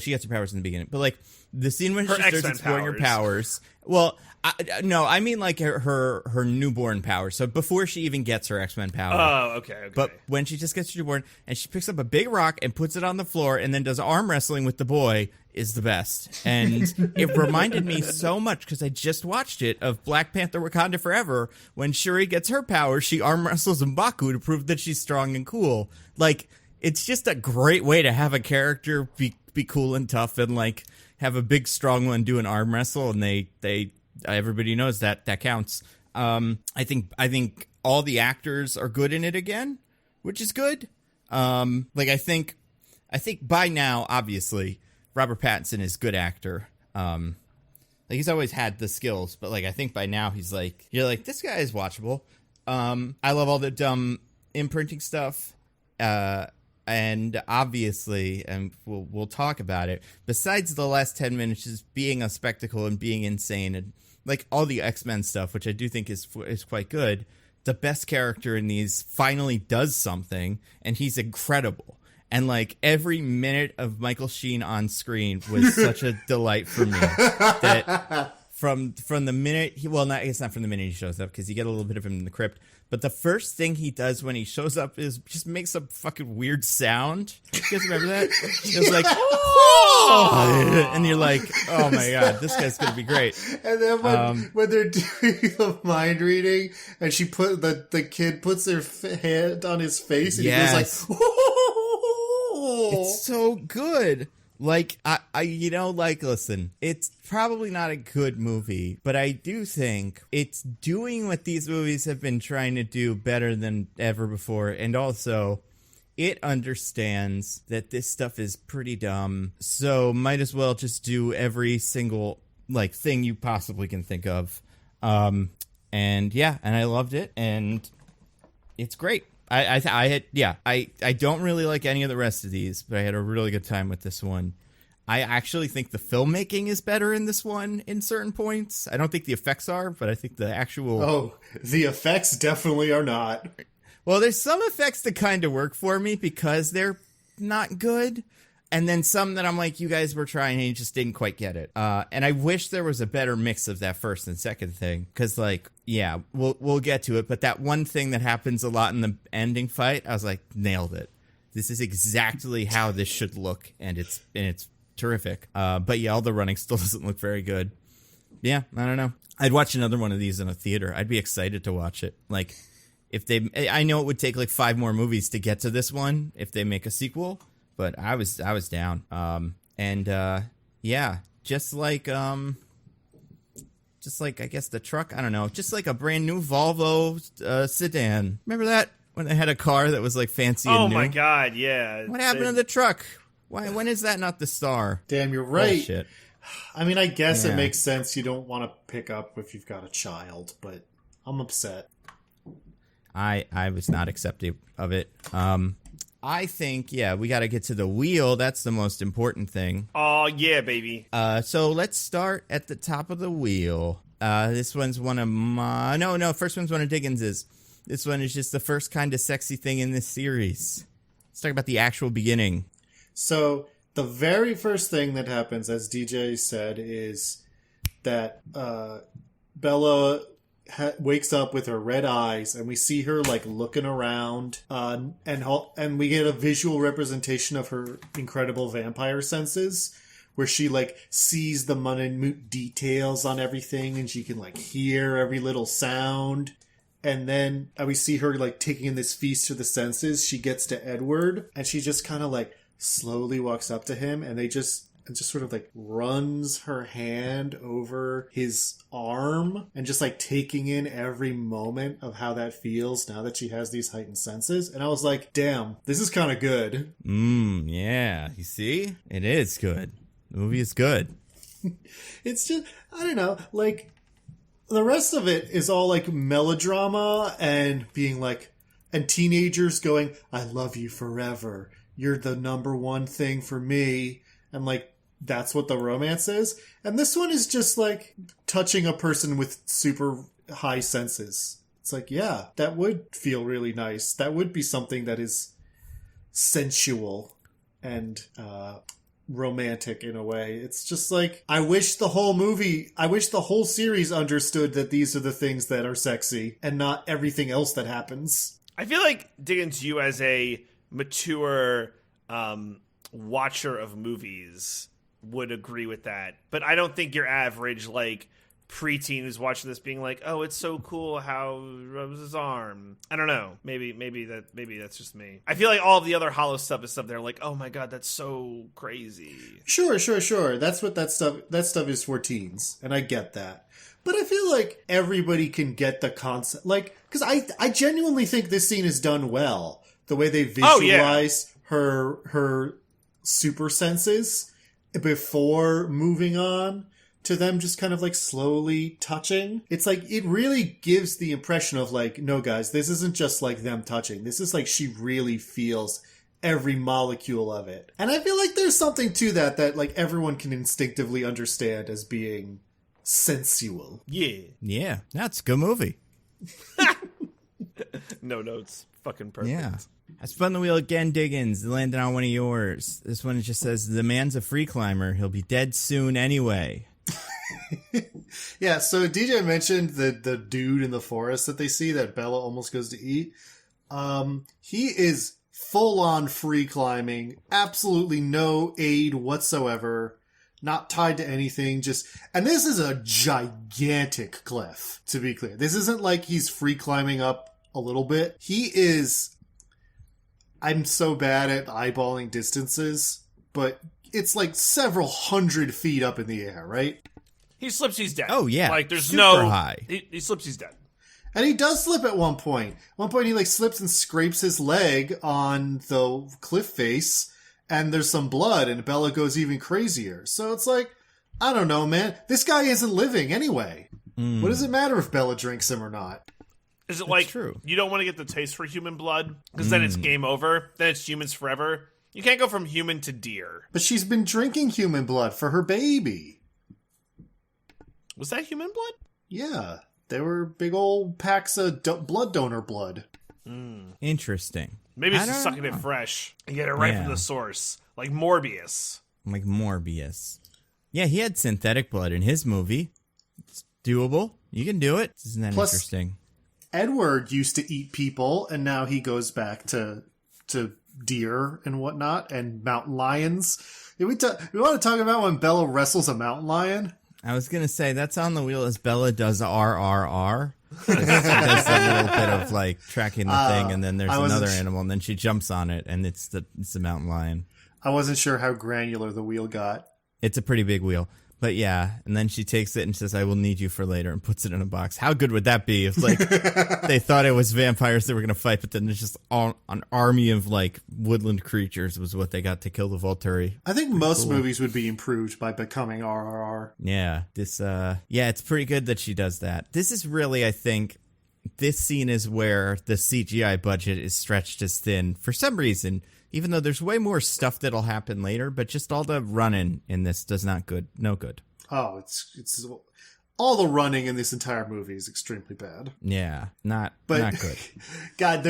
[SPEAKER 1] she gets her powers in the beginning, but the scene when she starts exploring her powers. Well, I mean her newborn powers. So before she even gets her X-Men power.
[SPEAKER 2] Oh, okay.
[SPEAKER 1] But when she just gets her newborn and she picks up a big rock and puts it on the floor and then does arm wrestling with the boy is the best. And it reminded me so much, because I just watched it, of Black Panther Wakanda Forever. When Shuri gets her power, she arm wrestles M'Baku to prove that she's strong and cool. It's just a great way to have a character be cool and tough and have a big strong one do an arm wrestle, and they everybody knows that counts. I think all the actors are good in it again, which is good. I think by now, obviously, Robert Pattinson is a good actor. He's always had the skills, but I think by now he's you're this guy is watchable. I love all the dumb imprinting stuff. And obviously, and we'll talk about it, besides the last 10 minutes just being a spectacle and being insane, and all the X-Men stuff, which I do think is quite good, the best character in these finally does something, and he's incredible. And every minute of Michael Sheen on screen was such a delight for me. That from the minute it's not from the minute he shows up, because you get a little bit of him in the crypt. But the first thing he does when he shows up is just makes a fucking weird sound. You guys remember that? It was oh! And you're oh my god, this guy's gonna be great.
[SPEAKER 3] And then when they're doing the mind reading, and the kid puts their hand on his face, and he goes
[SPEAKER 1] it's so good. Listen, it's probably not a good movie, but I do think it's doing what these movies have been trying to do better than ever before. And also, it understands that this stuff is pretty dumb, so might as well just do every single, thing you possibly can think of. And I loved it, and it's great. I don't really like any of the rest of these, but I had a really good time with this one. I actually think the filmmaking is better in this one in certain points. I don't think the effects are, but I think the actual...
[SPEAKER 3] Oh, the effects definitely are not.
[SPEAKER 1] Well, there's some effects that kind of work for me because they're not good. And then some that I'm you guys were trying and you just didn't quite get it. And I wish there was a better mix of that first and second thing. Because, we'll get to it. But that one thing that happens a lot in the ending fight, I was nailed it. This is exactly how this should look. And it's terrific. But all the running still doesn't look very good. Yeah, I don't know. I'd watch another one of these in a theater. I'd be excited to watch it. I know it would take 5 more movies to get to this one if they make a sequel. But I was down. Just like I guess the truck, I don't know, just like a brand new Volvo sedan. Remember that when they had a car that was fancy and new?
[SPEAKER 2] Oh my god, yeah.
[SPEAKER 1] What happened to the truck? Why? When is that not the star?
[SPEAKER 3] Damn, you're right.
[SPEAKER 1] Bullshit.
[SPEAKER 3] I mean, I guess it makes sense. You don't want to pick up if you've got a child, but I'm upset.
[SPEAKER 1] I was not accepting of it. I think, we got to get to the wheel. That's the most important thing.
[SPEAKER 2] Oh, yeah, baby.
[SPEAKER 1] So let's start at the top of the wheel. This one's one of my... No, first one's one of Diggins's. This one is just the first kind of sexy thing in this series. Let's talk about the actual beginning.
[SPEAKER 3] So the very first thing that happens, as DJ said, is that Bella wakes up with her red eyes, and we see her like looking around, and we get a visual representation of her incredible vampire senses, where she like sees the minute details on everything, and she can like hear every little sound. And then we see her like taking in this feast to the senses. She gets to Edward, and she just kind of like slowly walks up to him, and just sort of like runs her hand over his arm, and just like taking in every moment of how that feels now that she has these heightened senses. And I was like, damn, this is kind of good.
[SPEAKER 1] Yeah. You see? It is good. The movie is good.
[SPEAKER 3] It's just, I don't know, like, the rest of it is all like melodrama and being like, and teenagers going, I love you forever. You're the number one thing for me. And like, that's what the romance is. And this one is just like touching a person with super high senses. It's like, yeah, that would feel really nice. That would be something that is sensual and romantic in a way. It's just like, I wish the whole series understood that these are the things that are sexy and not everything else that happens.
[SPEAKER 2] I feel like, Diggins, you as a mature watcher of movies would agree with that, but I don't think your average like preteen who's watching this being like, oh, it's so cool how he rubs his arm. I don't know. Maybe that's just me. I feel like all of the other Hollow stuff is stuff they're like, oh my god, that's so crazy.
[SPEAKER 3] Sure. That's what that stuff is for teens, and I get that. But I feel like everybody can get the concept, like, because I genuinely think this scene is done well. The way they visualize her super senses before moving on to them just kind of like slowly touching. It's like, it really gives the impression of like, no guys, this isn't just like them touching. This is like, she really feels every molecule of it. And I feel like there's something to that like everyone can instinctively understand as being sensual.
[SPEAKER 1] Yeah, that's a good movie.
[SPEAKER 2] No notes. Fucking perfect.
[SPEAKER 1] Yeah. I spun the wheel again, Diggins. Landed on one of yours. This one just says, the man's a free climber. He'll be dead soon anyway.
[SPEAKER 3] Yeah, so DJ mentioned the dude in the forest that they see that Bella almost goes to eat. He is full-on free climbing. Absolutely no aid whatsoever. Not tied to anything. And this is a gigantic cliff, to be clear. This isn't like he's free climbing up a little bit. He is... I'm so bad at eyeballing distances, but it's like several hundred feet up in the air, right?
[SPEAKER 2] He slips, he's dead.
[SPEAKER 1] Oh, yeah.
[SPEAKER 2] Like, there's
[SPEAKER 1] super high.
[SPEAKER 2] He slips, he's dead.
[SPEAKER 3] And he does slip at one point. One point he like slips and scrapes his leg on the cliff face, and there's some blood, and Bella goes even crazier. So it's like, I don't know, man. This guy isn't living anyway. What does it matter if Bella drinks him or not?
[SPEAKER 2] Is it like,
[SPEAKER 1] true.
[SPEAKER 2] You don't want to get the taste for human blood? Because then it's game over. Then it's humans forever. You can't go from human to deer.
[SPEAKER 3] But she's been drinking human blood for her baby.
[SPEAKER 2] Was that human blood?
[SPEAKER 3] Yeah. They were big old packs of blood donor blood.
[SPEAKER 1] Interesting.
[SPEAKER 2] Maybe it's just sucking it fresh and get it right from the source. Like Morbius.
[SPEAKER 1] Yeah, he had synthetic blood in his movie. It's doable. You can do it. Isn't that interesting?
[SPEAKER 3] Edward used to eat people, and now he goes back to deer and whatnot, and mountain lions. We want to talk about when Bella wrestles a mountain lion?
[SPEAKER 1] I was going to say, that's on the wheel as Bella does RRR. She does a little bit of like tracking the thing, and then there's another animal, and then she jumps on it, and it's the mountain lion.
[SPEAKER 3] I wasn't sure how granular the wheel got.
[SPEAKER 1] It's a pretty big wheel. But yeah, and then she takes it and says, I will need you for later, and puts it in a box. How good would that be if, like, they thought it was vampires they were going to fight, but then there's just an army of, like, woodland creatures was what they got to kill the Volturi.
[SPEAKER 3] I think most movies would be improved by becoming RRR.
[SPEAKER 1] Yeah, it's pretty good that she does that. This is really, I think, this scene is where the CGI budget is stretched as thin for some reason, even though there's way more stuff that'll happen later, but just all the running in this does no good.
[SPEAKER 3] Oh, it's all the running in this entire movie is extremely bad.
[SPEAKER 1] Yeah, not good.
[SPEAKER 3] God,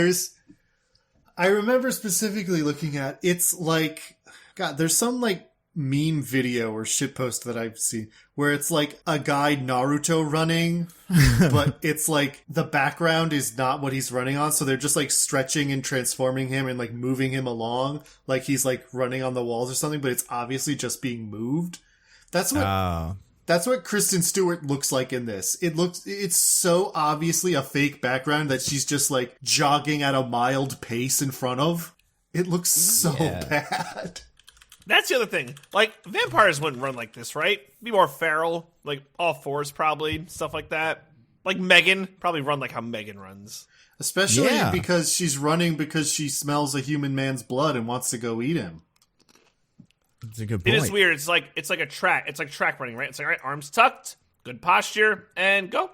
[SPEAKER 3] I remember specifically looking at, it's like, God, there's some like meme video or shitpost that I've seen where it's like a guy Naruto running, but it's like the background is not what he's running on, so they're just like stretching and transforming him and like moving him along like he's like running on the walls or something, but it's obviously just being moved. That's what Kristen Stewart looks like in this. It's so obviously a fake background that she's just like jogging at a mild pace in front of. It looks so bad.
[SPEAKER 2] That's the other thing. Like, vampires wouldn't run like this, right? Be more feral, like all fours probably, stuff like that. Like Megan, probably run like how Megan runs.
[SPEAKER 3] Especially because she's running because she smells a human man's blood and wants to go eat him.
[SPEAKER 1] That's a good point.
[SPEAKER 2] It is weird. It's like a track. It's like track running, right? It's like, all right, arms tucked, good posture, and go.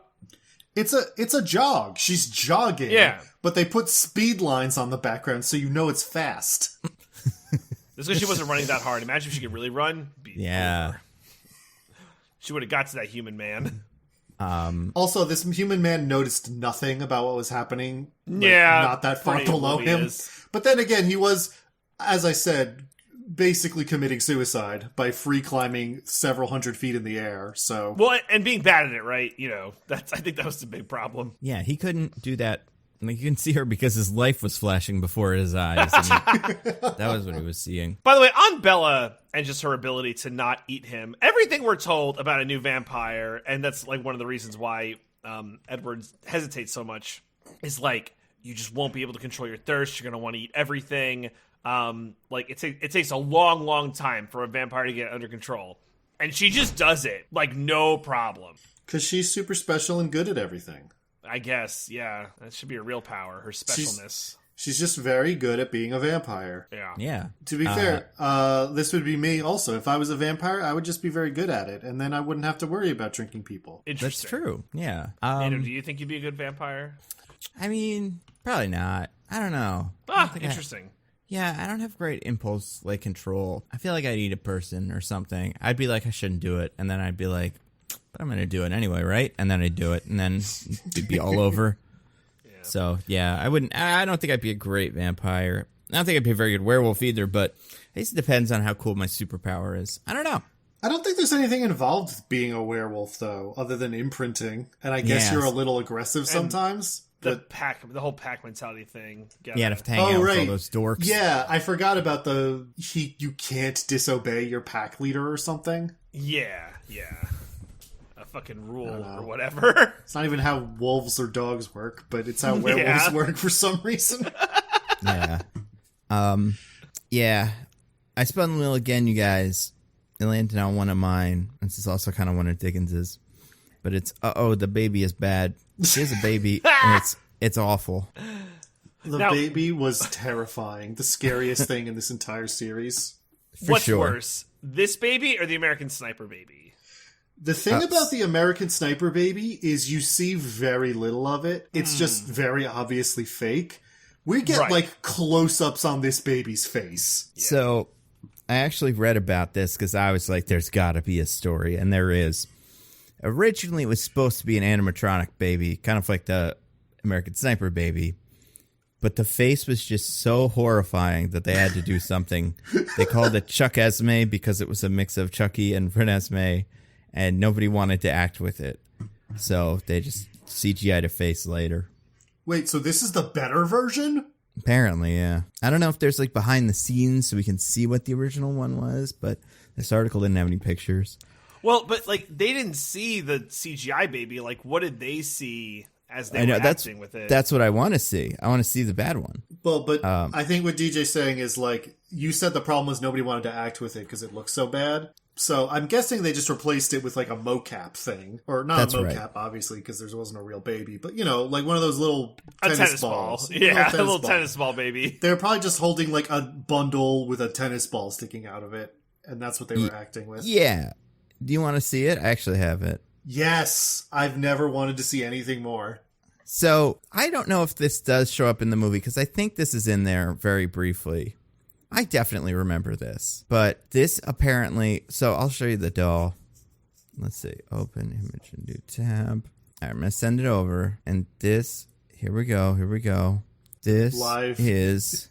[SPEAKER 3] It's a jog. She's jogging.
[SPEAKER 2] Yeah.
[SPEAKER 3] But they put speed lines on the background so you know it's fast.
[SPEAKER 2] Just because she wasn't running that hard. Imagine if she could really run. Over. She would have got to that human man.
[SPEAKER 3] Also, this human man noticed nothing about what was happening.
[SPEAKER 2] Not
[SPEAKER 3] that far below him. But then again, he was, as I said, basically committing suicide by free climbing several hundred feet in the air. So,
[SPEAKER 2] well, and being bad at it, right? You know, I think that was the big problem.
[SPEAKER 1] Yeah, he couldn't do that. Like, you can see her because his life was flashing before his eyes. That was what he was seeing.
[SPEAKER 2] By the way, on Bella and just her ability to not eat him, everything we're told about a new vampire, and that's like one of the reasons why Edward hesitates so much, is like, you just won't be able to control your thirst. You're going to want to eat everything. Like, it takes a long, long time for a vampire to get under control. And she just does it, like, no problem.
[SPEAKER 3] Because she's super special and good at everything.
[SPEAKER 2] I guess, yeah. That should be her real power, her specialness.
[SPEAKER 3] She's just very good at being a vampire.
[SPEAKER 1] Yeah.
[SPEAKER 3] To be fair, this would be me also. If I was a vampire, I would just be very good at it, and then I wouldn't have to worry about drinking people.
[SPEAKER 1] That's true, yeah.
[SPEAKER 2] Nando, do you think you'd be a good vampire?
[SPEAKER 1] I mean, probably not. I don't know.
[SPEAKER 2] Interesting.
[SPEAKER 1] I don't have great impulse like control. I feel like I'd eat a person or something. I'd be like, I shouldn't do it, and then I'd be like, but I'm going to do it anyway, right? And then I'd do it, and then it'd be all over. So, I don't think I'd be a great vampire. I don't think I'd be a very good werewolf either, but I guess it depends on how cool my superpower is. I don't know.
[SPEAKER 3] I don't think there's anything involved with being a werewolf, though, other than imprinting. And I guess you're a little aggressive sometimes.
[SPEAKER 2] The whole pack mentality thing.
[SPEAKER 1] To hang out with all those dorks.
[SPEAKER 3] Yeah, I forgot about you can't disobey your pack leader or something.
[SPEAKER 2] Yeah. Fucking rule or whatever.
[SPEAKER 3] It's not even how wolves or dogs work, but it's how werewolves work for some reason. I spun the wheel again, you guys. It landed on one of mine. This is also kind of one of Diggins's. But it's, the baby is bad. She has a baby, and it's awful. The baby was terrifying. The scariest thing in this entire series.
[SPEAKER 2] What's worse, this baby or the American Sniper baby?
[SPEAKER 3] The thing about the American Sniper baby is you see very little of it. It's just very obviously fake. We get like close-ups on this baby's face.
[SPEAKER 1] Yeah. So I actually read about this because I was like, there's got to be a story, and there is. Originally, it was supposed to be an animatronic baby, kind of like the American Sniper baby. But the face was just so horrifying that they had to do something. They called it Chuck Esme because it was a mix of Chucky and Renesmee. And nobody wanted to act with it. So they just CGI'd a face later.
[SPEAKER 3] Wait, so this is the better version?
[SPEAKER 1] Apparently, yeah. I don't know if there's like behind the scenes so we can see what the original one was, but this article didn't have any pictures.
[SPEAKER 2] Well, but like they didn't see the CGI baby. Like, what did they see as they were acting with it?
[SPEAKER 1] That's what I want to see. I want to see the bad one.
[SPEAKER 3] Well, but I think what DJ's saying is like, you said the problem was nobody wanted to act with it because it looks so bad. So I'm guessing they just replaced it with like a mocap thing. Or not a mocap, obviously, because there wasn't a real baby. But, you know, like one of those little tennis balls.
[SPEAKER 2] Yeah, a little tennis ball baby.
[SPEAKER 3] They were probably just holding like a bundle with a tennis ball sticking out of it. And that's what they were acting with.
[SPEAKER 1] Yeah. Do you want to see it? I actually have it.
[SPEAKER 3] Yes. I've never wanted to see anything more.
[SPEAKER 1] So I don't know if this does show up in the movie because I think this is in there very briefly. I definitely remember this, but this apparently, so I'll show you the doll. Let's see, open image and new tab. All right, I'm going to send it over. And this, here we go. This is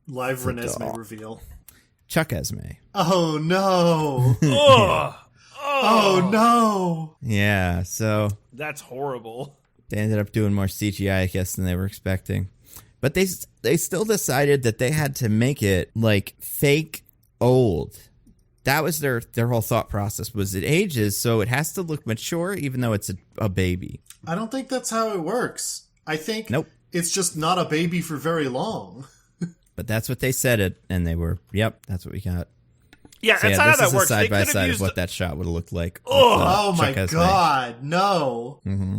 [SPEAKER 3] live Renesmee reveal.
[SPEAKER 1] Chuck Esme.
[SPEAKER 3] Oh, no. Oh, no.
[SPEAKER 1] Yeah, so.
[SPEAKER 2] That's horrible.
[SPEAKER 1] They ended up doing more CGI, I guess, than they were expecting. But they still decided that they had to make it, like, fake old. That was their whole thought process, was it ages, so it has to look mature, even though it's a baby.
[SPEAKER 3] I don't think that's how it works. I think it's just not a baby for very long.
[SPEAKER 1] But that's what they said, and they were, yep, that's what we got.
[SPEAKER 2] Yeah,
[SPEAKER 1] so
[SPEAKER 2] that's how that works.
[SPEAKER 1] This is a side-by-side of what that shot would have looked like.
[SPEAKER 3] Oh my God, no.
[SPEAKER 1] Mm-hmm.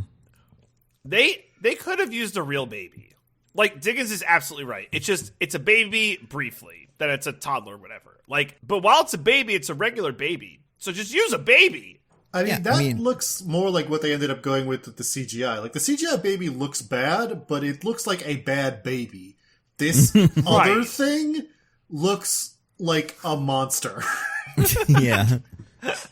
[SPEAKER 2] They could have used a real baby. Like, Diggins is absolutely right. It's a baby briefly, then it's a toddler, whatever. Like, but while it's a baby, it's a regular baby. So just use a baby.
[SPEAKER 3] I mean, looks more like what they ended up going with the CGI. Like, the CGI baby looks bad, but it looks like a bad baby. This other thing looks like a monster.
[SPEAKER 1] Yeah.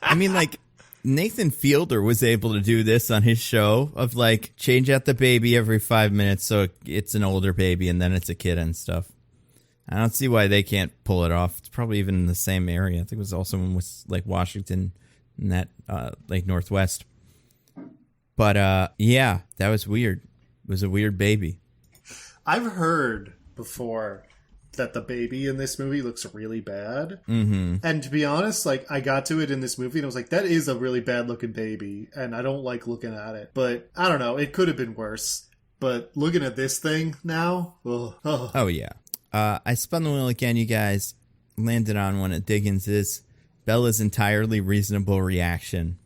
[SPEAKER 1] I mean, like, Nathan Fielder was able to do this on his show of, like, change out the baby every 5 minutes so it's an older baby and then it's a kid and stuff. I don't see why they can't pull it off. It's probably even in the same area. I think it was also in, like, Washington and that, like, Northwest. But, yeah, that was weird. It was a weird baby.
[SPEAKER 3] I've heard before that the baby in this movie looks really bad.
[SPEAKER 1] Mm-hmm.
[SPEAKER 3] And to be honest, like, I got to it in this movie and I was like, that is a really bad looking baby. And I don't like looking at it. But I don't know. It could have been worse. But looking at this thing now.
[SPEAKER 1] Oh, yeah. I spun the wheel again, you guys. Landed on one of Diggins' Bella's entirely reasonable reaction.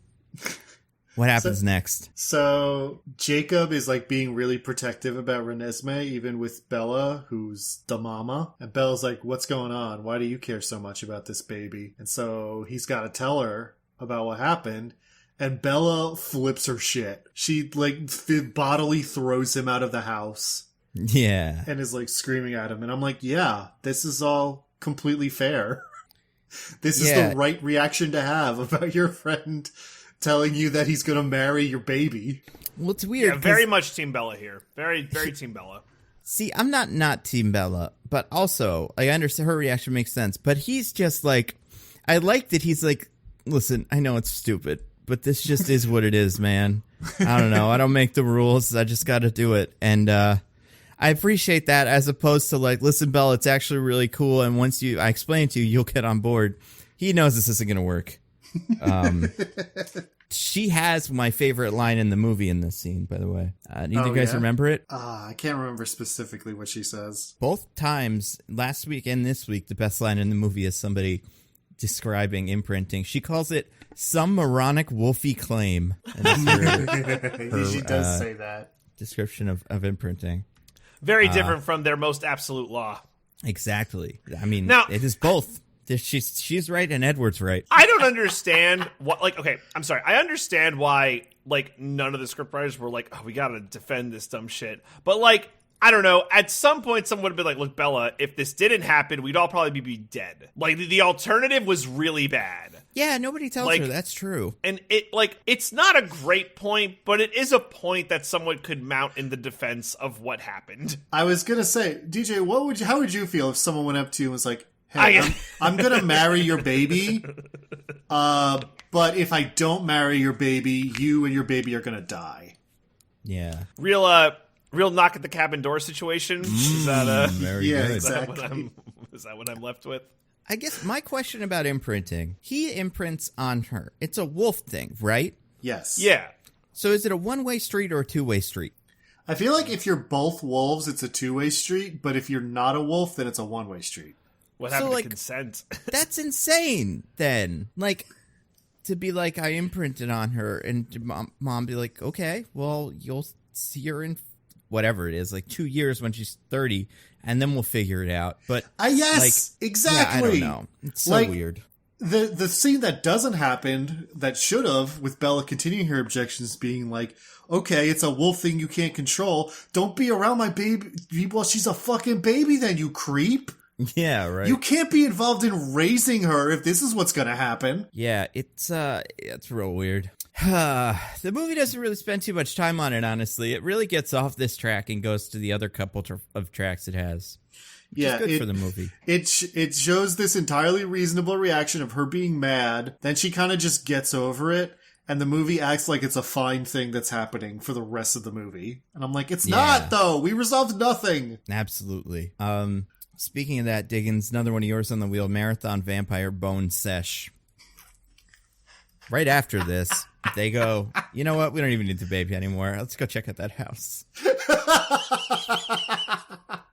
[SPEAKER 1] What happens next?
[SPEAKER 3] So Jacob is like being really protective about Renesmee, even with Bella, who's the mama. And Bella's like, what's going on? Why do you care so much about this baby? And so he's got to tell her about what happened. And Bella flips her shit. She like bodily throws him out of the house.
[SPEAKER 1] Yeah.
[SPEAKER 3] And is like screaming at him. And I'm like, yeah, this is all completely fair. This is the right reaction to have about your friend telling you that he's going to marry your baby.
[SPEAKER 1] Well, it's weird.
[SPEAKER 2] Yeah, very much Team Bella here. Very, very Team Bella.
[SPEAKER 1] See, I'm not Team Bella, but also I understand her reaction makes sense. But he's just like, I like that he's like, listen, I know it's stupid, but this just is what it is, man. I don't know. I don't make the rules. I just got to do it. And I appreciate that, as opposed to like, listen, Bella, it's actually really cool. And once I explain it to you, you'll get on board. He knows this isn't going to work. She has my favorite line in the movie in this scene, by the way. Do you guys remember it?
[SPEAKER 3] I can't remember specifically what she says.
[SPEAKER 1] Both times, last week and this week, the best line in the movie is somebody describing imprinting. She calls it some moronic wolfy claim. And that's
[SPEAKER 3] she does say that.
[SPEAKER 1] Description of imprinting.
[SPEAKER 2] Very different from their most absolute law.
[SPEAKER 1] Exactly. I mean,
[SPEAKER 2] now,
[SPEAKER 1] it is both. She's right and Edward's right.
[SPEAKER 2] I don't understand what, like, okay, I'm sorry. I understand why, like, none of the scriptwriters were like, oh, we gotta defend this dumb shit. But, like, I don't know. At some point, someone would have been like, look, Bella, if this didn't happen, we'd all probably be dead. Like, the alternative was really bad.
[SPEAKER 1] Yeah, nobody tells her. That's true.
[SPEAKER 2] And it's not a great point, but it is a point that someone could mount in the defense of what happened.
[SPEAKER 3] I was gonna say, DJ, how would you feel if someone went up to you and was like, hey, I'm gonna marry your baby, but if I don't marry your baby, you and your baby are gonna die.
[SPEAKER 1] Yeah.
[SPEAKER 2] Real knock at the cabin door situation. Is that
[SPEAKER 1] very good.
[SPEAKER 3] Exactly.
[SPEAKER 2] Is that what I'm left with?
[SPEAKER 1] I guess my question about imprinting, he imprints on her. It's a wolf thing, right?
[SPEAKER 3] Yes.
[SPEAKER 2] Yeah.
[SPEAKER 1] So is it a one-way street or a two-way street?
[SPEAKER 3] I feel like if you're both wolves, it's a two-way street, but if you're not a wolf, then it's a one-way street.
[SPEAKER 2] What happened to consent?
[SPEAKER 1] That's insane, then. Like, to be like, I imprinted on her, and mom be like, okay, well, you'll see her in whatever it is, like 2 years when she's 30, and then we'll figure it out. But
[SPEAKER 3] yes,
[SPEAKER 1] like,
[SPEAKER 3] exactly.
[SPEAKER 1] Yeah, I don't know. It's so weird.
[SPEAKER 3] the scene that doesn't happen, that should have, with Bella continuing her objections, being like, okay, it's a wolf thing you can't control. Don't be around my baby while she's a fucking baby then, you creep.
[SPEAKER 1] Yeah, right.
[SPEAKER 3] You can't be involved in raising her if this is what's gonna happen.
[SPEAKER 1] Yeah, it's real weird. The movie doesn't really spend too much time on it, honestly. It really gets off this track and goes to the other couple of tracks it has.
[SPEAKER 3] Yeah,
[SPEAKER 1] good for the movie.
[SPEAKER 3] It shows this entirely reasonable reaction of her being mad. Then she kind of just gets over it, and the movie acts like it's a fine thing that's happening for the rest of the movie. And I'm like, it's not, though. We resolved nothing.
[SPEAKER 1] Absolutely. Speaking of that, Diggins, another one of yours on the wheel, Marathon Vampire Bone Sesh. Right after this, they go, you know what? We don't even need the baby anymore. Let's go check out that house.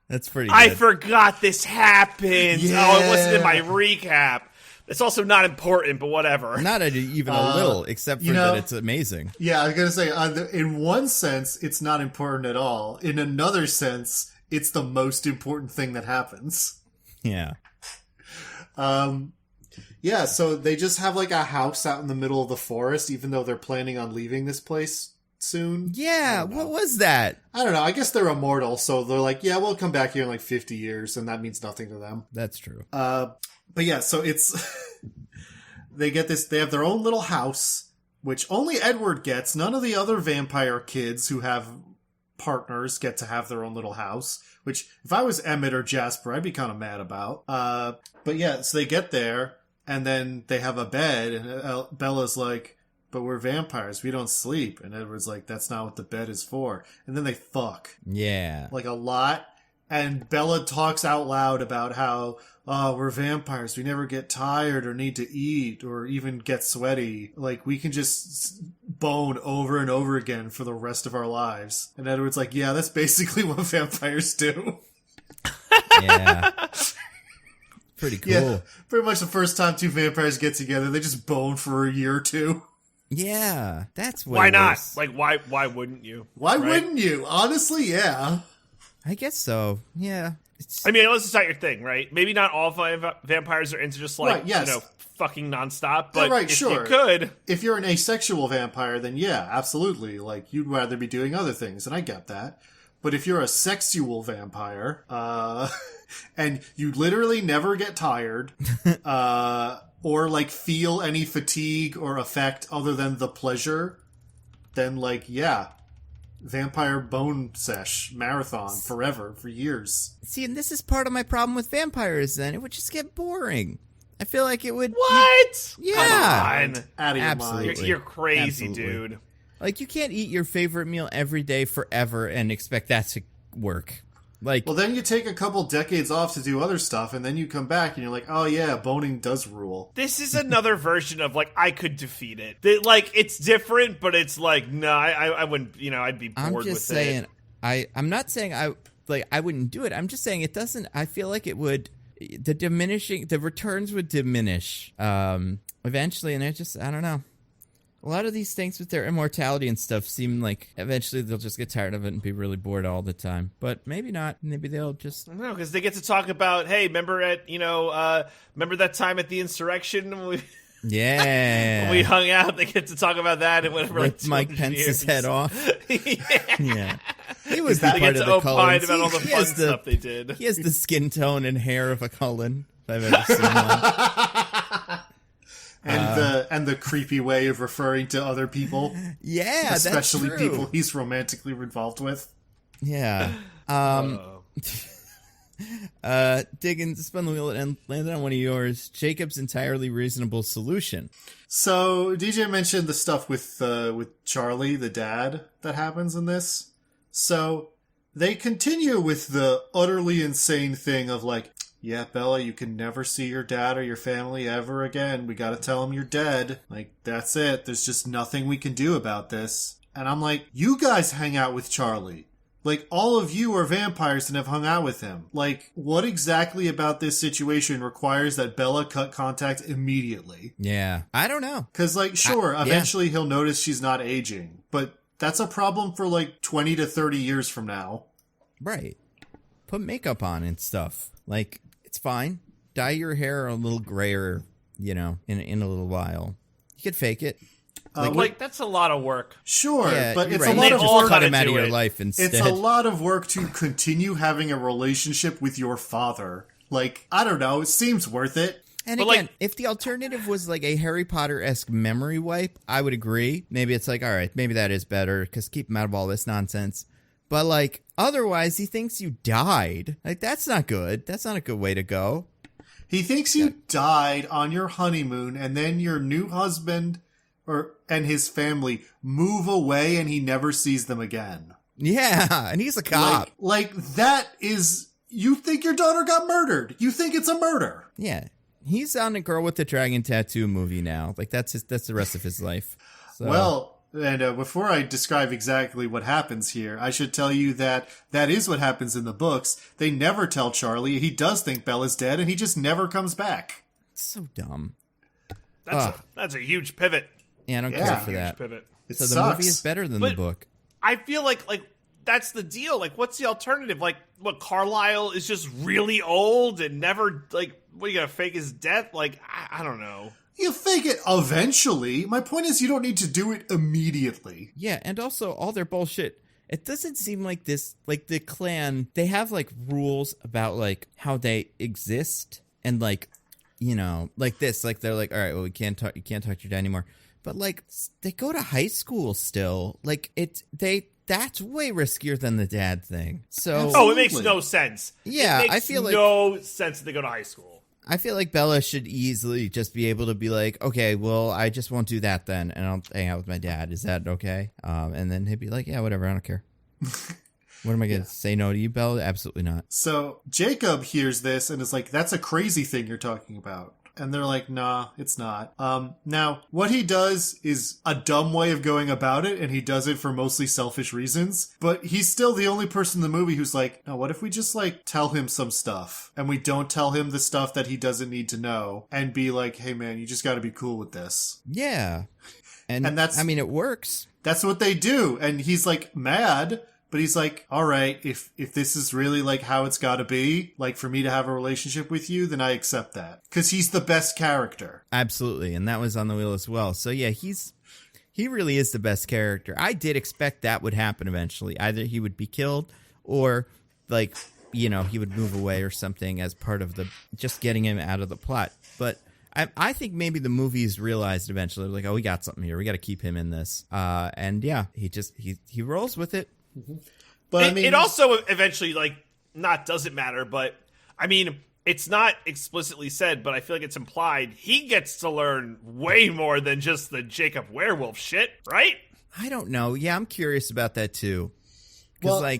[SPEAKER 1] That's pretty good.
[SPEAKER 2] I forgot this happened.
[SPEAKER 3] Yeah.
[SPEAKER 2] Oh, it wasn't in my recap. It's also not important, but whatever.
[SPEAKER 1] Not even a little, except for that it's amazing.
[SPEAKER 3] Yeah, I was going to say, in one sense, it's not important at all. In another sense, it's the most important thing that happens.
[SPEAKER 1] Yeah.
[SPEAKER 3] Yeah, so they just have like a house out in the middle of the forest, even though they're planning on leaving this place soon.
[SPEAKER 1] Yeah, what was that?
[SPEAKER 3] I don't know. I guess they're immortal, so they're like, yeah, we'll come back here in like 50 years, and that means nothing to them.
[SPEAKER 1] That's true.
[SPEAKER 3] But yeah, so it's... they have their own little house, which only Edward gets. None of the other vampire kids who have partners get to have their own little house, which if I was Emmett or Jasper, I'd be kind of mad about. But yeah, so they get there, and then they have a bed, and Bella's like, but we're vampires, we don't sleep. And Edward's like, that's not what the bed is for. And then they fuck.
[SPEAKER 1] Yeah.
[SPEAKER 3] Like a lot. And Bella talks out loud about how, oh, we're vampires, we never get tired or need to eat or even get sweaty. Like, we can just bone over and over again for the rest of our lives. And Edward's like, yeah, that's basically what vampires do.
[SPEAKER 1] Yeah. Pretty cool.
[SPEAKER 3] Yeah, pretty much the first time two vampires get together, they just bone for a year or two.
[SPEAKER 1] Yeah, that's what.
[SPEAKER 2] Why not? Like, why wouldn't you?
[SPEAKER 3] Why wouldn't you? Honestly, yeah.
[SPEAKER 1] I guess so. Yeah.
[SPEAKER 2] I mean, unless it's not your thing, right? Maybe not all vampires are into just like,
[SPEAKER 3] Right, yes.
[SPEAKER 2] fucking nonstop. But
[SPEAKER 3] right,
[SPEAKER 2] if
[SPEAKER 3] sure.
[SPEAKER 2] you could,
[SPEAKER 3] If you're an asexual vampire, then yeah, absolutely. Like, you'd rather be doing other things, and I get that. But if you're a sexual vampire, and you literally never get tired, or like feel any fatigue or effect other than the pleasure, then like, yeah, vampire bone sesh marathon forever, for years.
[SPEAKER 1] See, and this is part of my problem with vampires. Then it would just get boring. I feel like it would.
[SPEAKER 2] what?
[SPEAKER 1] Yeah.
[SPEAKER 2] Come on.
[SPEAKER 3] Out of your
[SPEAKER 1] Absolutely.
[SPEAKER 3] mind.
[SPEAKER 2] You're crazy,
[SPEAKER 1] Absolutely.
[SPEAKER 2] dude.
[SPEAKER 1] Like, you can't eat your favorite meal every day forever and expect that to work. Like,
[SPEAKER 3] Well, then you take a couple decades off to do other stuff, and then you come back and you're like, oh yeah, boning does rule.
[SPEAKER 2] This is another version of, like, I could defeat it. Like, it's different, but it's like, no, I wouldn't, I'd be bored
[SPEAKER 1] I'm
[SPEAKER 2] with
[SPEAKER 1] just saying,
[SPEAKER 2] it.
[SPEAKER 1] I'm not saying I wouldn't do it. I'm just saying it doesn't. I feel like it would. The returns would diminish eventually, and I don't know. A lot of these things with their immortality and stuff seem like eventually they'll just get tired of it and be really bored all the time. But maybe not. Maybe they'll just...
[SPEAKER 2] I don't know, because they get to talk about, hey, remember that time at the insurrection when we,
[SPEAKER 1] Yeah.
[SPEAKER 2] when we hung out? They get to talk about that and whatever.
[SPEAKER 1] Ripped
[SPEAKER 2] like,
[SPEAKER 1] Mike Pence's head off. Yeah. He was
[SPEAKER 2] They
[SPEAKER 1] the
[SPEAKER 2] get
[SPEAKER 1] part
[SPEAKER 2] to
[SPEAKER 1] of the
[SPEAKER 2] opine
[SPEAKER 1] Cullens.
[SPEAKER 2] about all the
[SPEAKER 1] He
[SPEAKER 2] fun
[SPEAKER 1] has
[SPEAKER 2] stuff they did.
[SPEAKER 1] He has the skin tone and hair of a Cullen, if I've ever seen one.
[SPEAKER 3] And the creepy way of referring to other people.
[SPEAKER 1] Yeah,
[SPEAKER 3] Especially
[SPEAKER 1] that's true.
[SPEAKER 3] people he's romantically involved with.
[SPEAKER 1] Yeah. Diggins, spun the wheel and landed on one of yours. Jacob's entirely reasonable solution.
[SPEAKER 3] So DJ mentioned the stuff with Charlie, the dad, that happens in this. So they continue with the utterly insane thing of like, yeah, Bella, you can never see your dad or your family ever again. We gotta tell them you're dead. Like, that's it. There's just nothing we can do about this. And I'm like, you guys hang out with Charlie. Like, all of you are vampires and have hung out with him. Like, what exactly about this situation requires that Bella cut contact immediately?
[SPEAKER 1] Yeah. I don't know.
[SPEAKER 3] Because, like, sure, eventually he'll notice she's not aging. But that's a problem for, like, 20 to 30 years from now.
[SPEAKER 1] Right. Put makeup on and stuff. Like, it's fine. Dye your hair a little grayer, in a little while. You could fake it.
[SPEAKER 2] Like that's a lot of work.
[SPEAKER 3] Sure,
[SPEAKER 1] Yeah,
[SPEAKER 3] but
[SPEAKER 1] you're
[SPEAKER 3] it's
[SPEAKER 1] right.
[SPEAKER 3] a lot
[SPEAKER 1] You
[SPEAKER 3] of
[SPEAKER 1] just
[SPEAKER 3] work.
[SPEAKER 1] cut him out
[SPEAKER 2] do
[SPEAKER 1] of your
[SPEAKER 2] it.
[SPEAKER 1] life instead.
[SPEAKER 3] It's a lot of work to continue having a relationship with your father. Like, I don't know. It seems worth it.
[SPEAKER 1] And
[SPEAKER 2] But,
[SPEAKER 1] again,
[SPEAKER 2] like-
[SPEAKER 1] if the alternative was like a Harry Potter-esque memory wipe, I would agree. Maybe it's like, all right, maybe that is better because keep him out of all this nonsense. But like, otherwise, he thinks you died. Like, that's not good. That's not a good way to go.
[SPEAKER 3] He thinks you died on your honeymoon, and then your new husband and his family move away, and he never sees them again.
[SPEAKER 1] Yeah, and he's a cop.
[SPEAKER 3] Like that is... You think your daughter got murdered. You think it's a murder.
[SPEAKER 1] Yeah, he's on a Girl with the Dragon Tattoo movie now. Like, that's the rest of his life. So.
[SPEAKER 3] Well, and before I describe exactly what happens here, I should tell you that is what happens in the books. They never tell Charlie. He does think Bella's dead, and he just never comes back.
[SPEAKER 1] It's so dumb.
[SPEAKER 2] That's a huge pivot.
[SPEAKER 1] Yeah, I don't
[SPEAKER 3] Yeah.
[SPEAKER 1] care for
[SPEAKER 2] Huge
[SPEAKER 1] that.
[SPEAKER 2] pivot.
[SPEAKER 3] It
[SPEAKER 1] So the
[SPEAKER 3] sucks.
[SPEAKER 1] movie is better than
[SPEAKER 2] But-
[SPEAKER 1] the book.
[SPEAKER 2] I feel like that's the deal. Like, what's the alternative? Like, what, Carlisle is just really old and never, like, what, you gonna fake his death? Like, I don't know.
[SPEAKER 3] You fake it eventually. My point is you don't need to do it immediately.
[SPEAKER 1] Yeah, and also all their bullshit. It doesn't seem like this, like the clan, they have like rules about like how they exist and like, like this, like they're like, all right, well, you can't talk to your dad anymore. But like, they go to high school still. Like that's way riskier than the dad thing. So,
[SPEAKER 2] Oh, it makes
[SPEAKER 3] Absolutely.
[SPEAKER 2] no sense.
[SPEAKER 1] Yeah,
[SPEAKER 2] it makes
[SPEAKER 1] I feel like-
[SPEAKER 2] no sense that they go to high school.
[SPEAKER 1] I feel like Bella should easily just be able to be like, okay, well, I just won't do that then, and I'll hang out with my dad. Is that okay? And then he'd be like, yeah, whatever, I don't care. What am I going to say no to you, Bella? Absolutely not.
[SPEAKER 3] So Jacob hears this and is like, that's a crazy thing you're talking about. And they're like, nah, it's not. Now, what he does is a dumb way of going about it, and he does it for mostly selfish reasons. But he's still the only person in the movie who's like, no, what if we just, like, tell him some stuff? And we don't tell him the stuff that he doesn't need to know. And be like, hey, man, you just gotta be cool with this.
[SPEAKER 1] Yeah. And
[SPEAKER 3] that's-
[SPEAKER 1] I mean, it works.
[SPEAKER 3] That's what they do. And he's, like, mad. But he's like, all right, if this is really like how it's got to be, like for me to have a relationship with you, then I accept that. Because he's the best character.
[SPEAKER 1] Absolutely. And that was on the wheel as well. So yeah, he really is the best character. I did expect that would happen eventually. Either he would be killed or like, he would move away or something as part of the just getting him out of the plot. But I think maybe the movies realized eventually, like, oh, we got something here. We got to keep him in this. And yeah, he rolls with it.
[SPEAKER 3] But
[SPEAKER 2] It also eventually, like, doesn't matter, but, I mean, it's not explicitly said, but I feel like it's implied. He gets to learn way more than just the Jacob werewolf shit, right?
[SPEAKER 1] I don't know. Yeah, I'm curious about that too. Because,
[SPEAKER 3] Well,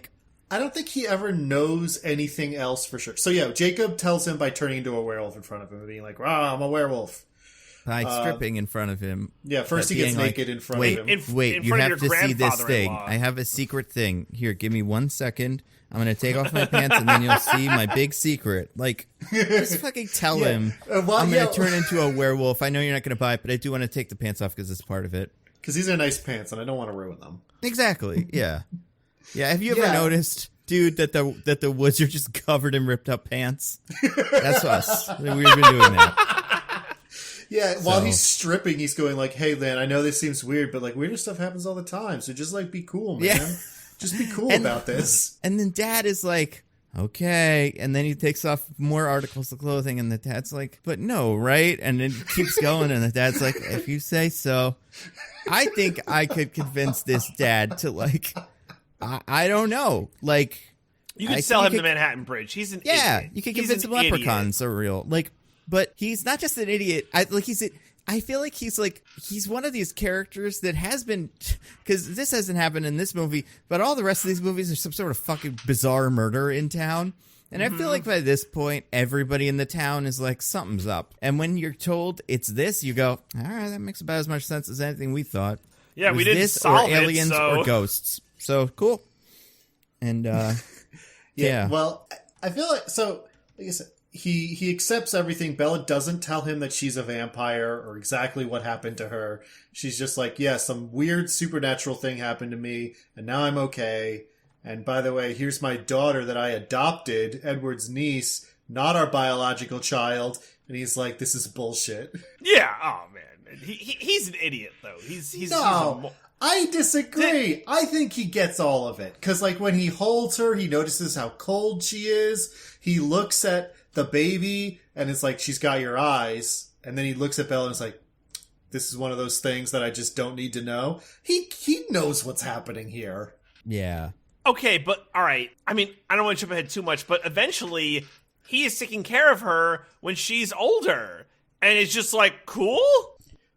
[SPEAKER 3] I don't think he ever knows anything else for sure. So yeah, Jacob tells him by turning into a werewolf in front of him and being like, I'm a werewolf.
[SPEAKER 1] by stripping in front of him.
[SPEAKER 3] Yeah, first he gets naked in front of him.
[SPEAKER 2] In
[SPEAKER 1] Wait, you
[SPEAKER 2] front of
[SPEAKER 1] have
[SPEAKER 2] your
[SPEAKER 1] to see this thing.
[SPEAKER 2] grandfather-in-law.
[SPEAKER 1] I have a secret thing. Here, give me 1 second. I'm going to take off my pants and then you'll see my big secret. Like, just fucking tell him I'm going to turn into a werewolf. I know you're not going to buy it, but I do want to take the pants off because it's part of it.
[SPEAKER 3] Because these are nice pants and I don't want to ruin them.
[SPEAKER 1] Exactly. Yeah. Yeah. Have you ever noticed, dude, that the woods are just covered in ripped up pants? That's us. We've been doing that.
[SPEAKER 3] Yeah, while he's stripping, he's going like, hey, Lynn, I know this seems weird, but like weirder stuff happens all the time. So just like be cool, man.
[SPEAKER 1] Yeah.
[SPEAKER 3] Just be cool about this.
[SPEAKER 1] And then dad is like, okay. And then he takes off more articles of clothing and the dad's like, but no, right? And it keeps going. And the dad's like, if you say so. I think I could convince this dad to like, I don't know. Like,
[SPEAKER 2] You could sell him the Manhattan Bridge. He's an idiot.
[SPEAKER 1] You could
[SPEAKER 2] He's
[SPEAKER 1] convince
[SPEAKER 2] an
[SPEAKER 1] him
[SPEAKER 2] idiot.
[SPEAKER 1] leprechauns are real. Like, but he's not just an idiot. I feel like he's one of these characters that has been, because this hasn't happened in this movie, but all the rest of these movies are some sort of fucking bizarre murder in town. And I feel like by this point, everybody in the town is like, something's up. And when you're told it's this, you go, all right, that makes about as much sense as anything we thought.
[SPEAKER 2] Yeah,
[SPEAKER 1] It
[SPEAKER 2] we
[SPEAKER 1] was
[SPEAKER 2] didn't
[SPEAKER 1] this
[SPEAKER 2] solve
[SPEAKER 1] or aliens
[SPEAKER 2] it, so...
[SPEAKER 1] or ghosts. So cool. And yeah.
[SPEAKER 3] Well, I feel like like I said, he accepts everything. Bella doesn't tell him that she's a vampire or exactly what happened to her. She's just like, yeah, some weird supernatural thing happened to me, and now I'm okay. And by the way, here's my daughter that I adopted, Edward's niece, not our biological child. And he's like, this is bullshit.
[SPEAKER 2] Yeah. Oh man, he's an idiot though.
[SPEAKER 3] I disagree. I think he gets all of it. Because, like, when he holds her, he notices how cold she is. He looks at the baby, and it's like, she's got your eyes. And then he looks at Bella, and it's like, this is one of those things that I just don't need to know. He knows what's happening here.
[SPEAKER 1] Yeah.
[SPEAKER 2] Okay, but, all right. I mean, I don't want to jump ahead too much, but eventually, he is taking care of her when she's older. And it's just like, cool?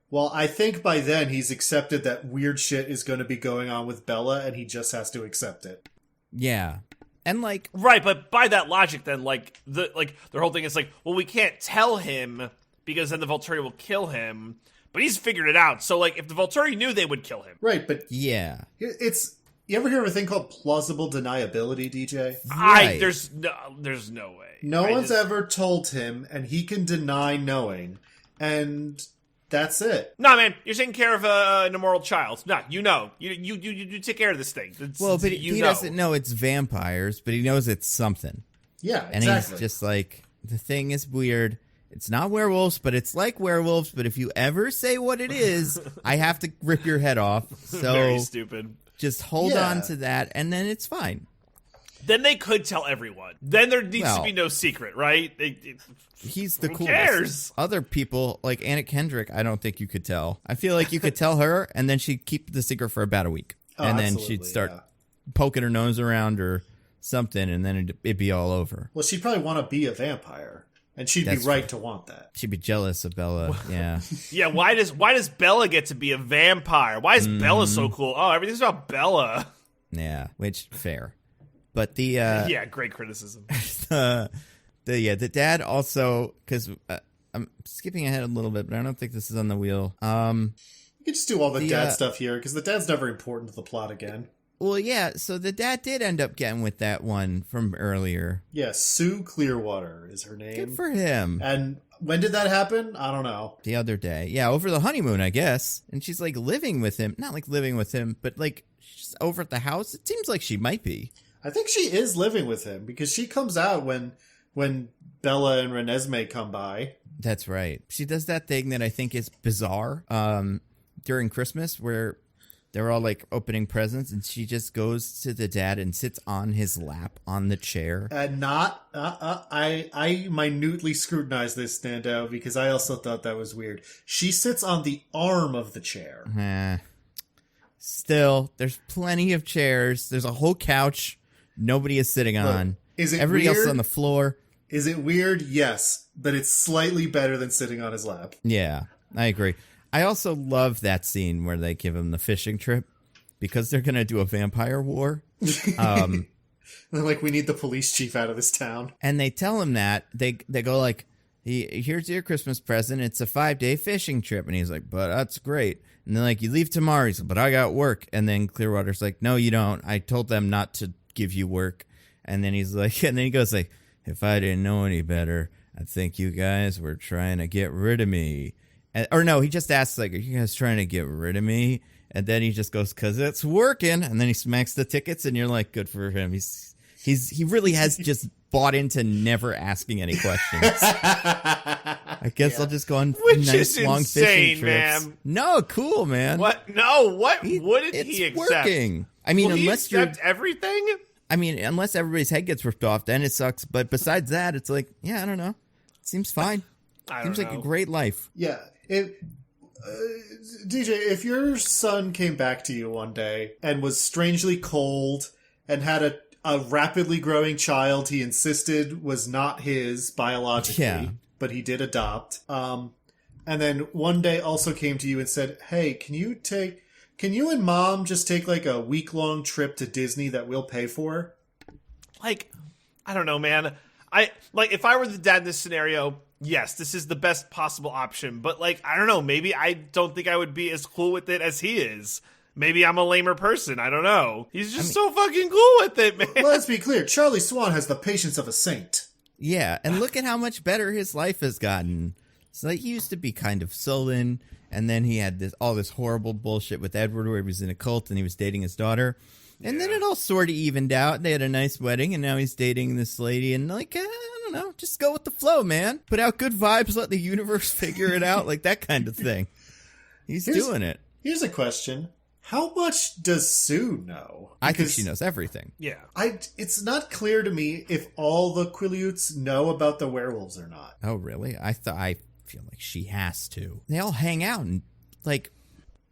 [SPEAKER 3] Well, I think by then he's accepted that weird shit is going to be going on with Bella, and he just has to accept it.
[SPEAKER 1] Yeah. And, like...
[SPEAKER 2] Right, but by that logic, then, like, their whole thing is like, well, we can't tell him, because then the Volturi will kill him. But he's figured it out. So, like, if the Volturi knew, they would kill him.
[SPEAKER 3] Right, but...
[SPEAKER 1] Yeah.
[SPEAKER 3] It's... You ever hear of a thing called plausible deniability, DJ?
[SPEAKER 1] Right.
[SPEAKER 2] There's no way.
[SPEAKER 3] No one's ever told him, and he can deny knowing. And... That's it.
[SPEAKER 2] Nah, man, you're taking care of an immoral child. Nah, you know. You take care of this thing.
[SPEAKER 1] But he doesn't know it's vampires, but he knows it's something.
[SPEAKER 3] Yeah, exactly.
[SPEAKER 1] And he's just like, the thing is weird. It's not werewolves, but it's like werewolves. But if you ever say what it is, I have to rip your head off. So
[SPEAKER 2] very stupid.
[SPEAKER 1] Just hold on to that, and then it's fine.
[SPEAKER 2] Then they could tell everyone. Then there needs to be no secret, right?
[SPEAKER 1] He's the
[SPEAKER 2] who
[SPEAKER 1] coolest.
[SPEAKER 2] Cares?
[SPEAKER 1] Other people, like Anna Kendrick, I don't think you could tell. I feel like you could tell her, and then she'd keep the secret for about a week. And then she'd start poking her nose around or something, and then it'd be all over.
[SPEAKER 3] Well, she'd probably want to be a vampire. And she'd be right to want that.
[SPEAKER 1] She'd be jealous of Bella, yeah.
[SPEAKER 2] Yeah, why does Bella get to be a vampire? Why is Bella so cool? Oh, everything's about Bella.
[SPEAKER 1] Yeah, which, fair. But the...
[SPEAKER 2] yeah, great criticism.
[SPEAKER 1] The dad also, because I'm skipping ahead a little bit, but I don't think this is on the wheel.
[SPEAKER 3] You can just do all the dad stuff here, because the dad's never important to the plot again.
[SPEAKER 1] Well, yeah, so the dad did end up getting with that one from earlier.
[SPEAKER 3] Yeah, Sue Clearwater is her name.
[SPEAKER 1] Good for him.
[SPEAKER 3] And when did that happen? I don't know.
[SPEAKER 1] The other day. Yeah, over the honeymoon, I guess. And she's, like, living with him. Not, like, living with him, but, like, she's over at the house. It seems like she might be.
[SPEAKER 3] I think she is living with him, because she comes out when Bella and Renesmee come by.
[SPEAKER 1] That's right. She does that thing that I think is bizarre during Christmas where they're all like opening presents and she just goes to the dad and sits on his lap on the chair.
[SPEAKER 3] I minutely scrutinized this, Nando, because I also thought that was weird. She sits on the arm of the chair.
[SPEAKER 1] Still, there's plenty of chairs. There's a whole couch nobody is sitting on.
[SPEAKER 3] Is it
[SPEAKER 1] Everybody
[SPEAKER 3] weird?
[SPEAKER 1] else on the floor.
[SPEAKER 3] Is it weird? Yes, but it's slightly better than sitting on his lap.
[SPEAKER 1] Yeah, I agree. I also love that scene where they give him the fishing trip because they're going to do a vampire war.
[SPEAKER 3] They're like, we need the police chief out of this town.
[SPEAKER 1] And they tell him that. They go like, here's your Christmas present. It's a 5-day fishing trip. And he's like, but that's great. And they're like, you leave tomorrow. He's like, but I got work. And then Clearwater's like, no, you don't. I told them not to give you work. And then he's like, and then he goes like, if I didn't know any better, I'd think you guys were trying to get rid of me. Or no, he just asks like, are you guys trying to get rid of me? And then he just goes, cause it's working. And then he smacks the tickets and you're like, good for him. He really has just bought into never asking any questions. I guess I'll just go on
[SPEAKER 2] Which
[SPEAKER 1] nice
[SPEAKER 2] is
[SPEAKER 1] long
[SPEAKER 2] insane,
[SPEAKER 1] fishing trips.
[SPEAKER 2] man.
[SPEAKER 1] No, cool, man.
[SPEAKER 2] What? No, what wouldn't
[SPEAKER 1] it's
[SPEAKER 2] he accept?
[SPEAKER 1] Working. I mean,
[SPEAKER 2] Will
[SPEAKER 1] unless
[SPEAKER 2] he accept everything?
[SPEAKER 1] I mean, unless everybody's head gets ripped off, then it sucks. But besides that, it's like, yeah, I don't know. It seems fine. Seems like a great life.
[SPEAKER 3] Yeah. DJ, if your son came back to you one day and was strangely cold and had a rapidly growing child he insisted was not his biologically, but he did adopt, and then one day also came to you and said, hey, can you and mom just take like a week-long trip to Disney that we'll pay for?
[SPEAKER 2] Like, I don't know, man. If I were the dad in this scenario, yes, this is the best possible option. But, like, I don't know. Maybe I don't think I would be as cool with it as he is. Maybe I'm a lamer person. I don't know. He's just so fucking cool with it, man.
[SPEAKER 3] Let's be clear. Charlie Swan has the patience of a saint.
[SPEAKER 1] Yeah, and look at how much better his life has gotten. So like, he used to be kind of sullen, and then he had all this horrible bullshit with Edward where he was in a cult and he was dating his daughter. And then it all sort of evened out. They had a nice wedding, and now he's dating this lady, and like, I don't don't know. Just go with the flow, man. Put out good vibes. Let the universe figure it out. Like that kind of thing. He's doing it.
[SPEAKER 3] Here's a question. How much does Sue know?
[SPEAKER 1] I think she knows everything.
[SPEAKER 2] Yeah.
[SPEAKER 3] It's not clear to me if all the Quileutes know about the werewolves or not.
[SPEAKER 1] Oh, really? I feel like she has to. They all hang out and, like,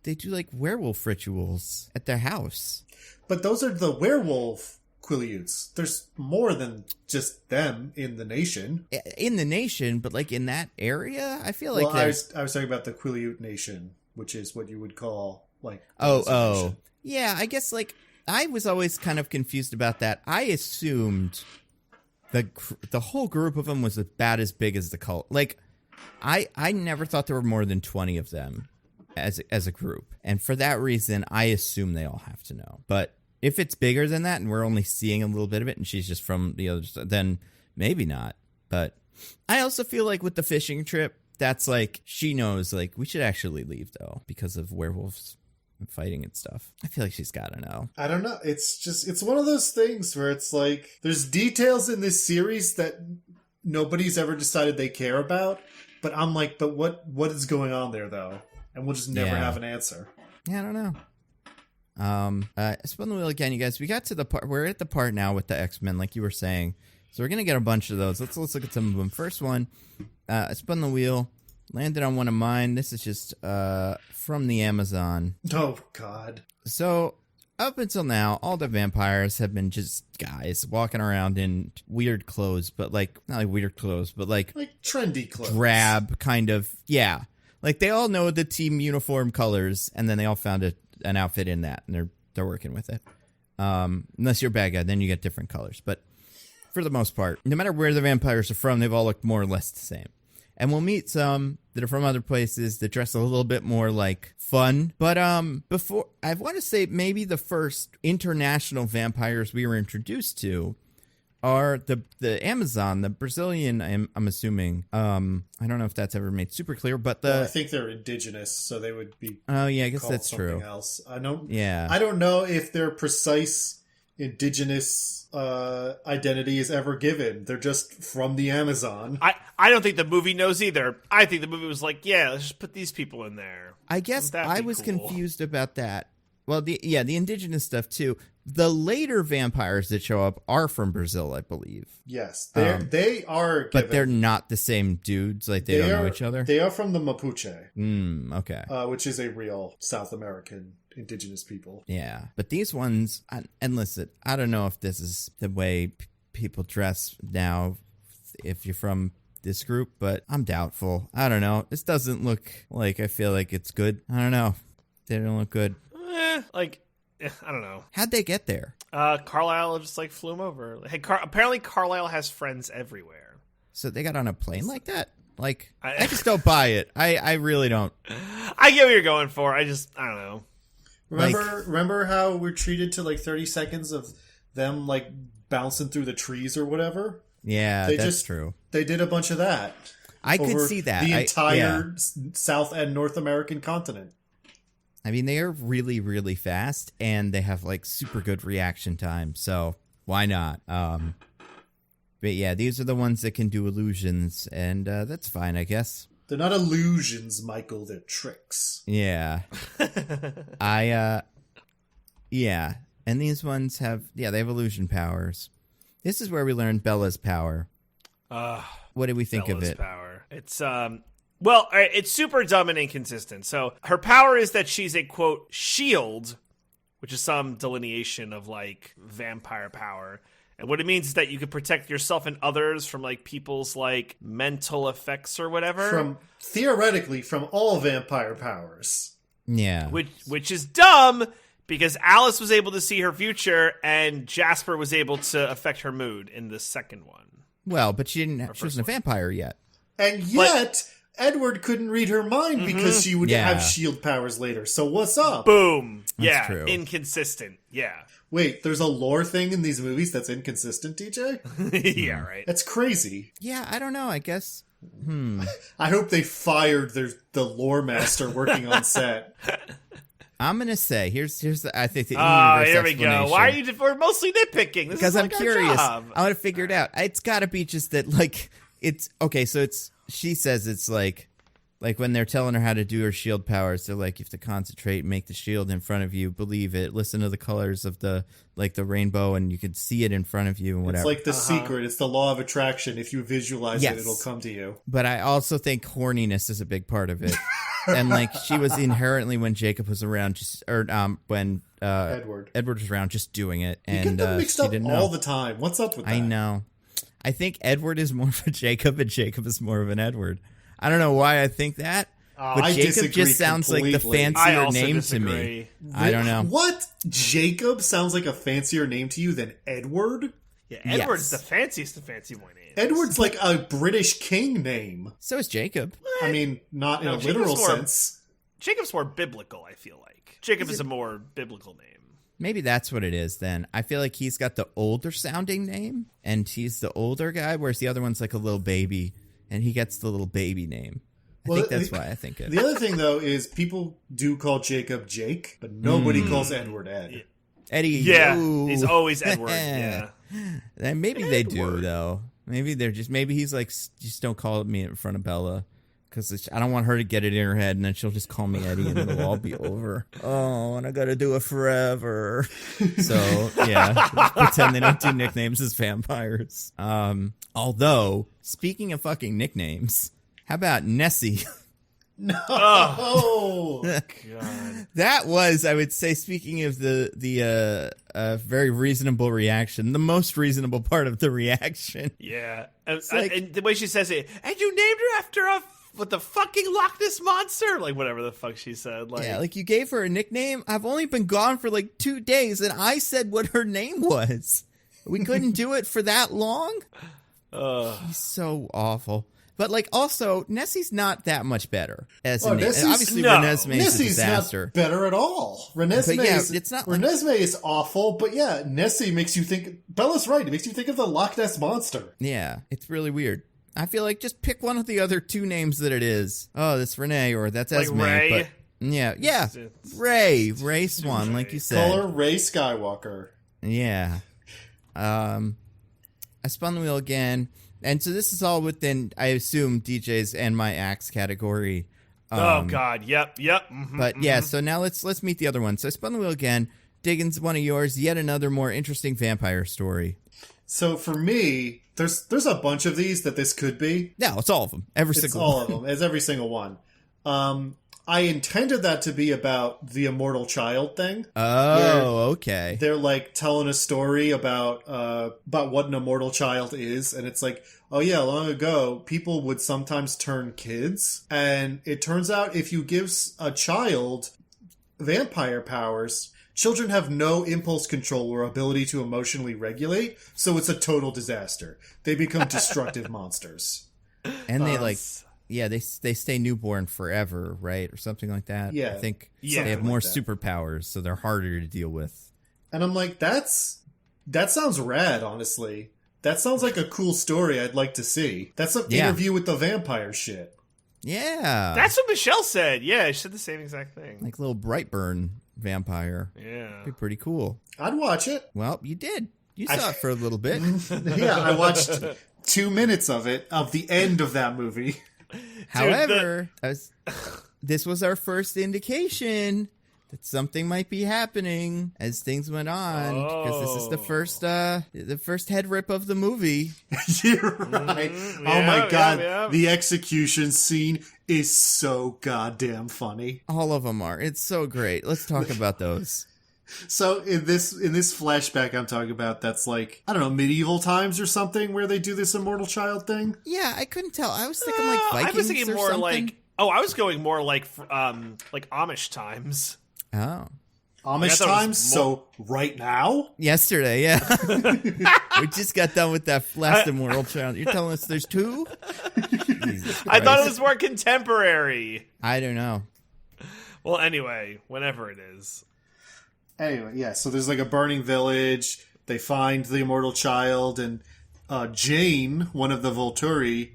[SPEAKER 1] they do, like, werewolf rituals at their house.
[SPEAKER 3] But those are the werewolf Quileutes. There's more than just them in the nation.
[SPEAKER 1] In the nation, but, like, in that area? I feel like
[SPEAKER 3] I was talking about the Quileute nation, which is what you would call, like...
[SPEAKER 1] Oh. Yeah, I guess, like, I was always kind of confused about that. I assumed the whole group of them was about as big as the cult. Like, I never thought there were more than 20 of them as a group. And for that reason, I assume they all have to know. But if it's bigger than that and we're only seeing a little bit of it and she's just from the other side, then maybe not. But I also feel like with the fishing trip, that's like, she knows, like, we should actually leave, though, because of werewolves and fighting and stuff. I feel like she's got to know.
[SPEAKER 3] I don't know. It's one of those things where it's like, there's details in this series that nobody's ever decided they care about. But I'm like, but what is going on there, though? And we'll just never have an answer.
[SPEAKER 1] Yeah, I don't know. Spin the wheel again, you guys. We got to the part. We're at the part now with the X-Men, like you were saying. So we're gonna get a bunch of those. Let's look at some of them. First one, I spun the wheel, landed on one of mine. This is just from the Amazon.
[SPEAKER 3] Oh God.
[SPEAKER 1] So up until now, all the vampires have been just guys walking around in weird clothes, but like not like weird clothes, but like
[SPEAKER 3] trendy clothes,
[SPEAKER 1] drab kind of. Yeah, like they all know the team uniform colors, and then they all found an outfit in that, and they're working with it. Unless you're a bad guy, then you get different colors. But for the most part, no matter where the vampires are from, they've all looked more or less the same. And we'll meet some that are from other places that dress a little bit more like fun. But before, I want to say maybe the first international vampires we were introduced to are the Amazon, the Brazilian, I'm assuming. I don't know if that's ever made super clear, but
[SPEAKER 3] I think they're indigenous, so they would be.
[SPEAKER 1] Oh yeah, I guess that's
[SPEAKER 3] something
[SPEAKER 1] true.
[SPEAKER 3] Else. I don't.
[SPEAKER 1] Yeah.
[SPEAKER 3] I don't know if their precise indigenous identity is ever given. They're just from the Amazon.
[SPEAKER 2] I don't think the movie knows either. I think the movie was like, yeah, let's just put these people in there.
[SPEAKER 1] I guess I was confused about that. Well, the indigenous stuff too. The later vampires that show up are from Brazil, I believe.
[SPEAKER 3] Yes, they are,
[SPEAKER 1] but they're not the same dudes. Like they don't know each other.
[SPEAKER 3] They are from the Mapuche.
[SPEAKER 1] Okay.
[SPEAKER 3] Which is a real South American indigenous people.
[SPEAKER 1] Yeah, but these ones, and listen, I don't know if this is the way people dress now. If you're from this group, but I'm doubtful. I don't know. This doesn't look like I feel like it's good. I don't know. They don't look good.
[SPEAKER 2] I don't know.
[SPEAKER 1] How'd they get there?
[SPEAKER 2] Carlisle just like flew him over. Hey, apparently Carlisle has friends everywhere.
[SPEAKER 1] So they got on a plane like that? Like, I just don't buy it. I really don't.
[SPEAKER 2] I get what you're going for. I don't know.
[SPEAKER 3] Remember how we're treated to like 30 seconds of them like bouncing through the trees or whatever?
[SPEAKER 1] Yeah, that's true.
[SPEAKER 3] They did a bunch of that.
[SPEAKER 1] I could see that.
[SPEAKER 3] The entire South and North American continent.
[SPEAKER 1] I mean, they are really, really fast, and they have, like, super good reaction time, so why not? But yeah, these are the ones that can do illusions, and that's fine, I guess.
[SPEAKER 3] They're not illusions, Michael, they're tricks.
[SPEAKER 1] Yeah. Yeah, and these ones have, they have illusion powers. This is where we learn Bella's power. What did we think
[SPEAKER 2] Bella's
[SPEAKER 1] of it?
[SPEAKER 2] Power. It's, well, it's super dumb and inconsistent. So her power is that she's a, quote, shield, which is some delineation of, like, vampire power. And what it means is that you can protect yourself and others from, like, people's, like, mental effects or whatever.
[SPEAKER 3] Theoretically, from all vampire powers.
[SPEAKER 1] Yeah.
[SPEAKER 2] Which is dumb, because Alice was able to see her future, and Jasper was able to affect her mood in the second one.
[SPEAKER 1] Well, but she wasn't a vampire yet.
[SPEAKER 3] And yet... Edward couldn't read her mind because she would have shield powers later. So what's up?
[SPEAKER 2] Boom.
[SPEAKER 1] That's true.
[SPEAKER 2] Inconsistent. Yeah.
[SPEAKER 3] Wait, there's a lore thing in these movies that's inconsistent, DJ?
[SPEAKER 2] Yeah, right.
[SPEAKER 3] That's crazy.
[SPEAKER 1] Yeah, I don't know. I guess.
[SPEAKER 3] I hope they fired the lore master working on set.
[SPEAKER 1] I'm gonna say here's I think the
[SPEAKER 2] here we go. Why are you? We're mostly nitpicking.
[SPEAKER 1] Because I'm curious. I want to figure it out. It's got to be just that, like, it's okay. So she says it's like when they're telling her how to do her shield powers, they're like, you have to concentrate, make the shield in front of you, believe it, listen to the colors of the rainbow, and you can see it in front of you and whatever.
[SPEAKER 3] It's like the secret. It's the law of attraction. If you visualize it, it'll come to you.
[SPEAKER 1] But I also think horniness is a big part of it. And like she was inherently, when Jacob was around, when Edward was around, just doing it.
[SPEAKER 3] You
[SPEAKER 1] and
[SPEAKER 3] get them mixed up all the time. What's up with that?
[SPEAKER 1] I know. I think Edward is more of a Jacob, and Jacob is more of an Edward. I don't know why I think that, but Jacob just sounds like the fancier name to me. I don't know.
[SPEAKER 3] What? Jacob sounds like a fancier name to you than Edward?
[SPEAKER 2] Yeah, Edward's the fanciest of fancy boy names.
[SPEAKER 3] Edward's like a British king name.
[SPEAKER 1] So is Jacob.
[SPEAKER 3] I mean, not in a literal sense.
[SPEAKER 2] Jacob's more biblical, I feel like. Jacob is a more biblical name.
[SPEAKER 1] Maybe that's what it is then. I feel like he's got the older sounding name, and he's the older guy, whereas the other one's like a little baby. And he gets the little baby name. I think that's why I think it.
[SPEAKER 3] The other thing, though, is people do call Jacob Jake, but nobody calls Edward Ed.
[SPEAKER 1] Eddie.
[SPEAKER 2] Yeah, he's always Edward. Yeah.
[SPEAKER 1] And maybe Edward. They do, though. Maybe they're maybe he's like, just don't call me in front of Bella. Because I don't want her to get it in her head, and then she'll just call me Eddie, and it'll all be over. Oh, and I got to do it forever. So, yeah, pretend they don't do nicknames as vampires. Although, speaking of fucking nicknames, how about Nessie?
[SPEAKER 3] No. Oh,
[SPEAKER 2] God.
[SPEAKER 1] That was, I would say, speaking of the very reasonable reaction, the most reasonable part of the reaction.
[SPEAKER 2] Yeah. And the way she says it, and you named her after the fucking Loch Ness Monster? Like, whatever the fuck she said. Like,
[SPEAKER 1] yeah, like, you gave her a nickname? I've only been gone for, like, 2 days, and I said what her name was. We couldn't do it for that long? He's so awful. But, like, also, Nessie's not that much better as a name. Obviously, Renesmee is a disaster.
[SPEAKER 3] Not better at all. Renesmee is awful, but yeah, Nessie makes you think... Bella's right. It makes you think of the Loch Ness Monster.
[SPEAKER 1] Yeah, it's really weird. I feel like just pick one of the other 2 names that it is. Oh, that's Renee, or that's Esme.
[SPEAKER 2] Ray?
[SPEAKER 1] But yeah. Ray Swan, like you said.
[SPEAKER 3] Call her Ray Skywalker.
[SPEAKER 1] Yeah. I spun the wheel again. And so this is all within, I assume, DJ's and my axe category.
[SPEAKER 2] Oh, God. Yep. Mm-hmm,
[SPEAKER 1] but yeah, so now let's meet the other one. So I spun the wheel again. Diggins, one of yours, yet another more interesting vampire story.
[SPEAKER 3] So for me, there's a bunch of these that this could be.
[SPEAKER 1] No, it's all of them. It's all
[SPEAKER 3] of them. It's every single one. I intended that to be about the immortal child thing.
[SPEAKER 1] Oh, okay.
[SPEAKER 3] They're like telling a story about what an immortal child is, and it's like, oh yeah, long ago people would sometimes turn kids, and it turns out if you give a child vampire powers, children have no impulse control or ability to emotionally regulate, so it's a total disaster. They become destructive monsters.
[SPEAKER 1] And they stay newborn forever, right? Or something like that.
[SPEAKER 3] Yeah.
[SPEAKER 1] I think they have more superpowers, so they're harder to deal with.
[SPEAKER 3] And I'm like, that sounds rad, honestly. That sounds like a cool story I'd like to see. That's an interview with the vampire shit.
[SPEAKER 1] Yeah.
[SPEAKER 2] That's what Michelle said. Yeah, she said the same exact thing.
[SPEAKER 1] Like a little Brightburn vampire.
[SPEAKER 2] Yeah.
[SPEAKER 1] Be pretty cool.
[SPEAKER 3] I'd watch it.
[SPEAKER 1] Well, you did. You saw it for a little bit.
[SPEAKER 3] Yeah, I watched 2 minutes of it, of the end of that movie.
[SPEAKER 1] However, this was our first indication that something might be happening as things went on, because this is the first head rip of the movie.
[SPEAKER 3] You're right. Oh my god, the execution scene is so goddamn funny.
[SPEAKER 1] All of them are. It's so great. Let's talk about those.
[SPEAKER 3] So in this flashback I'm talking about, that's like, I don't know, medieval times or something, where they do this immortal child thing.
[SPEAKER 1] Yeah, I couldn't tell. I was thinking like Vikings.
[SPEAKER 2] I was thinking more
[SPEAKER 1] something.
[SPEAKER 2] I was going more like Amish times.
[SPEAKER 1] Oh,
[SPEAKER 3] Amish times. So right now,
[SPEAKER 1] yesterday, yeah. We just got done with that last immortal child. You're telling us there's 2?
[SPEAKER 2] I thought it was more contemporary.
[SPEAKER 1] I don't know.
[SPEAKER 2] Well, anyway, whenever it is.
[SPEAKER 3] Anyway, yeah, so there's like a burning village. They find the immortal child, and Jane, one of the Volturi,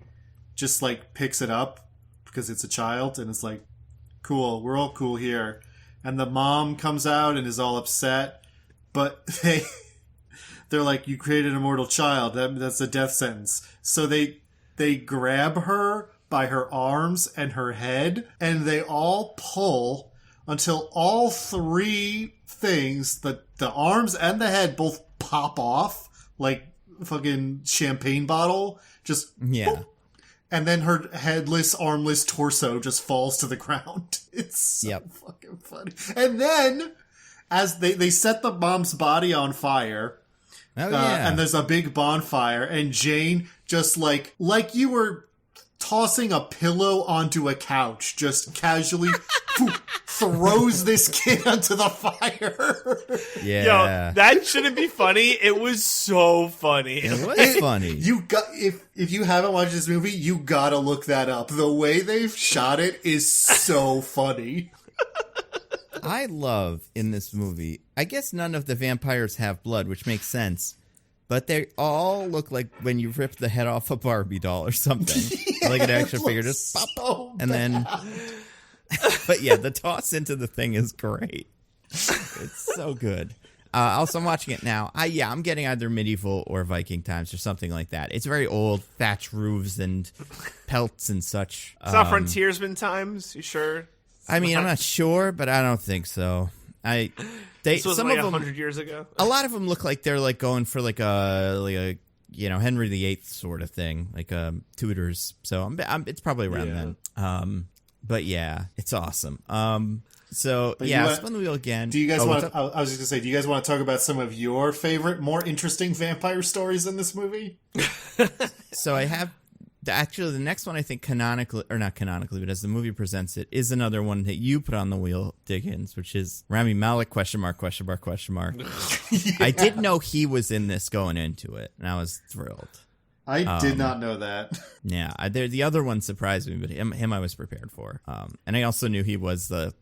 [SPEAKER 3] just like picks it up because it's a child, and it's like, cool, we're all cool here. and the mom comes out and is all upset, but they're like, you created an immortal child. That's a death sentence. So they grab her by her arms and her head, and they all pull until all three things, the arms and the head, both pop off like fucking champagne bottle. Just boop, and then her headless, armless torso just falls to the ground. It's so fucking funny. And then, as they set the mom's body on fire, and there's a big bonfire, and Jane just like you were tossing a pillow onto a couch, just casually throws this kid onto the fire.
[SPEAKER 1] Yeah.
[SPEAKER 2] Yo, that shouldn't be funny. It was so funny.
[SPEAKER 1] It was funny.
[SPEAKER 3] You got if you haven't watched this movie, you gotta look that up. The way they've shot it is so funny.
[SPEAKER 1] I love in this movie, I guess none of the vampires have blood, which makes sense. But they all look like when you rip the head off a Barbie doll or something. Like an action figure, just pop.
[SPEAKER 3] So
[SPEAKER 1] and then... But yeah, the toss into the thing is great. It's so good. Also, I'm watching it now. I'm getting either medieval or Viking times or something like that. It's very old, thatch roofs and pelts and such.
[SPEAKER 2] It's not frontiersman times, you sure?
[SPEAKER 1] I'm not sure, but I don't think so.
[SPEAKER 2] This was
[SPEAKER 1] some
[SPEAKER 2] like
[SPEAKER 1] of them,
[SPEAKER 2] 100 years ago.
[SPEAKER 1] A lot of them look like they're like going for like a Henry VIII sort of thing, like Tudors. So it's probably around then. But yeah, it's awesome. Spin the wheel again.
[SPEAKER 3] Do you guys want? I was just gonna say, do you guys want to talk about some of your favorite, more interesting vampire stories in this movie?
[SPEAKER 1] So I have. Actually, the next one I think canonically, or not canonically, but as the movie presents it, is another one that you put on the wheel, Diggins, which is Rami Malek, ?
[SPEAKER 3] Yeah.
[SPEAKER 1] I did know he was in this going into it, and I was thrilled.
[SPEAKER 3] I did not know that.
[SPEAKER 1] Yeah, the other one surprised me, but him I was prepared for. And I also knew he was the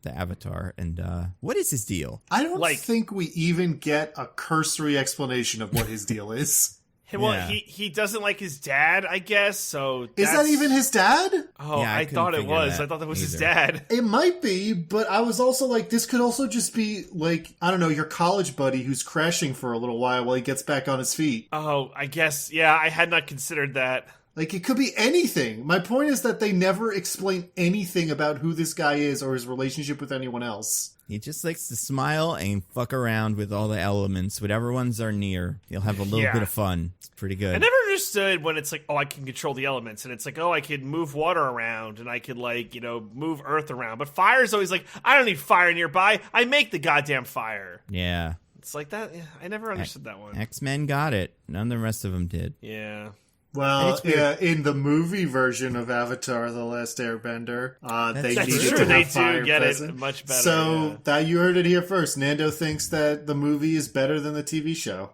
[SPEAKER 1] Avatar. And what is his deal?
[SPEAKER 3] I don't think we even get a cursory explanation of what his deal is.
[SPEAKER 2] Well, he doesn't like his dad, I guess, so...
[SPEAKER 3] Is that even his dad?
[SPEAKER 2] Oh, yeah, I thought it was. I thought that was his dad.
[SPEAKER 3] It might be, but I was also like, this could also just be, like, I don't know, your college buddy who's crashing for a little while he gets back on his feet.
[SPEAKER 2] Oh, I guess, yeah, I had not considered that.
[SPEAKER 3] Like, it could be anything. My point is that they never explain anything about who this guy is or his relationship with anyone else.
[SPEAKER 1] He just likes to smile and fuck around with all the elements. Whatever ones are near, he'll have a little bit of fun. It's pretty good.
[SPEAKER 2] I never understood when it's like, oh, I can control the elements. And it's like, oh, I could move water around and I could, like, move earth around. But fire's always like, I don't need fire nearby. I make the goddamn fire.
[SPEAKER 1] Yeah.
[SPEAKER 2] It's like that. Yeah, I never understood that one.
[SPEAKER 1] X-Men got it. None of the rest of them did.
[SPEAKER 2] Yeah.
[SPEAKER 3] Well, in the movie version of Avatar: The Last Airbender, they needed to have fire present.
[SPEAKER 2] It much better.
[SPEAKER 3] So that you heard it here first. Nando thinks that the movie is better than the TV show.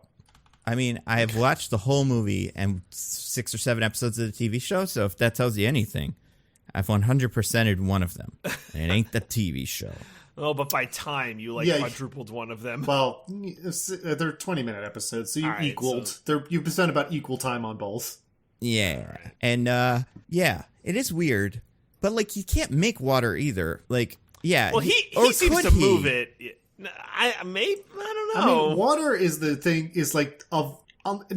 [SPEAKER 1] I mean, I have watched the whole movie and 6 or 7 episodes of the TV show, so if that tells you anything, I've 100%ed one of them. And it ain't the TV show.
[SPEAKER 2] Oh, but by time, you quadrupled one of them.
[SPEAKER 3] Well, they're 20-minute episodes, so you equaled. You've spent about equal time on both.
[SPEAKER 1] Yeah. And, it is weird. But, like, you can't make water either. Like, yeah.
[SPEAKER 2] Well, he seems to move it. I don't know.
[SPEAKER 3] I mean, water is the thing, is like,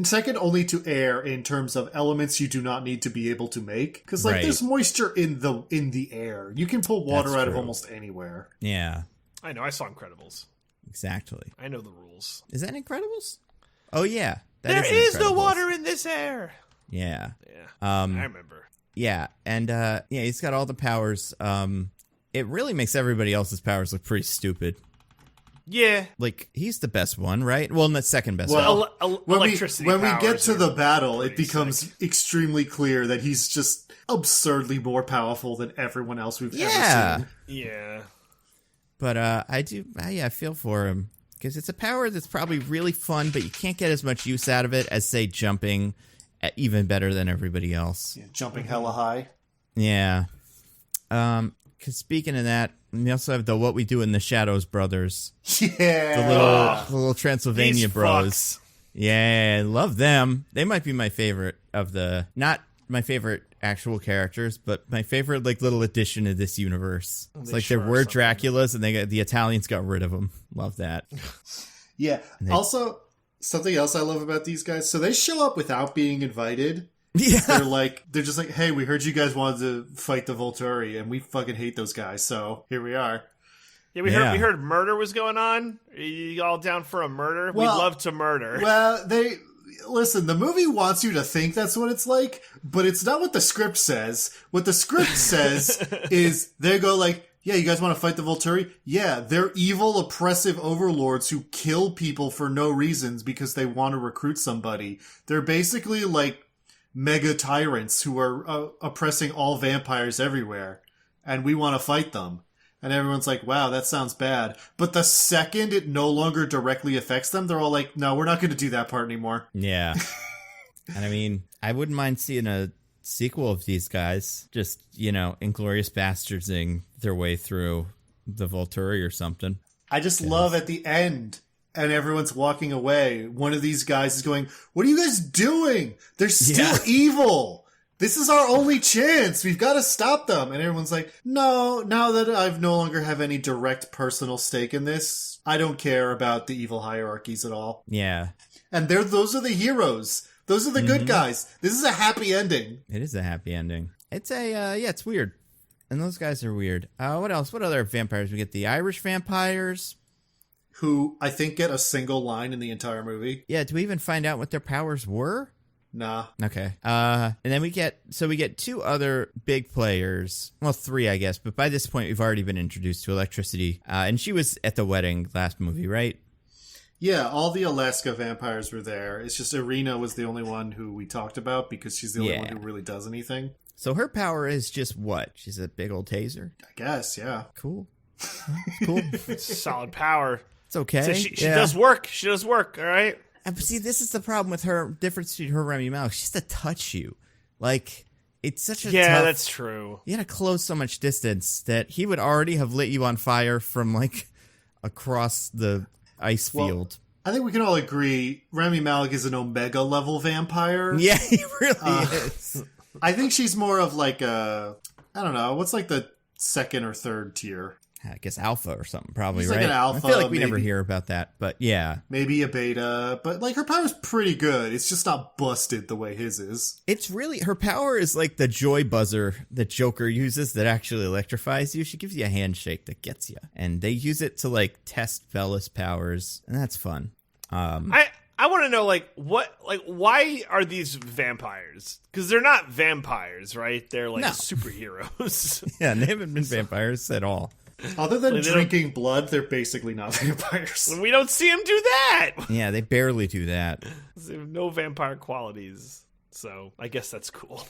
[SPEAKER 3] second only to air in terms of elements you do not need to be able to make. Because, like, there's moisture in the air. You can pull water out of almost anywhere.
[SPEAKER 1] Yeah.
[SPEAKER 2] I know. I saw Incredibles.
[SPEAKER 1] Exactly.
[SPEAKER 2] I know the rules.
[SPEAKER 1] Is that Incredibles? Oh, yeah.
[SPEAKER 2] There is no water in this air.
[SPEAKER 1] Yeah.
[SPEAKER 2] I remember.
[SPEAKER 1] Yeah, and he's got all the powers. It really makes everybody else's powers look pretty stupid.
[SPEAKER 2] Yeah.
[SPEAKER 1] Like, he's the best one, right? Well, the second best one.
[SPEAKER 3] When we get to the battle, it becomes extremely clear that he's just absurdly more powerful than everyone else we've ever seen.
[SPEAKER 2] Yeah.
[SPEAKER 1] But I feel for him. Because it's a power that's probably really fun, but you can't get as much use out of it as, say, jumping even better than everybody else.
[SPEAKER 3] Yeah, jumping hella high.
[SPEAKER 1] Yeah. Because speaking of that, we also have the What We Do in the Shadows brothers.
[SPEAKER 3] Yeah.
[SPEAKER 1] The little Transylvania
[SPEAKER 2] These
[SPEAKER 1] bros.
[SPEAKER 2] fucks.
[SPEAKER 1] Yeah, love them. They might be my favorite of the... Not my favorite actual characters, but my favorite like little addition to this universe. It's like
[SPEAKER 2] sure
[SPEAKER 1] there were
[SPEAKER 2] something.
[SPEAKER 1] Draculas, and the Italians got rid of them. Love that.
[SPEAKER 3] Yeah. Also, something else I love about these guys. So they show up without being invited.
[SPEAKER 1] Yeah.
[SPEAKER 3] They're just like, hey, we heard you guys wanted to fight the Volturi, and we fucking hate those guys, so here we are.
[SPEAKER 2] Yeah, we heard murder was going on. Are you all down for a murder?
[SPEAKER 3] Well,
[SPEAKER 2] We'd love to murder.
[SPEAKER 3] Well, listen, the movie wants you to think that's what it's like, but it's not what the script says. What the script says is they go like, yeah, you guys want to fight the Volturi? Yeah, they're evil, oppressive overlords who kill people for no reasons because they want to recruit somebody. They're basically like mega tyrants who are oppressing all vampires everywhere, and we want to fight them. And everyone's like, wow, that sounds bad. But the second it no longer directly affects them, they're all like, no, we're not going to do that part anymore.
[SPEAKER 1] Yeah. And I mean, I wouldn't mind seeing a sequel of these guys just, Inglorious Bastardsing their way through the Volturi or something.
[SPEAKER 3] I just love at the end, and everyone's walking away, one of these guys is going, what are you guys doing? They're still evil. This is our only chance. We've got to stop them. And everyone's like, no, now that I've no longer have any direct personal stake in this, I don't care about the evil hierarchies at all.
[SPEAKER 1] Yeah.
[SPEAKER 3] And those are the heroes. Those are the good guys. This is a happy ending.
[SPEAKER 1] It is a happy ending. It's it's weird. And those guys are weird. What else? What other vampires? We get the Irish vampires.
[SPEAKER 3] Who I think get a single line in the entire movie.
[SPEAKER 1] Yeah, do we even find out what their powers were?
[SPEAKER 3] Nah.
[SPEAKER 1] Okay. And then we get two other big players. Well, three, I guess. But by this point, we've already been introduced to Electricity. And she was at the wedding last movie, right?
[SPEAKER 3] Yeah, all the Alaska vampires were there. It's just Irina was the only one who we talked about because she's the only one who really does anything.
[SPEAKER 1] So her power is just what? She's a big old taser?
[SPEAKER 3] I guess, yeah.
[SPEAKER 1] Cool. Cool.
[SPEAKER 2] Solid power.
[SPEAKER 1] It's okay.
[SPEAKER 2] So she does work. She does work, all right?
[SPEAKER 1] See, this is the problem with her. Difference between her and Rami Malek. She's to touch you. Like, it's such a tough,
[SPEAKER 2] that's true.
[SPEAKER 1] You had to close so much distance that he would already have lit you on fire from, like, across the ice field.
[SPEAKER 3] I think we can all agree Rami Malek is an Omega level vampire.
[SPEAKER 1] Yeah, he really is.
[SPEAKER 3] I think she's more of like I don't know, what's like the second or third tier?
[SPEAKER 1] I guess alpha or something, probably,
[SPEAKER 3] He's
[SPEAKER 1] right?
[SPEAKER 3] like an alpha,
[SPEAKER 1] I feel like we
[SPEAKER 3] maybe.
[SPEAKER 1] never hear about that, but yeah.
[SPEAKER 3] Maybe a beta, but like her power's pretty good. It's just not busted the way his is.
[SPEAKER 1] It's really, her power is like the joy buzzer that Joker uses that actually electrifies you. She gives you a handshake that gets you. And they use it to like test Bella's powers, and that's fun.
[SPEAKER 2] I want to know, why are these vampires? Because they're not vampires, right? They're like superheroes.
[SPEAKER 1] Yeah, they haven't been vampires at all.
[SPEAKER 3] Other than drinking blood, they're basically not vampires.
[SPEAKER 2] We don't see them do that.
[SPEAKER 1] Yeah, they barely do that.
[SPEAKER 2] They have no vampire qualities. So I guess that's cool.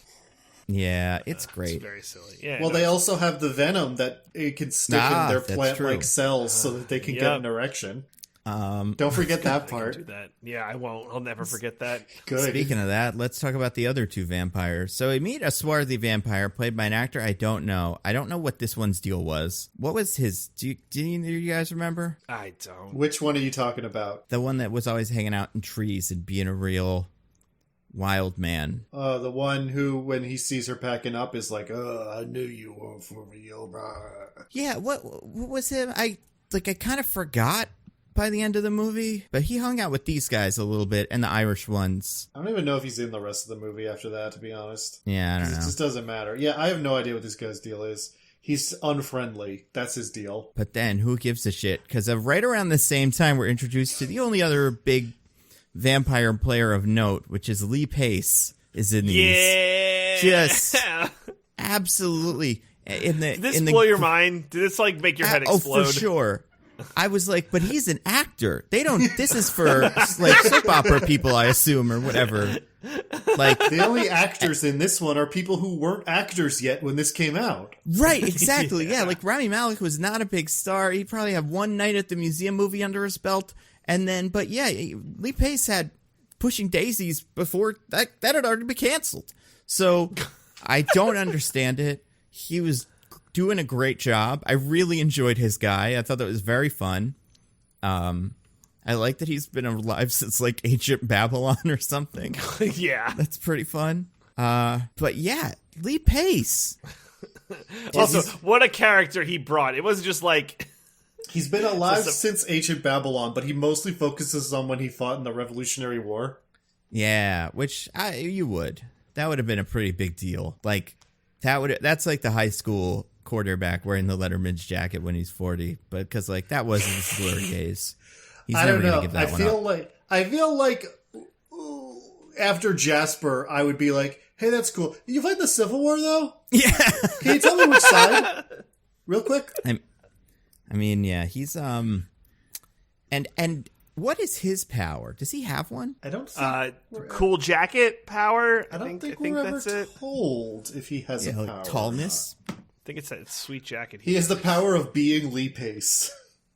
[SPEAKER 1] Yeah, it's great.
[SPEAKER 2] It's very silly. Yeah.
[SPEAKER 3] Well, they also have the venom that it can stick in their plant-like cells so that they can get an erection. Don't forget that part.
[SPEAKER 2] Do that. Yeah, I won't. I'll never forget that.
[SPEAKER 3] Good.
[SPEAKER 1] Speaking of that, let's talk about the other two vampires. So we meet a swarthy vampire played by an actor I don't know. I don't know what this one's deal was. What was his? Do you guys remember?
[SPEAKER 2] I don't.
[SPEAKER 3] Which one are you talking about?
[SPEAKER 1] The one that was always hanging out in trees and being a real wild man.
[SPEAKER 3] The one who, when he sees her packing up, is like, I knew you were for real, bro.
[SPEAKER 1] Yeah, what was him? I kind of forgot by the end of the movie, but he hung out with these guys a little bit and the Irish ones.
[SPEAKER 3] I don't even know if he's in the rest of the movie after that, to be honest.
[SPEAKER 1] Yeah, I don't know.
[SPEAKER 3] It just doesn't matter. Yeah, I have no idea what this guy's deal is. He's unfriendly. That's his deal.
[SPEAKER 1] But then, who gives a shit? Because right around the same time, we're introduced to the only other big vampire player of note, which is Lee Pace, is in these.
[SPEAKER 2] Yeah!
[SPEAKER 1] Just absolutely.
[SPEAKER 2] Did this blow your mind? Did this make your head explode?
[SPEAKER 1] Oh, for sure. I was like, but he's an actor. They don't. This is for like soap opera people, I assume, or whatever. Like
[SPEAKER 3] the only actors in this one are people who weren't actors yet when this came out.
[SPEAKER 1] Right? Exactly. Yeah. Like Rami Malek was not a big star. He probably had one night at the museum movie under his belt, and then. But yeah, Lee Pace had Pushing Daisies before that had already been canceled. So I don't understand it. He was doing a great job. I really enjoyed his guy. I thought that was very fun. I like that he's been alive since Ancient Babylon or something.
[SPEAKER 2] Yeah.
[SPEAKER 1] That's pretty fun. But yeah, Lee Pace.
[SPEAKER 2] Also, what a character he brought. It wasn't just like...
[SPEAKER 3] He's been alive since Ancient Babylon, but he mostly focuses on when he fought in the Revolutionary War.
[SPEAKER 1] Yeah, which you would. That would have been a pretty big deal. Like, that's like the high school quarterback wearing the Letterman's jacket when he's 40. But because, like, that wasn't his glory days. He's
[SPEAKER 3] I
[SPEAKER 1] never
[SPEAKER 3] don't know.
[SPEAKER 1] going to give that one up.
[SPEAKER 3] I feel like after Jasper, I would be like, hey, that's cool. Did you fight the Civil War, though?
[SPEAKER 1] Yeah.
[SPEAKER 3] Can you tell me which side? Real quick.
[SPEAKER 1] I mean, yeah, he's and what is his power? Does he have one?
[SPEAKER 3] I don't think
[SPEAKER 2] cool jacket power.
[SPEAKER 3] I think
[SPEAKER 2] think
[SPEAKER 3] we're
[SPEAKER 2] that's
[SPEAKER 3] ever
[SPEAKER 2] it.
[SPEAKER 3] told if he has a
[SPEAKER 1] Like
[SPEAKER 3] power.
[SPEAKER 1] tallness.
[SPEAKER 2] I think it's that sweet jacket.
[SPEAKER 3] He has the power of being Lee Pace.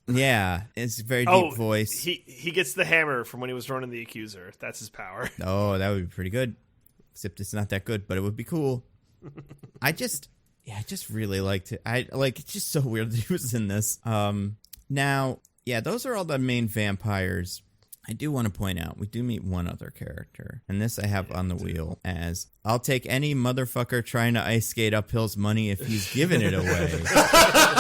[SPEAKER 1] Yeah, it's a very deep voice.
[SPEAKER 2] He gets the hammer from when he was running the Accuser. That's his power.
[SPEAKER 1] Oh, that would be pretty good. Except it's not that good, but it would be cool. I just really liked it. It's just so weird that he was in this. Now, yeah, those are all the main vampires. I do want to point out, we do meet one other character, and this I have on the wheel as, I'll take any motherfucker trying to ice skate uphill's money if he's giving it away.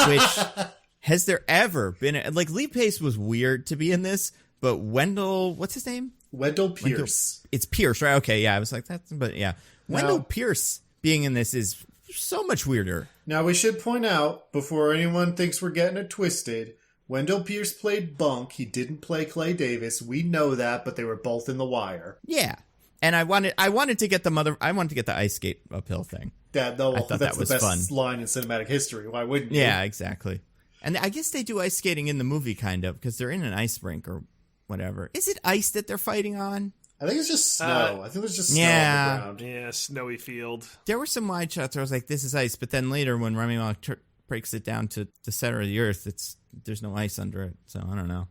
[SPEAKER 1] Which, has there ever been, like, Lee Pace was weird to be in this, but Wendell, what's his name?
[SPEAKER 3] Wendell Pierce.
[SPEAKER 1] It's Pierce, right? Okay, yeah, I was like, but yeah. Wendell Pierce being in this is so much weirder.
[SPEAKER 3] Now, we should point out, before anyone thinks we're getting it twisted, Wendell Pierce played Bunk. He didn't play Clay Davis. We know that, but they were both in The Wire.
[SPEAKER 1] Yeah. And I wanted to get the ice skate uphill thing.
[SPEAKER 3] I thought that's
[SPEAKER 1] that was
[SPEAKER 3] the best
[SPEAKER 1] fun.
[SPEAKER 3] line in cinematic history. Why wouldn't you?
[SPEAKER 1] Yeah, exactly. And I guess they do ice skating in the movie, kind of, because they're in an ice rink or whatever. Is it ice that they're fighting on?
[SPEAKER 3] I think it's just snow. I think there's just snow on the ground.
[SPEAKER 2] Yeah, snowy field.
[SPEAKER 1] There were some wide shots where I was like, this is ice. But then later, when Rami Malek breaks it down to the center of the earth, there's no ice under it. So I don't know.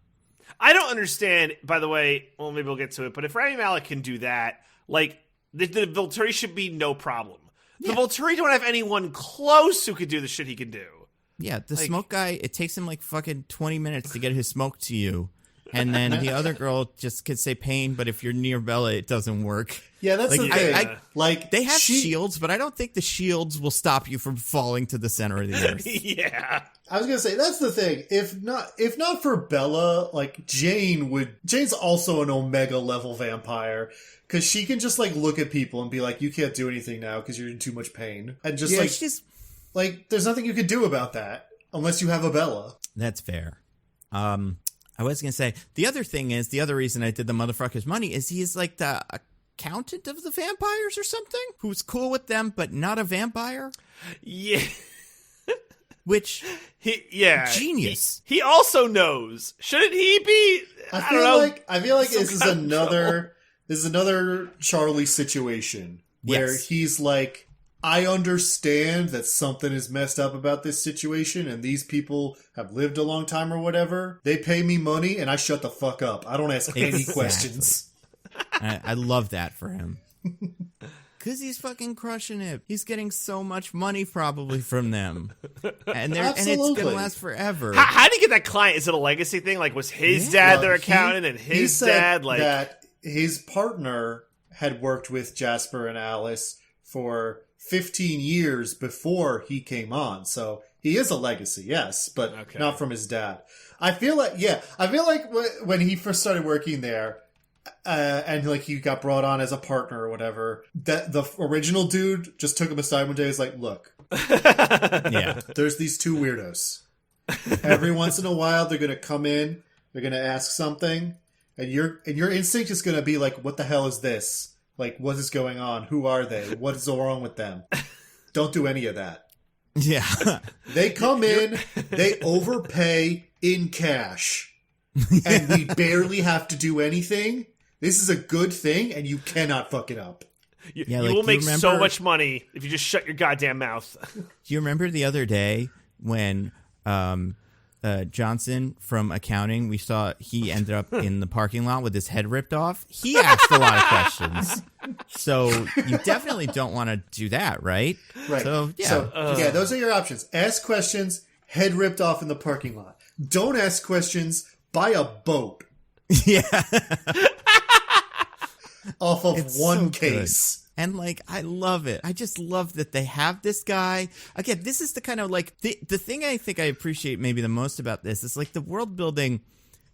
[SPEAKER 2] I don't understand, by the way, well, maybe we'll get to it, but if Rami Malek can do that, like, the Volturi should be no problem. The Volturi don't have anyone close who could do the shit he can do.
[SPEAKER 1] Yeah, the smoke guy, it takes him like fucking 20 minutes to get his smoke to you. And then the other girl just could say pain, but if you're near Bella, it doesn't work.
[SPEAKER 3] Yeah, that's the thing.
[SPEAKER 1] They have shields, but I don't think the shields will stop you from falling to the center of the earth.
[SPEAKER 2] Yeah.
[SPEAKER 3] I was gonna say, that's the thing. If not for Bella, like, Jane's also an Omega level vampire. Because she can just, like, look at people and be like, you can't do anything now because you're in too much pain. And just, like, there's nothing you can do about that unless you have a Bella.
[SPEAKER 1] That's fair. I was going to say, the other thing is, the other reason I did the motherfucker's money is he's like the accountant of the vampires or something, who's cool with them, but not a vampire.
[SPEAKER 2] Yeah.
[SPEAKER 1] Which, genius.
[SPEAKER 2] He also knows. Shouldn't he be? I don't know.
[SPEAKER 3] I feel like this is another Charlie situation where he's like, I understand that something is messed up about this situation and these people have lived a long time or whatever. They pay me money and I shut the fuck up. I don't ask any questions.
[SPEAKER 1] I love that for him. Because he's fucking crushing it. He's getting so much money probably from them. And it's going to last forever.
[SPEAKER 2] How did he get that client? Is it a legacy thing? Like, was his dad their accountant and his dad, like...
[SPEAKER 3] that his partner had worked with Jasper and Alice for 15 years before he came on. So he is a legacy, yes, but not from his dad. I feel like when he first started working there, and like he got brought on as a partner or whatever, that the original dude just took him aside one day and was like, look, there's these two weirdos. Every once in a while they're going to come in, they're going to ask something, and your instinct is going to be like, what the hell is this? Like, what is going on? Who are they? What is wrong with them? Don't do any of that.
[SPEAKER 1] Yeah.
[SPEAKER 3] They come in, they overpay in cash, and we barely have to do anything. This is a good thing, and you cannot fuck it up.
[SPEAKER 2] You will make so much money if you just shut your goddamn mouth.
[SPEAKER 1] Do you remember the other day when Johnson from accounting, we saw he ended up in the parking lot with his head ripped off? He asked a lot of questions. So you definitely don't want to do that, right?
[SPEAKER 3] Right.
[SPEAKER 1] So,
[SPEAKER 3] those are your options. Ask questions, head ripped off in the parking lot. Don't ask questions, buy a boat.
[SPEAKER 1] Yeah.
[SPEAKER 3] Off of one case.
[SPEAKER 1] And, like, I love it. I just love that they have this guy. Again, this is the kind of, like, the thing I think I appreciate maybe the most about this is, like, the world building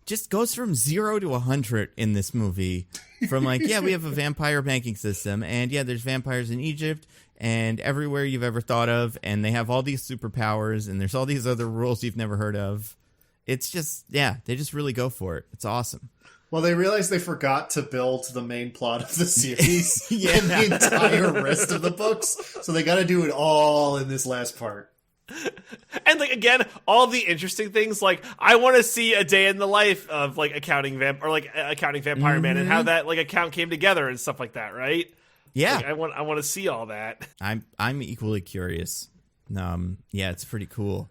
[SPEAKER 1] just goes from 0 to 100 in this movie. From, like, yeah, we have a vampire banking system, and, yeah, there's vampires in Egypt and everywhere you've ever thought of, and they have all these superpowers, and there's all these other rules you've never heard of. It's just, yeah, they just really go for it. It's awesome.
[SPEAKER 3] Well, they realized they forgot to build the main plot of the series and the entire rest of the books, so they got to do it all in this last part.
[SPEAKER 2] And, like, again, all the interesting things, like, I want to see a day in the life of, like, accounting vampire man and how that, like, account came together and stuff like that, right?
[SPEAKER 1] Yeah.
[SPEAKER 2] Like, I want to see all that.
[SPEAKER 1] I'm equally curious. Yeah, it's pretty cool.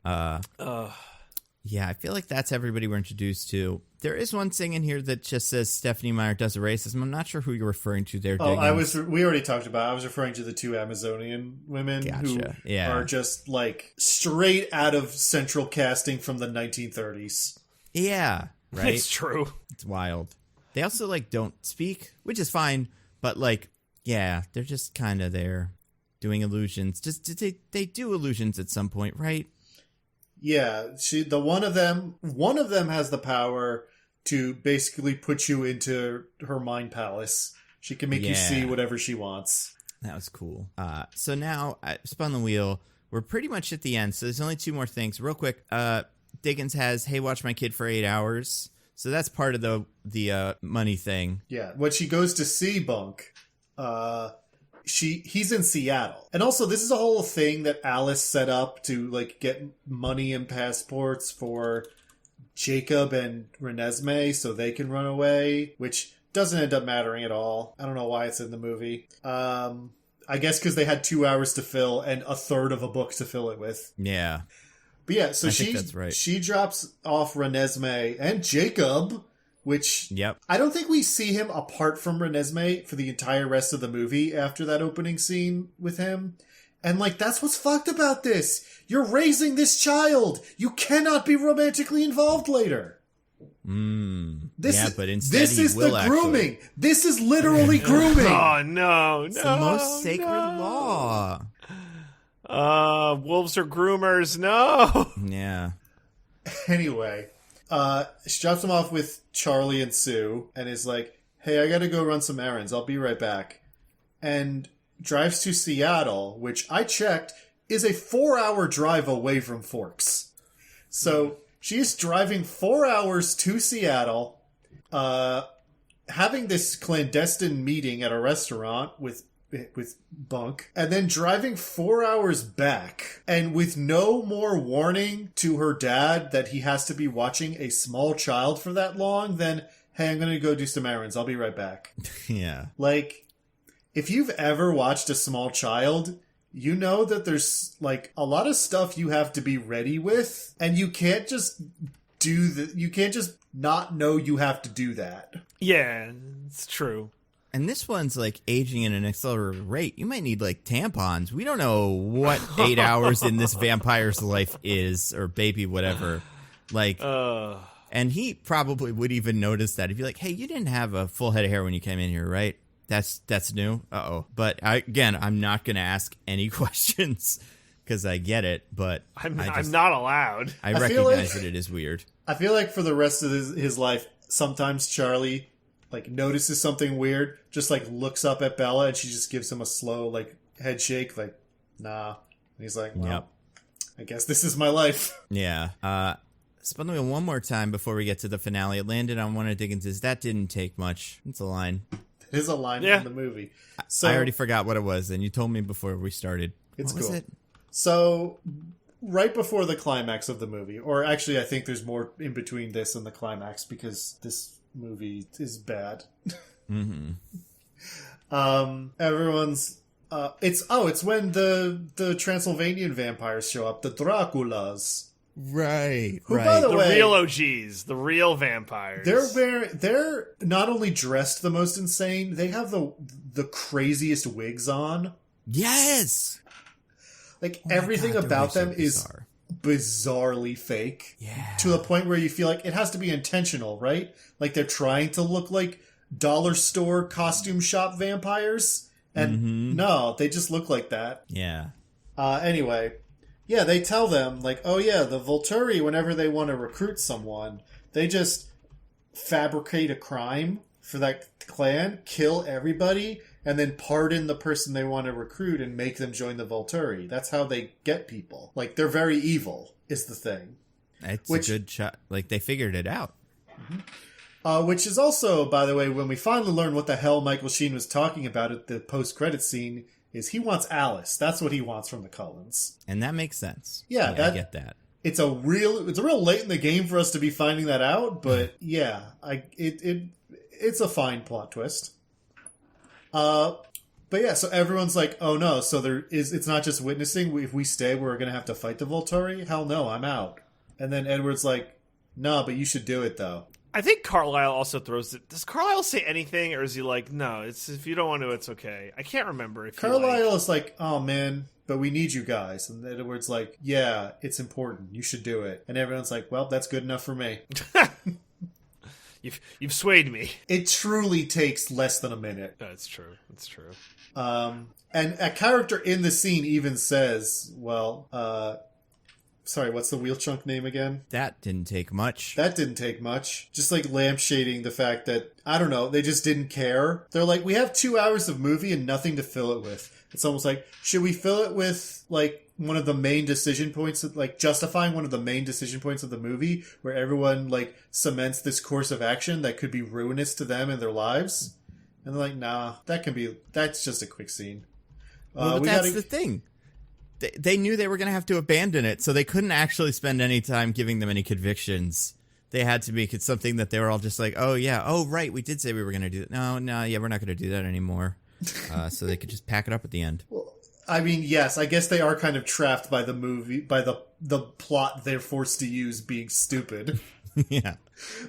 [SPEAKER 1] Yeah, I feel like that's everybody we're introduced to. There is one thing in here that just says Stephanie Meyer does a racism. I'm not sure who you're referring to there, Diggins.
[SPEAKER 3] We already talked about it. I was referring to the two Amazonian women who are just, like, straight out of central casting from the 1930s.
[SPEAKER 1] Yeah, right?
[SPEAKER 2] It's true.
[SPEAKER 1] It's wild. They also, like, don't speak, which is fine, but, like, yeah, they're just kind of there doing illusions. They do illusions at some point, right?
[SPEAKER 3] Yeah, one of them has the power to basically put you into her mind palace. She can make you see whatever she wants.
[SPEAKER 1] That was cool. So now I spun the wheel. We're pretty much at the end. So there's only two more things. Real quick, Diggins has, hey, watch my kid for 8 hours. So that's part of the money thing.
[SPEAKER 3] Yeah, when she goes to see Bunk, he's in Seattle. And also, this is a whole thing that Alice set up to, like, get money and passports for Jacob and Renesmee so they can run away, which doesn't end up mattering at all. I don't know why it's in the movie. I guess because they had 2 hours to fill and a third of a book to fill it with.
[SPEAKER 1] Yeah.
[SPEAKER 3] But yeah, so
[SPEAKER 1] that's right.
[SPEAKER 3] She drops off Renesmee and Jacob, which I don't think we see him apart from Renesmee for the entire rest of the movie after that opening scene with him. And, like, that's what's fucked about this. You're raising this child. You cannot be romantically involved later.
[SPEAKER 1] But instead
[SPEAKER 3] this is the grooming. This is literally grooming.
[SPEAKER 2] Oh, no.
[SPEAKER 1] It's the most sacred law.
[SPEAKER 2] Wolves are groomers. No.
[SPEAKER 1] Yeah.
[SPEAKER 3] Anyway. She drops him off with Charlie and Sue and is like, hey, I gotta go run some errands. I'll be right back. And drives to Seattle, which I checked is a 4-hour drive away from Forks. So she's driving 4 hours to Seattle, having this clandestine meeting at a restaurant with Bunk, and then driving 4 hours back, and with no more warning to her dad that he has to be watching a small child for that long, then, hey, I'm going to go do some errands. I'll be right back.
[SPEAKER 1] Yeah.
[SPEAKER 3] Like, if you've ever watched a small child, you know that there's, like, a lot of stuff you have to be ready with, and you can't just you can't just not know you have to do that.
[SPEAKER 2] Yeah, it's true.
[SPEAKER 1] And this one's, like, aging at an accelerated rate. You might need, like, tampons. We don't know what 8 hours in this vampire's life is, or baby, whatever. Like, and he probably would even notice that. He'd be like, hey, you didn't have a full head of hair when you came in here, right? That's new? Uh-oh. But, I'm not going to ask any questions, because I get it, but...
[SPEAKER 2] I'm not allowed.
[SPEAKER 1] I recognize that it is weird.
[SPEAKER 3] I feel like for the rest of his life, sometimes Charlie... like, notices something weird, just, like, looks up at Bella, and she just gives him a slow, like, head shake, like, nah. And he's like, well, I guess this is my life. Yeah.
[SPEAKER 1] Spin the wheel one more time before we get to the finale. It landed on one of Diggins's. That didn't take much. It's a line.
[SPEAKER 3] It is a line from the movie. So,
[SPEAKER 1] I already forgot what it was, and you told me before we started.
[SPEAKER 3] It's
[SPEAKER 1] what
[SPEAKER 3] cool.
[SPEAKER 1] was it?
[SPEAKER 3] So, right before the climax of the movie, or actually I think there's more in between this and the climax, because this... movie is bad. Everyone's it's when the Transylvanian vampires show up, the Draculas.
[SPEAKER 1] Right.
[SPEAKER 3] Who, by the way,
[SPEAKER 2] real OGs, the real vampires.
[SPEAKER 3] They're not only dressed the most insane, they have the craziest wigs on.
[SPEAKER 1] Yes.
[SPEAKER 3] Like everything about them is bizarrely fake.
[SPEAKER 1] Yeah.
[SPEAKER 3] To the point where you feel like it has to be intentional, right? Like they're trying to look like dollar store costume shop vampires, And no, they just look like that.
[SPEAKER 1] Yeah.
[SPEAKER 3] Anyway, yeah, they tell them, like, oh yeah, the Volturi, whenever they want to recruit someone, they just fabricate a crime for that clan, kill everybody, and then pardon the person they want to recruit and make them join the Volturi. That's how they get people. Like, they're very evil, is the thing.
[SPEAKER 1] It's a good shot. Like, they figured it out.
[SPEAKER 3] Which is also, by the way, when we finally learn what the hell Michael Sheen was talking about at the post-credit scene, is he wants Alice. That's what he wants from the Cullens.
[SPEAKER 1] And that makes sense.
[SPEAKER 3] Yeah,
[SPEAKER 1] I get that.
[SPEAKER 3] It's a real late in the game for us to be finding that out, but yeah, it's a fine plot twist. But yeah, so everyone's like, oh no, so it's not just witnessing. If we stay, we're going to have to fight the Volturi? Hell no, I'm out. And then Edward's like, no, but you should do it though.
[SPEAKER 2] I think Carlisle also throws it. Does Carlisle say anything, or is he like, no, it's if you don't want to, it's okay? I can't remember. If
[SPEAKER 3] Carlisle is like, oh man, but we need you guys. And Edward's like, yeah, it's important. You should do it. And everyone's like, well, that's good enough for me.
[SPEAKER 2] You've swayed me.
[SPEAKER 3] It truly takes less than a minute.
[SPEAKER 2] That's true. That's true.
[SPEAKER 3] And a character in the scene even says, well, sorry, what's the wheel chunk name again?
[SPEAKER 1] That didn't take much.
[SPEAKER 3] That didn't take much. Just like lampshading the fact that, I don't know, they just didn't care. They're like, we have 2 hours of movie and nothing to fill it with. It's almost like, should we fill it with, like, one of the main decision points, like, justifying one of the main decision points of the movie, where everyone, like, cements this course of action that could be ruinous to them and their lives? And they're like, nah, that's just a quick scene.
[SPEAKER 1] But that's the thing. They knew they were going to have to abandon it, so they couldn't actually spend any time giving them any convictions. They had to make it something that they were all just like, oh, yeah, oh, right, we did say we were going to do it. No, yeah, we're not going to do that anymore. So they could just pack it up at the end.
[SPEAKER 3] Well, I mean, yes, I guess they are kind of trapped by the movie, by the plot they're forced to use being stupid.
[SPEAKER 1] Yeah.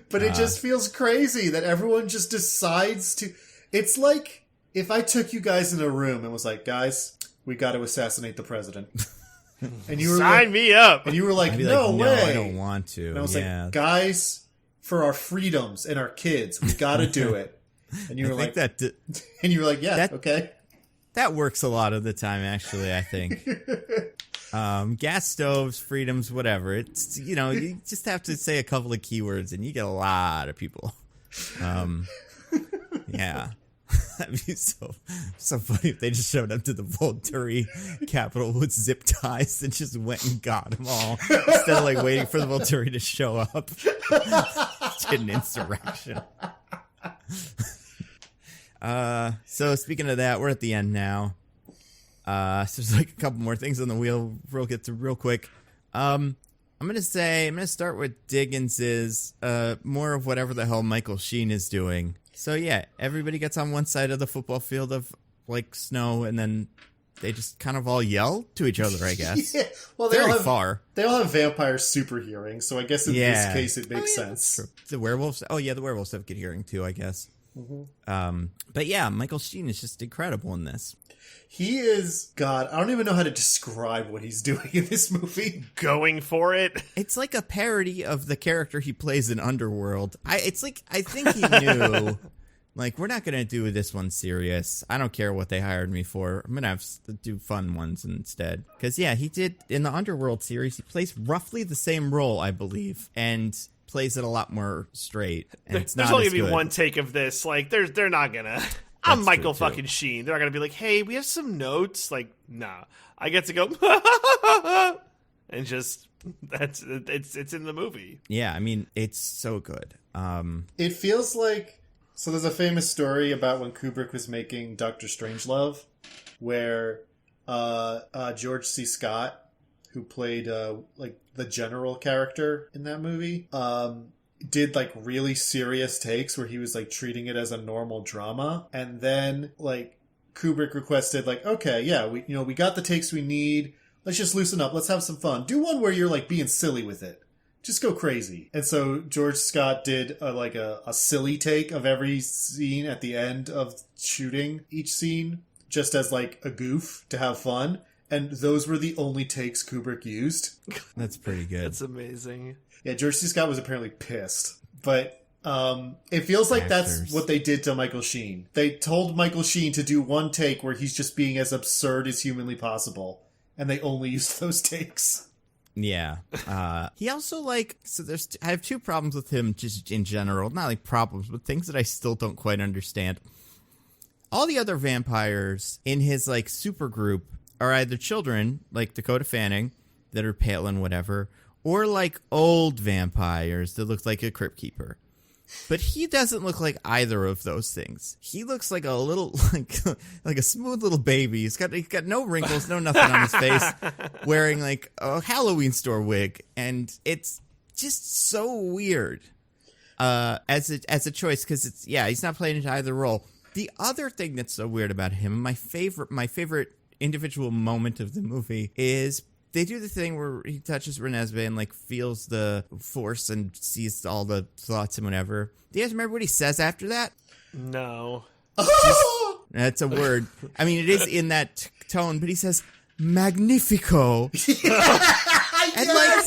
[SPEAKER 3] But it just feels crazy that everyone just decides to... It's like if I took you guys in a room and was like, guys... we got to assassinate the president. And you were
[SPEAKER 2] Sign me up.
[SPEAKER 3] And you were like, no way.
[SPEAKER 1] No, I don't want to.
[SPEAKER 3] And I was like, guys, for our freedoms and our kids, we got to do it. And you were like, and you were like, yeah, okay.
[SPEAKER 1] That works a lot of the time, actually, I think. Gas stoves, freedoms, whatever. It's, you just have to say a couple of keywords and you get a lot of people. Yeah. That'd be so funny if they just showed up to the Volturi capital with zip ties and just went and got them all instead of like waiting for the Volturi to show up. Did an insurrection. So speaking of that, we're at the end now. So there's like a couple more things on the wheel we'll get to real quick. I'm gonna start with Diggins's more of whatever the hell Michael Sheen is doing. So yeah, everybody gets on one side of the football field of like snow, and then they just kind of all yell to each other, I guess. Yeah.
[SPEAKER 3] Well, they all have vampire super hearing, so I guess in this case it makes sense.
[SPEAKER 1] The werewolves. Oh yeah, the werewolves have good hearing too, I guess. Mm-hmm. But yeah, Michael Sheen is just incredible in this.
[SPEAKER 3] He is, God, I don't even know how to describe what he's doing in this movie.
[SPEAKER 2] Going for it.
[SPEAKER 1] It's like a parody of the character he plays in Underworld. I think he knew, like, we're not going to do this one serious. I don't care what they hired me for. I'm going to have to do fun ones instead. Because, yeah, he did, in the Underworld series, he plays roughly the same role, I believe. And plays it a lot more straight. And it's not
[SPEAKER 2] There's only
[SPEAKER 1] going
[SPEAKER 2] to be one take of this. Like, they're not going to... I'm Michael fucking Sheen. They're not going to be like, hey, we have some notes. Like, nah. I get to go, and just, it's in the movie.
[SPEAKER 1] Yeah, I mean, it's so good.
[SPEAKER 3] It feels like, so there's a famous story about when Kubrick was making Dr. Strangelove, where George C. Scott, who played, like, the general character in that movie, did like really serious takes where he was like treating it as a normal drama, and then like Kubrick requested like, okay, yeah, we got the takes we need, let's just loosen up, let's have some fun, do one where you're like being silly with it, just go crazy. And so George Scott did a silly take of every scene at the end of shooting each scene, just as like a goof to have fun, and those were the only takes Kubrick used.
[SPEAKER 1] That's pretty good.
[SPEAKER 2] That's amazing.
[SPEAKER 3] Yeah, George C. Scott was apparently pissed. But It feels like
[SPEAKER 1] Actors.
[SPEAKER 3] that's what they did to Michael Sheen. They told Michael Sheen to do one take where he's just being as absurd as humanly possible, and they only used those takes.
[SPEAKER 1] Yeah. He also, like, so I have two problems with him just in general. Not like problems, but things that I still don't quite understand. All the other vampires in his, like, super group are either children, like Dakota Fanning, that are pale and whatever, or, like, old vampires that look like a crypt keeper. But he doesn't look like either of those things. He looks like a little, like a smooth little baby. He's got no wrinkles, no nothing on his face, wearing like a Halloween store wig, and it's just so weird as a choice because he's not playing into either role. The other thing that's so weird about him, my favorite individual moment of the movie is. They do the thing where he touches Renesmee and, like, feels the force and sees all the thoughts and whatever. Do you guys remember what he says after that?
[SPEAKER 2] No.
[SPEAKER 1] That's a word. I mean, it is in that tone, but he says, Magnifico. And, like,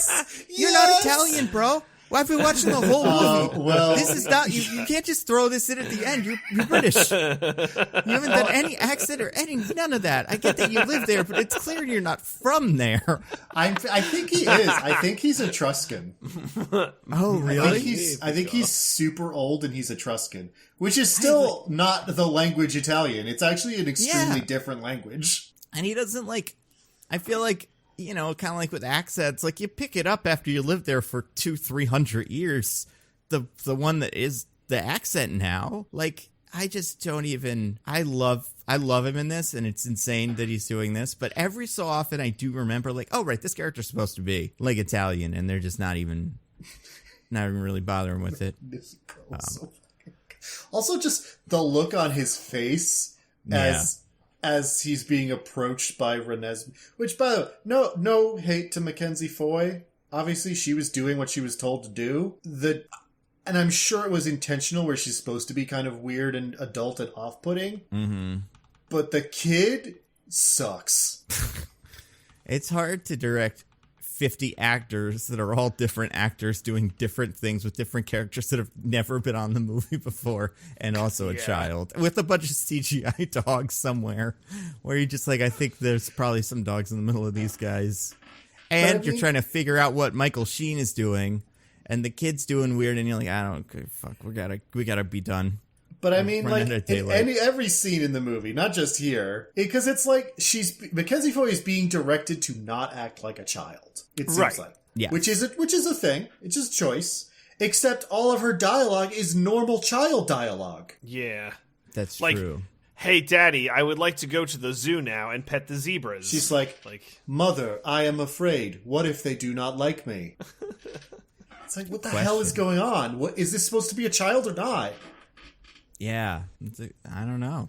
[SPEAKER 1] you're not Italian, bro. Well, I've been watching the whole movie.
[SPEAKER 3] Well,
[SPEAKER 1] this is not, you can't just throw this in at the end. You're British. You haven't done any accent or none of that. I get that you live there, but it's clear you're not from there.
[SPEAKER 3] I think he is. I think he's Etruscan.
[SPEAKER 1] Oh, really?
[SPEAKER 3] I think he's super old and he's Etruscan, which is still not the language Italian. It's actually an extremely different language.
[SPEAKER 1] And he doesn't, like, I feel like, you know, kind of like with accents, like you pick it up after you live there for 200-300 years. The one that is the accent now, like I just don't even. I love him in this, and it's insane that he's doing this. But every so often, I do remember, like, oh right, this character's supposed to be like Italian, and they're just not even really bothering with it.
[SPEAKER 3] Also, just the look on his face as he's being approached by Renesmee, which, by the way, no hate to Mackenzie Foy. Obviously, she was doing what she was told to do. And I'm sure it was intentional, where she's supposed to be kind of weird and adult and off-putting. Mm-hmm. But the kid sucks.
[SPEAKER 1] It's hard to direct 50 actors that are all different actors doing different things with different characters that have never been on the movie before, and also a child with a bunch of CGI dogs somewhere where you're just like, I think there's probably some dogs in the middle of these guys, and you're trying to figure out what Michael Sheen is doing, and the kid's doing weird, and you're like, I don't fuck, we gotta be done.
[SPEAKER 3] But I mean, like, in every scene in the movie, not just here, because it's like Mackenzie Foy is being directed to not act like a child. It seems like, which is a thing. It's just a choice. Except all of her dialogue is normal child dialogue.
[SPEAKER 2] Yeah,
[SPEAKER 1] that's
[SPEAKER 2] like,
[SPEAKER 1] true.
[SPEAKER 2] Hey, Daddy, I would like to go to the zoo now and pet the zebras.
[SPEAKER 3] She's like, Mother, I am afraid. What if they do not like me? It's like, what the hell is going on? What is this supposed to be, a child or not?
[SPEAKER 1] Yeah, I don't know.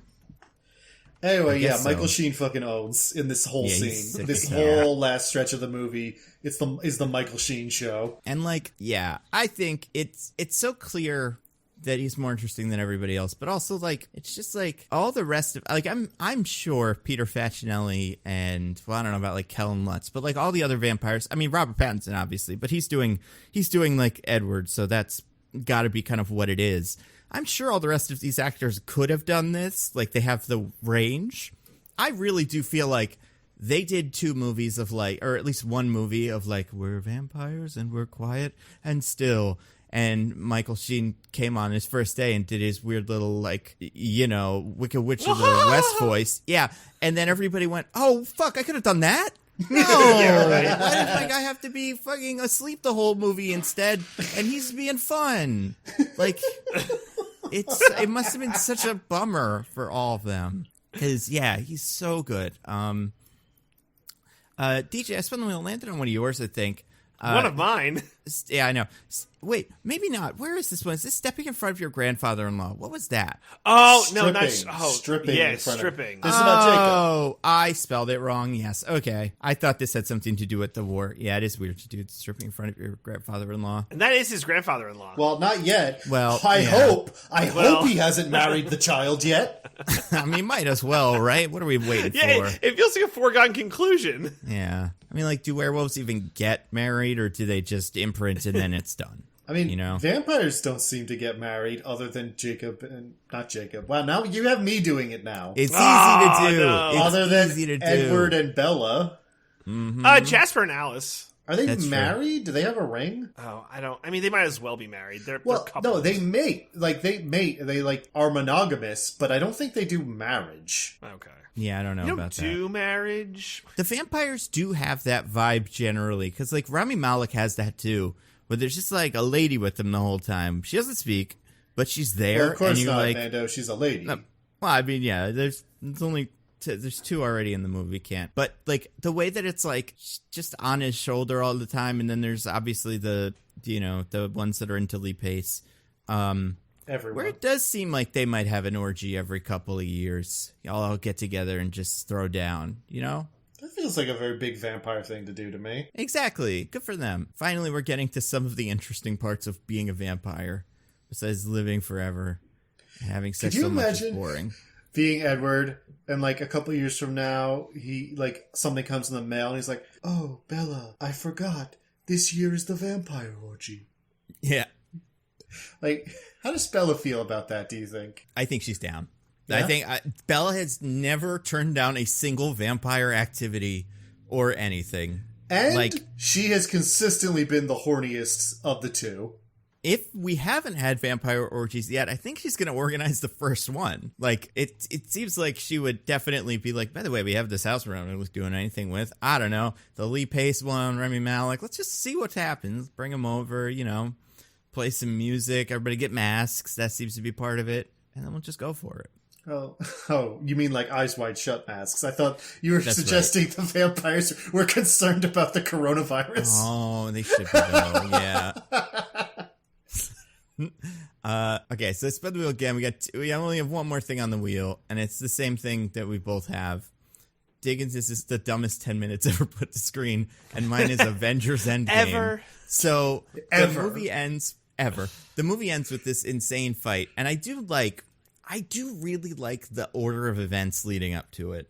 [SPEAKER 3] Anyway, Michael Sheen fucking owns in this whole scene. This whole last stretch of the movie is the Michael Sheen show.
[SPEAKER 1] And like, I think it's so clear that he's more interesting than everybody else, but also like it's just like all the rest of, like, I'm sure Peter Facinelli and, well, I don't know about like Kellen Lutz, but like all the other vampires, I mean Robert Pattinson obviously, but he's doing like Edward, so that's got to be kind of what it is. I'm sure all the rest of these actors could have done this. Like, they have the range. I really do feel like they did 2 movies of like, or at least one movie of like, we're vampires and we're quiet and still. And Michael Sheen came on his first day and did his weird little, like, you know, Wicked Witch of the West voice. Yeah. And then everybody went, oh, fuck, I could have done that. No! Why did my guy have to be fucking asleep the whole movie instead? And he's being fun. Like, it must have been such a bummer for all of them. Because, he's so good. DJ, I spun the wheel, landed on one of yours, I think.
[SPEAKER 2] One of mine.
[SPEAKER 1] Yeah, I know. Wait, maybe not. Where is this one? Is this stepping in front of your grandfather-in-law? What was that?
[SPEAKER 2] Oh,
[SPEAKER 3] stripping,
[SPEAKER 2] no, not
[SPEAKER 3] stripping.
[SPEAKER 2] Yeah, stripping.
[SPEAKER 3] This is about Jacob.
[SPEAKER 1] Oh, I spelled it wrong. Yes. Okay. I thought this had something to do with the war. Yeah, it is weird to do stripping in front of your grandfather-in-law.
[SPEAKER 2] And that is his grandfather-in-law.
[SPEAKER 3] Well, not yet.
[SPEAKER 1] Well,
[SPEAKER 3] I hope he hasn't married the child yet.
[SPEAKER 1] I mean, might as well, right? What are we waiting for?
[SPEAKER 2] It feels like a foregone conclusion.
[SPEAKER 1] Yeah. I mean, like, do werewolves even get married, or do they just imprint and then it's done?
[SPEAKER 3] I mean,
[SPEAKER 1] you know,
[SPEAKER 3] vampires don't seem to get married other than Jacob and not Jacob. Wow, now you have me doing it now.
[SPEAKER 1] it's easy to do.
[SPEAKER 2] No.
[SPEAKER 1] It's
[SPEAKER 3] Other than
[SPEAKER 1] easy to do.
[SPEAKER 3] Edward and Bella.
[SPEAKER 2] Jasper and Alice.
[SPEAKER 3] Are they
[SPEAKER 1] That's
[SPEAKER 3] married? Do they have a ring?
[SPEAKER 2] Oh, I don't. I mean, they might as well be married. They're
[SPEAKER 3] Well,
[SPEAKER 2] couples.
[SPEAKER 3] no, they mate. They mate. They are monogamous, but I don't think they do marriage.
[SPEAKER 2] Okay.
[SPEAKER 1] Yeah, I don't know
[SPEAKER 2] You
[SPEAKER 1] about
[SPEAKER 2] don't do marriage.
[SPEAKER 1] that. The vampires do have that vibe generally, because like Rami Malek has that too, where there's just like a lady with them the whole time. She doesn't speak, but she's there.
[SPEAKER 3] Well, of course
[SPEAKER 1] and you're
[SPEAKER 3] not,
[SPEAKER 1] like,
[SPEAKER 3] Mando. She's a lady.
[SPEAKER 1] no, well, I mean, yeah, there's only there's two already in the movie, can't. But like the way that it's like just on his shoulder all the time, and then there's obviously the ones that are into Lee Pace,
[SPEAKER 3] Everyone.
[SPEAKER 1] where it does seem like they might have an orgy every couple of years. Y'all all get together and just throw down, you know?
[SPEAKER 3] That feels like a very big vampire thing to do to me.
[SPEAKER 1] Exactly. Good for them. Finally, we're getting to some of the interesting parts of being a vampire, besides living forever and having sex
[SPEAKER 3] Could you
[SPEAKER 1] so much is
[SPEAKER 3] imagine
[SPEAKER 1] boring.
[SPEAKER 3] being Edward, and like a couple years from now, he like something comes in the mail, and he's like, "Oh, Bella, I forgot. This year is the vampire orgy."
[SPEAKER 1] Yeah,
[SPEAKER 3] Like, how does Bella feel about that? Do you think?
[SPEAKER 1] I think she's down.
[SPEAKER 3] Yeah?
[SPEAKER 1] I think Bella has never turned down a single vampire activity or anything.
[SPEAKER 3] And
[SPEAKER 1] Like,
[SPEAKER 3] she has consistently been the horniest of the two.
[SPEAKER 1] if we haven't had vampire orgies yet, I think she's going to organize the first one. Like, it seems like she would definitely be like, by the way, we have this house we're not doing anything with. I don't know. The Lee Pace one, Remy Malek. Let's just see what happens. Bring them over, play some music. Everybody get masks. That seems to be part of it. And then we'll just go for it.
[SPEAKER 3] Oh, you mean like Eyes Wide Shut masks? I thought you were
[SPEAKER 1] That's
[SPEAKER 3] suggesting the vampires were concerned about the coronavirus.
[SPEAKER 1] Oh, they should be, though. Yeah. Okay, so spin the wheel again. We only have one more thing on the wheel, and it's the same thing that we both have. Diggins is just the dumbest 10 minutes ever put to screen, and mine is Avengers Endgame.
[SPEAKER 2] Ever.
[SPEAKER 1] So
[SPEAKER 3] Ever.
[SPEAKER 1] the movie ends The movie ends with this insane fight, and I do really like the order of events leading up to it,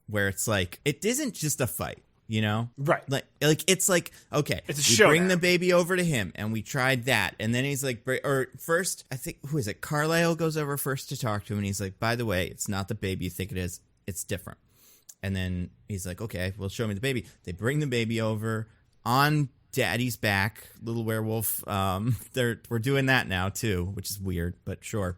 [SPEAKER 1] where it's like it isn't just a fight.
[SPEAKER 2] Right.
[SPEAKER 1] Like it's like, okay,
[SPEAKER 2] It's a
[SPEAKER 1] we
[SPEAKER 2] showdown.
[SPEAKER 1] bring the baby over to him, and we tried that, and then he's like, or first, I think, who is it? Carlisle goes over first to talk to him, and he's like, by the way, it's not the baby you think it is. It's different. And then he's like, okay, well, show me the baby. They bring the baby over on Daddy's back, little werewolf. We're doing that now too, which is weird, but sure.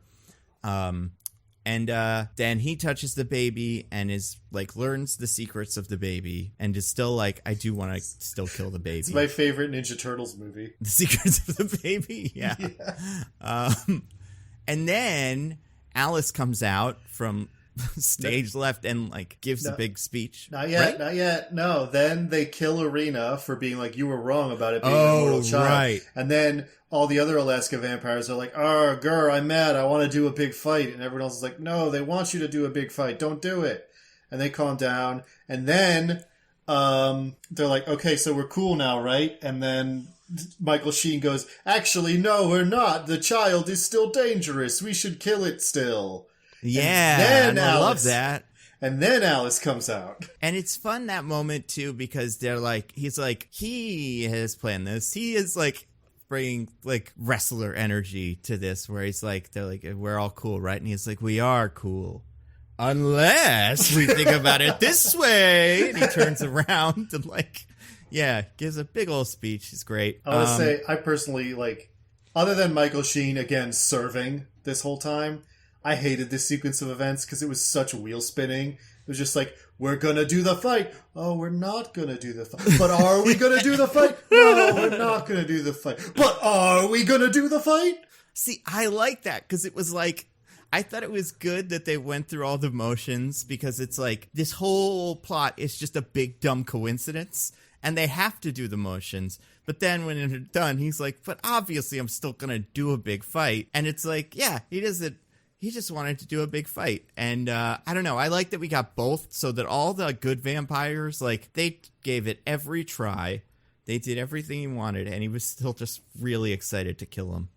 [SPEAKER 1] And then he touches the baby and is like learns the secrets of the baby and is still like, I do want to still kill the baby.
[SPEAKER 3] It's my favorite Ninja Turtles movie.
[SPEAKER 1] The secrets of the baby, yeah. And then Alice comes out from stage left and like gives a big speech.
[SPEAKER 3] Not yet,
[SPEAKER 1] right?
[SPEAKER 3] not yet. No, then they kill Arena for being like, you were wrong about it being an
[SPEAKER 1] Oh,
[SPEAKER 3] immortal child.
[SPEAKER 1] right.
[SPEAKER 3] And then all the other Alaska vampires are like, "Oh, girl, I'm mad. I want to do a big fight." And everyone else is like, "No, they want you to do a big fight. Don't do it." And they calm down. And then they're like, "Okay, so we're cool now, right?" And then Michael Sheen goes, "Actually, no, we're not. The child is still dangerous. We should kill it still."
[SPEAKER 1] Yeah,
[SPEAKER 3] And then
[SPEAKER 1] I love
[SPEAKER 3] Alice-
[SPEAKER 1] that.
[SPEAKER 3] And then Alice comes out.
[SPEAKER 1] And it's fun that moment too, because they're like, he's like, he has planned this. He is like bringing like wrestler energy to this, where he's like, they're like, we're all cool, right? And he's like, we are cool. Unless we think about it this way. And he turns around and like, yeah, gives a big old speech. It's great.
[SPEAKER 3] I want to say, I personally, like, other than Michael Sheen, again, serving this whole time, I hated this sequence of events because it was such wheel spinning. It was just like, we're going to do the fight. Oh, we're not going to do the fight. But are we going to do the fight? No, we're not going to do the fight. But are we going to do the fight?
[SPEAKER 1] See, I like that because it was like, I thought it was good that they went through all the motions, because it's like this whole plot is just a big dumb coincidence and they have to do the motions. But then when it's done, he's like, but obviously I'm still going to do a big fight. And it's like, yeah, he just wanted to do a big fight. And I don't know. I like that we got both, so that all the good vampires, like, they gave it every try. They did everything he wanted, and he was still just really excited to kill him.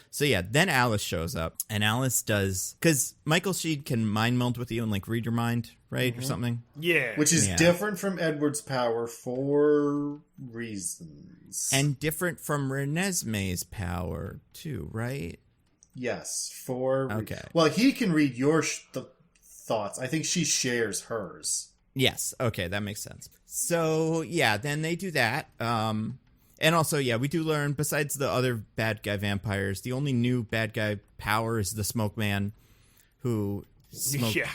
[SPEAKER 1] So yeah, then Alice shows up, and Alice does, because Michael Sheen can mind meld with you and like read your mind, right, or something.
[SPEAKER 2] Yeah,
[SPEAKER 3] which is different from Edward's power for reasons,
[SPEAKER 1] and different from Renesmee's power too, right?
[SPEAKER 3] Yes, for
[SPEAKER 1] okay.
[SPEAKER 3] Well, he can read your thoughts. I think she shares hers.
[SPEAKER 1] Yes. Okay, that makes sense. So yeah, then they do that. And also, yeah, we do learn, besides the other bad guy vampires, the only new bad guy power is the Smoke Man, who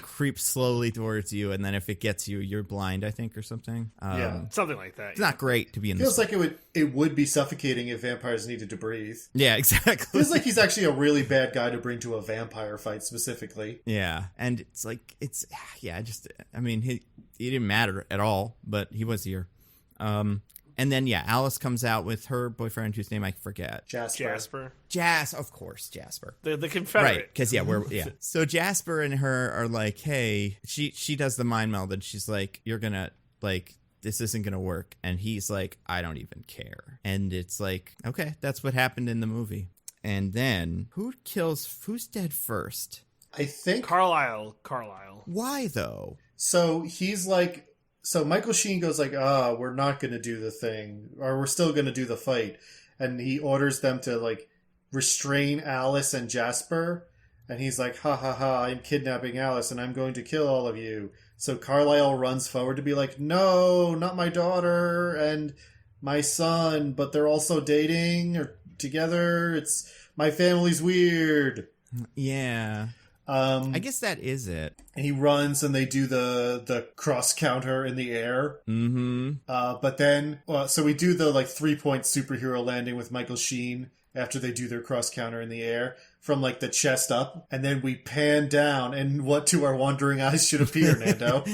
[SPEAKER 1] creeps slowly towards you, and then if it gets you, you're blind, I think, or something.
[SPEAKER 2] Something like that.
[SPEAKER 1] It's not great to be in
[SPEAKER 3] Feels like it would be suffocating if vampires needed to breathe.
[SPEAKER 1] Yeah, exactly.
[SPEAKER 3] Feels like he's actually a really bad guy to bring to a vampire fight specifically.
[SPEAKER 1] Yeah, and it's like, I mean, he didn't matter at all, but he was here. And then, Alice comes out with her boyfriend, whose name I forget.
[SPEAKER 2] Jasper.
[SPEAKER 1] Of course, Jasper.
[SPEAKER 2] The Confederate.
[SPEAKER 1] Right, because, So Jasper and her are like, hey, she does the mind meld, and she's like, you're gonna, like, this isn't gonna work. And he's like, I don't even care. And it's like, okay, that's what happened in the movie. And then, who's dead first?
[SPEAKER 3] I think...
[SPEAKER 2] Carlisle.
[SPEAKER 1] Why, though?
[SPEAKER 3] So he's like... So Michael Sheen goes like, we're not going to do the thing, or we're still going to do the fight. And he orders them to, like, restrain Alice and Jasper. And he's like, ha ha ha, I'm kidnapping Alice and I'm going to kill all of you. So Carlisle runs forward to be like, no, not my daughter and my son, but they're also dating or together. My family's weird.
[SPEAKER 1] Yeah. I guess that is it.
[SPEAKER 3] And he runs, and they do the cross counter in the air.
[SPEAKER 1] Mm-hmm.
[SPEAKER 3] But then, so we do the like 3-point superhero landing with Michael Sheen after they do their cross counter in the air from like the chest up, and then we pan down, and what to our wandering eyes should appear, Nando?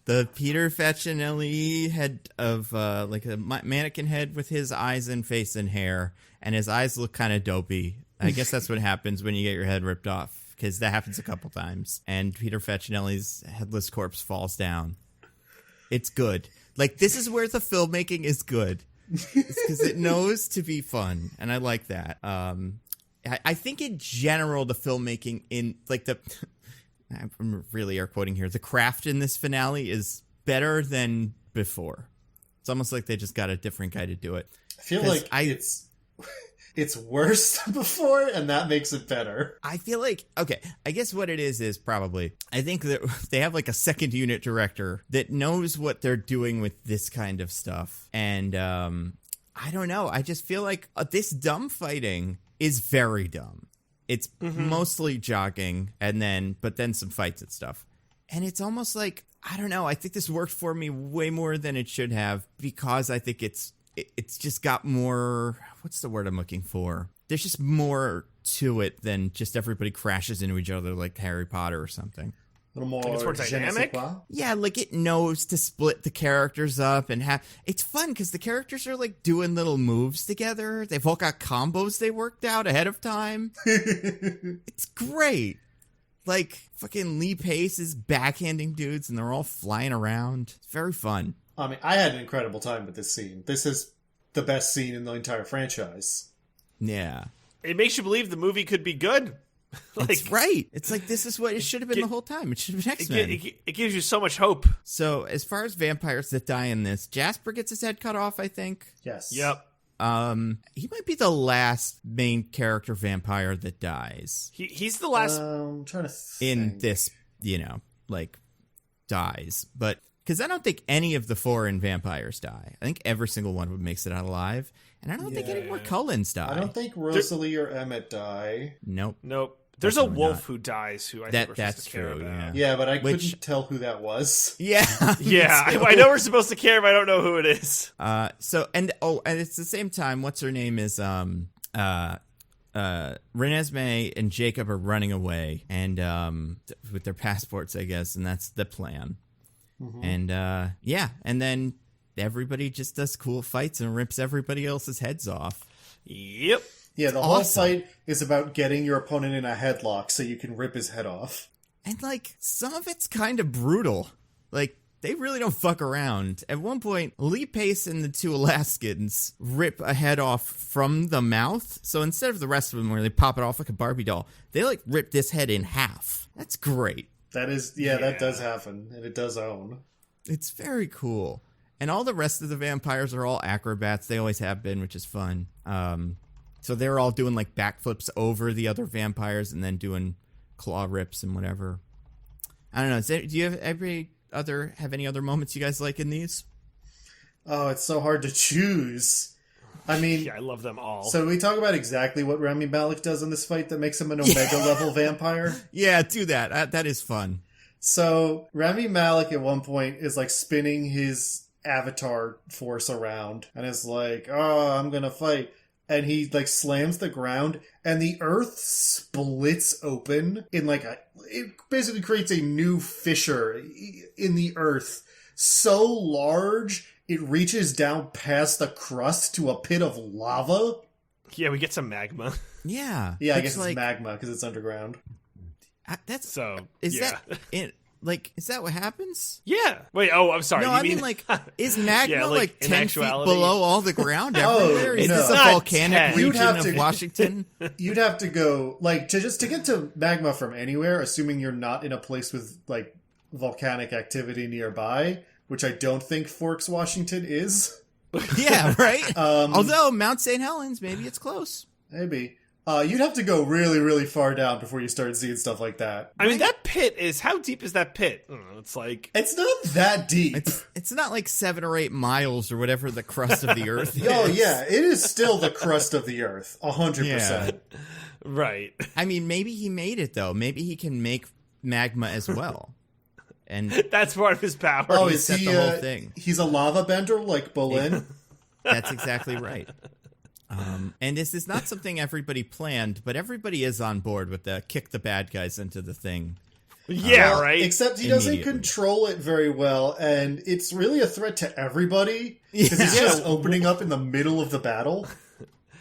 [SPEAKER 1] The Peter Facinelli head of like a mannequin head with his eyes and face and hair, and his eyes look kind of dopey. I guess that's what happens when you get your head ripped off. Because that happens a couple times. And Peter Facinelli's headless corpse falls down. It's good. Like, this is where the filmmaking is good. It's because it knows to be fun. And I like that. I think in general, the filmmaking in, like, I'm really air quoting here. The craft in this finale is better than before. It's almost like they just got a different guy to do it.
[SPEAKER 3] I feel like it's worse than before, and that makes it better.
[SPEAKER 1] I feel like, okay, I guess what it is probably, I think that they have like a second unit director that knows what they're doing with this kind of stuff. And I don't know. I just feel like this dumb fighting is very dumb. It's mostly jogging but then some fights and stuff. And it's almost like, I don't know. I think this worked for me way more than it should have, because I think it's just got more, what's the word I'm looking for? There's just more to it than just everybody crashes into each other like Harry Potter or something.
[SPEAKER 3] A little more,
[SPEAKER 2] like it's more dynamic.
[SPEAKER 1] Yeah, like it knows to split the characters up and it's fun because the characters are like doing little moves together. They've all got combos they worked out ahead of time. It's great. Like fucking Lee Pace is backhanding dudes and they're all flying around. It's very fun.
[SPEAKER 3] I mean, I had an incredible time with this scene. This is the best scene in the entire franchise.
[SPEAKER 1] Yeah.
[SPEAKER 2] It makes you believe the movie could be good.
[SPEAKER 1] That's right. It's like, this is what it should have been the whole time. It should have been X-Men.
[SPEAKER 2] It gives you so much hope.
[SPEAKER 1] So, as far as vampires that die in this, Jasper gets his head cut off, I think.
[SPEAKER 3] Yes.
[SPEAKER 2] Yep.
[SPEAKER 1] He might be the last main character vampire that dies.
[SPEAKER 2] He's the last.
[SPEAKER 3] I'm trying to think.
[SPEAKER 1] In this, like, dies. But... because I don't think any of the foreign vampires die. I think every single one of them makes it out alive. And I don't think any more Cullens die.
[SPEAKER 3] I don't think Rosalie or Emmett die.
[SPEAKER 1] Nope.
[SPEAKER 2] There's a wolf who dies who I think we're supposed to care about.
[SPEAKER 3] Yeah, but I couldn't tell who that was.
[SPEAKER 1] Yeah.
[SPEAKER 2] Yeah, I know we're supposed to care, but I don't know who it is.
[SPEAKER 1] And it's the same time, what's her name is, Renesmee and Jacob are running away and with their passports, I guess, and that's the plan. Mm-hmm. And and then everybody just does cool fights and rips everybody else's heads off.
[SPEAKER 2] Yep.
[SPEAKER 3] Yeah, the whole fight is about getting your opponent in a headlock so you can rip his head off.
[SPEAKER 1] And like some of it's kind of brutal. Like they really don't fuck around. At one point, Lee Pace and the two Alaskans rip a head off from the mouth. So instead of the rest of them where they pop it off like a Barbie doll, they like rip this head in half. That's great.
[SPEAKER 3] That is, that does happen, and it does own.
[SPEAKER 1] It's very cool. And all the rest of the vampires are all acrobats. They always have been, which is fun. So they're all doing like backflips over the other vampires and then doing claw rips and whatever. I don't know. Do you have any other moments you guys like in these?
[SPEAKER 3] Oh, it's so hard to choose. I mean,
[SPEAKER 2] yeah, I love them all.
[SPEAKER 3] So we talk about exactly what Rami Malek does in this fight that makes him an Omega level vampire.
[SPEAKER 1] Yeah, do that. That is fun.
[SPEAKER 3] So Rami Malek at one point is like spinning his avatar force around and is like, "Oh, I'm gonna fight." And he like slams the ground and the earth splits open in like it basically creates a new fissure in the earth so large it reaches down past the crust to a pit of lava.
[SPEAKER 2] Yeah, we get some magma.
[SPEAKER 1] Yeah.
[SPEAKER 3] Yeah, I guess it's magma because it's underground.
[SPEAKER 1] That's
[SPEAKER 2] so.
[SPEAKER 1] Is that it? Like, is that what happens?
[SPEAKER 2] Yeah. Wait, I'm sorry.
[SPEAKER 1] No,
[SPEAKER 2] you
[SPEAKER 1] I mean, like, is magma
[SPEAKER 2] yeah,
[SPEAKER 1] like 10 feet below all the ground everywhere? Is this a
[SPEAKER 2] Not
[SPEAKER 1] volcanic
[SPEAKER 2] 10.
[SPEAKER 1] region of Washington?
[SPEAKER 3] You'd have to go, like, to get to magma from anywhere, assuming you're not in a place with, like, volcanic activity nearby, which I don't think Forks, Washington is.
[SPEAKER 1] Yeah, right? Although Mount St. Helens, maybe it's close.
[SPEAKER 3] Maybe. You'd have to go really, really far down before you start seeing stuff like that.
[SPEAKER 2] I mean, that pit is... How deep is that pit? I don't know, it's like...
[SPEAKER 3] It's not that deep.
[SPEAKER 1] It's not like 7 or 8 miles or whatever the crust of the earth is.
[SPEAKER 3] Oh, yeah. It is still the crust of the earth. 100%.
[SPEAKER 2] Yeah. Right.
[SPEAKER 1] I mean, maybe he made it, though. Maybe he can make magma as well. And
[SPEAKER 2] that's part of his power.
[SPEAKER 3] Oh, is he...
[SPEAKER 1] the whole thing.
[SPEAKER 3] He's a lava bender like Bolin?
[SPEAKER 1] That's exactly right. And this is not something everybody planned, but everybody is on board with the kick the bad guys into the thing.
[SPEAKER 2] Yeah, right?
[SPEAKER 3] Except he doesn't control it very well, and it's really a threat to everybody, because it's just opening up in the middle of the battle.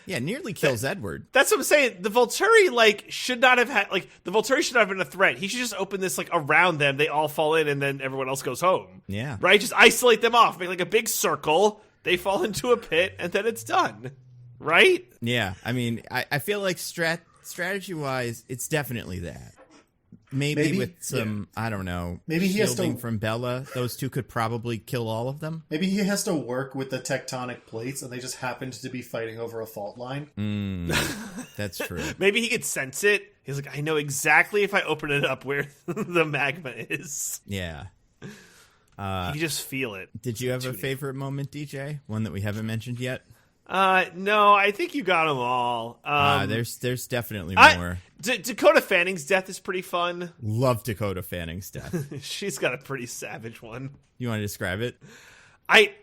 [SPEAKER 1] Yeah, nearly kills Edward.
[SPEAKER 2] That's what I'm saying. The Volturi, like, should not have had... Like, the Volturi should not have been a threat. He should just open this, like, around them. They all fall in, and then everyone else goes home.
[SPEAKER 1] Yeah.
[SPEAKER 2] Right? Just isolate them off. Make, like, a big circle. They fall into a pit, and then it's done. Right?
[SPEAKER 1] Yeah. I mean, I feel like strategy-wise, it's definitely that. Maybe with some, I don't know,
[SPEAKER 3] maybe he has to,
[SPEAKER 1] from Bella, those two could probably kill all of them.
[SPEAKER 3] Maybe he has to work with the tectonic plates, and they just happened to be fighting over a fault line.
[SPEAKER 1] That's true.
[SPEAKER 2] Maybe he could sense it. He's like, I know exactly if I open it up where the magma is.
[SPEAKER 1] Yeah.
[SPEAKER 2] You just feel it.
[SPEAKER 1] Did you have a favorite moment, DJ? One that we haven't mentioned yet?
[SPEAKER 2] No, I think you got them all.
[SPEAKER 1] There's definitely more.
[SPEAKER 2] Dakota Fanning's death is pretty fun.
[SPEAKER 1] Love Dakota Fanning's death.
[SPEAKER 2] She's got a pretty savage one.
[SPEAKER 1] You want to describe it?
[SPEAKER 2] I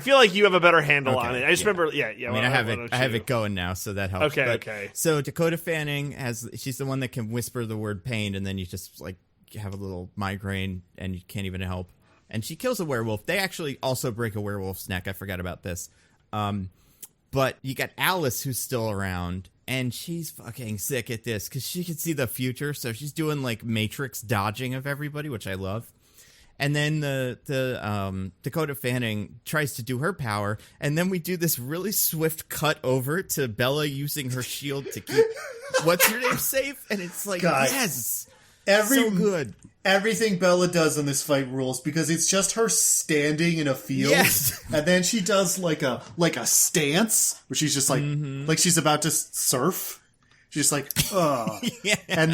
[SPEAKER 2] feel like you have a better handle on it. I just remember, yeah.
[SPEAKER 1] I mean, I have it going now, so that helps.
[SPEAKER 2] Okay.
[SPEAKER 1] So Dakota Fanning she's the one that can whisper the word pain, and then you just like have a little migraine, and you can't even help. And she kills a werewolf. They actually also break a werewolf's neck. I forgot about this. But you got Alice, who's still around, and she's fucking sick at this because she can see the future. So she's doing like Matrix dodging of everybody, which I love. And then the Dakota Fanning tries to do her power, and then we do this really swift cut over to Bella using her shield to keep what's her name safe, and it's like, yes, so good.
[SPEAKER 3] Everything Bella does in this fight rules because it's just her standing in a field, and then she does like a stance where she's just like like she's about to surf. She's just like, ugh, and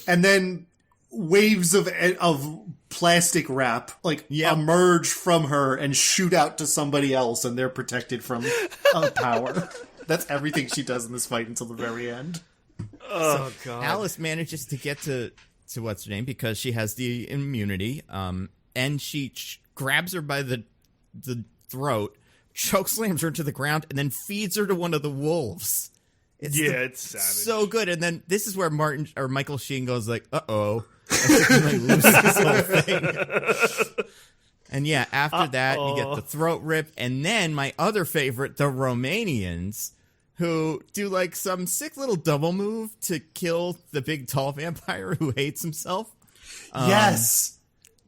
[SPEAKER 3] then waves of plastic wrap emerge from her and shoot out to somebody else, and they're protected from power. That's everything she does in this fight until the very end.
[SPEAKER 2] Oh god!
[SPEAKER 1] Alice manages to get to what's her name because she has the immunity, and she grabs her by the throat, chokeslams her to the ground, and then feeds her to one of the wolves.
[SPEAKER 2] It's savage.
[SPEAKER 1] So good. And then this is where Michael Sheen goes like, "Uh-oh, I think we might lose this whole thing." And yeah, after that, you get the throat rip, and then my other favorite, the Romanians, who do like some sick little double move to kill the big tall vampire who hates himself.
[SPEAKER 3] Yes.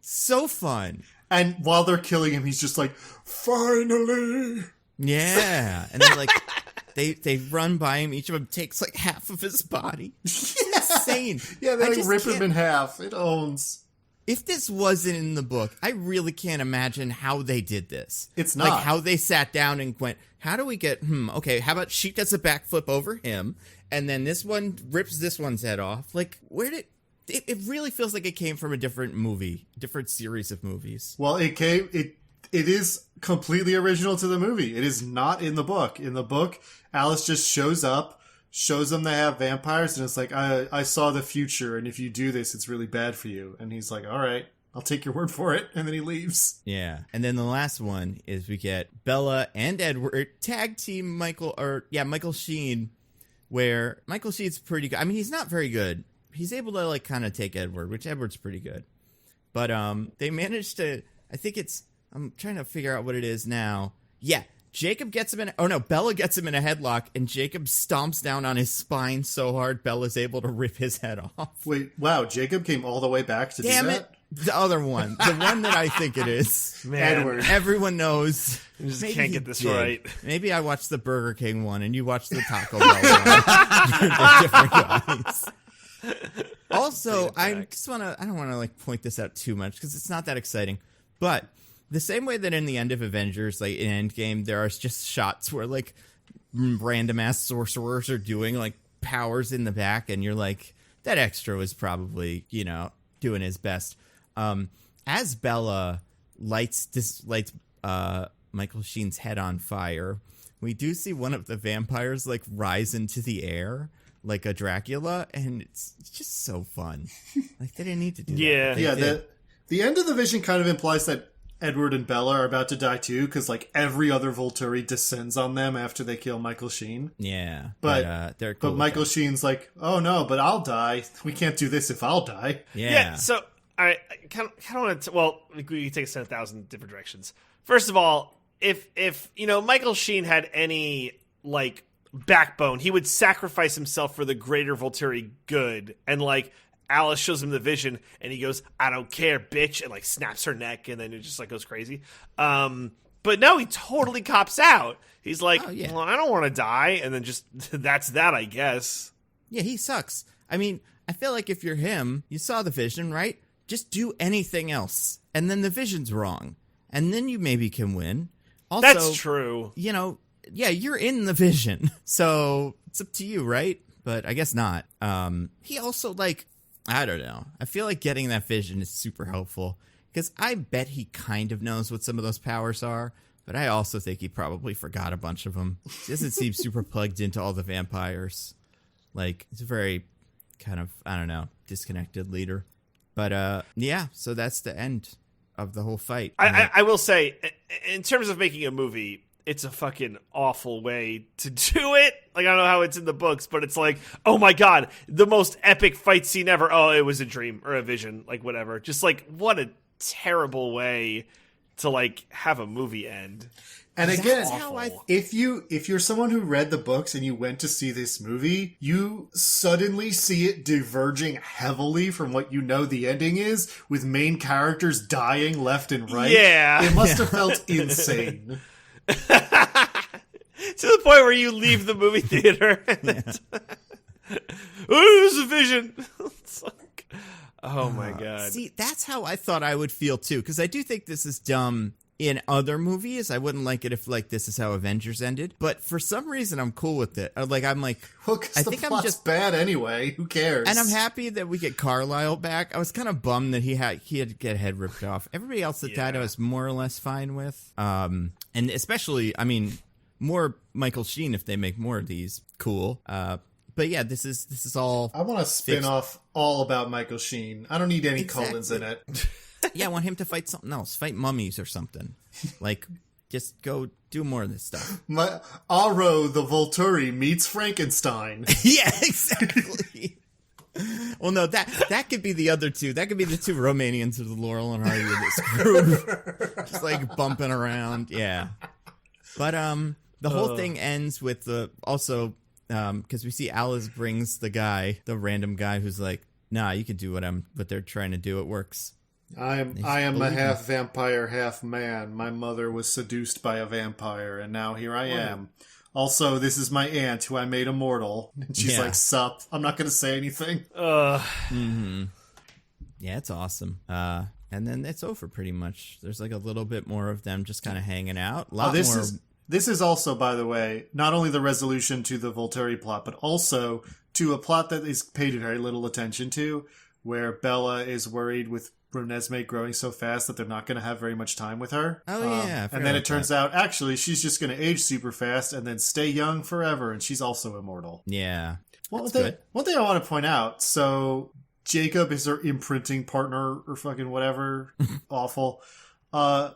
[SPEAKER 1] So fun.
[SPEAKER 3] And while they're killing him, he's just like, finally.
[SPEAKER 1] Yeah. And then, like, they run by him. Each of them takes, like, half of his body. It's insane.
[SPEAKER 3] Yeah, they like, rip him in half. It owns.
[SPEAKER 1] If this wasn't in the book, I really can't imagine how they did this.
[SPEAKER 3] It's not.
[SPEAKER 1] Like, how they sat down and went, how do we get, okay, how about she does a backflip over him, and then this one rips this one's head off? Like, where did... It really feels like it came from a different movie, different series of movies.
[SPEAKER 3] Well, it is completely original to the movie. It is not in the book. In the book, Alice just shows up, shows them they have vampires, and it's like, I saw the future, and if you do this, it's really bad for you. And he's like, all right, I'll take your word for it. And then he leaves.
[SPEAKER 1] Yeah. And then the last one is we get Bella and Edward tag team Michael Sheen, where Michael Sheen's pretty good. I mean, he's not very good. He's able to, like, kind of take Edward, which Edward's pretty good. But they managed to, I'm trying to figure out what it is now. Yeah, Bella gets him in a headlock, and Jacob stomps down on his spine so hard, Bella's able to rip his head off.
[SPEAKER 3] Wait, wow, Jacob came all the way back to do that?
[SPEAKER 1] Damn it! The other one. The one that I think it is.
[SPEAKER 2] Man.
[SPEAKER 3] Edward.
[SPEAKER 1] Everyone knows.
[SPEAKER 2] You just can't get this right.
[SPEAKER 1] Maybe I watched the Burger King one, and you watched the Taco Bell one. They're different guys. Also, I don't want to like point this out too much because it's not that exciting, but the same way that in the end of Avengers, like in Endgame, there are just shots where like random ass sorcerers are doing like powers in the back, and you're like, that extra was probably, doing his best. As Bella lights Michael Sheen's head on fire, we do see one of the vampires like rise into the air like a Dracula, and it's just so fun. Like, they didn't need to do that.
[SPEAKER 3] Yeah, the end of the vision kind of implies that Edward and Bella are about to die too, because like every other Volturi descends on them after they kill Michael Sheen.
[SPEAKER 1] Yeah,
[SPEAKER 3] but
[SPEAKER 1] they're cool.
[SPEAKER 3] But Michael Sheen's like, oh no, but I'll die. We can't do this if I'll die.
[SPEAKER 2] Yeah. So I kind of want to. Well, we can take us in 1,000 different directions. First of all, if Michael Sheen had any like backbone, he would sacrifice himself for the greater Volturi good, and like Alice shows him the vision and he goes, I don't care, bitch, and like snaps her neck, and then it just like goes crazy. But no, he totally cops out. He's like, well, I don't want to die, and then just that's that, I guess.
[SPEAKER 1] Yeah, he sucks. I mean, I feel like if you're him, you saw the vision, right? Just do anything else, and then the vision's wrong, and then you maybe can win. Also,
[SPEAKER 2] that's true.
[SPEAKER 1] Yeah, you're in the vision, so it's up to you, right? But I guess not. He also, like, I don't know. I feel like getting that vision is super helpful, because I bet he kind of knows what some of those powers are, but I also think he probably forgot a bunch of them. He doesn't seem super plugged into all the vampires. Like, he's a very kind of, I don't know, disconnected leader. But, yeah, so that's the end of the whole fight.
[SPEAKER 2] I will say, in terms of making a movie, it's a fucking awful way to do it. Like, I don't know how it's in the books, but it's like, oh my god, the most epic fight scene ever. Oh, it was a dream or a vision, like whatever. Just like, what a terrible way to like have a movie end.
[SPEAKER 3] And again, if you're someone who read the books and you went to see this movie, you suddenly see it diverging heavily from what you know the ending is, with main characters dying left and right.
[SPEAKER 2] Yeah.
[SPEAKER 3] It must have felt insane.
[SPEAKER 2] To the point where you leave the movie theater. Oh, there's a vision. It's like, oh my god.
[SPEAKER 1] See, that's how I thought I would feel too, because I do think this is dumb in other movies. I wouldn't like it if like this is how Avengers ended, but for some reason I'm cool with it. Well,
[SPEAKER 3] I think I'm just bad anyway. Who cares?
[SPEAKER 1] And I'm happy that we get Carlisle back. I was kind of bummed that he had to get head ripped off. Everybody else that died I was more or less fine with. And especially, I mean, more Michael Sheen if they make more of these. Cool. But yeah, this is all.
[SPEAKER 3] I want to spin off all about Michael Sheen. I don't need any Cullens in it.
[SPEAKER 1] Yeah, I want him to fight something else. Fight mummies or something. Like, just go do more of this stuff.
[SPEAKER 3] Aro the Volturi meets Frankenstein.
[SPEAKER 1] Yeah, exactly. Well, no, that could be the other two. That could be the two Romanians of the Laurel and Hardy of this group. Just like bumping around. Yeah. But the whole thing ends with because we see Alice brings the random guy who's like, nah, you can do what they're trying to do. It works.
[SPEAKER 3] I am a half vampire, half man. My mother was seduced by a vampire, and now here I am. Also, this is my aunt who I made immortal. And she's like, sup. I'm not going to say anything.
[SPEAKER 1] Mm-hmm. Yeah, it's awesome. And then it's over pretty much. There's like a little bit more of them just kind of hanging out. A lot more.
[SPEAKER 3] This is also, by the way, not only the resolution to the Volturi plot, but also to a plot that is paid very little attention to, where Bella is worried with Renesmee growing so fast that they're not going to have very much time with her.
[SPEAKER 1] Oh, yeah.
[SPEAKER 3] And then it turns out, actually, she's just going to age super fast and then stay young forever, and she's also immortal.
[SPEAKER 1] Yeah.
[SPEAKER 3] One thing I want to point out, so Jacob is her imprinting partner or fucking whatever. Awful.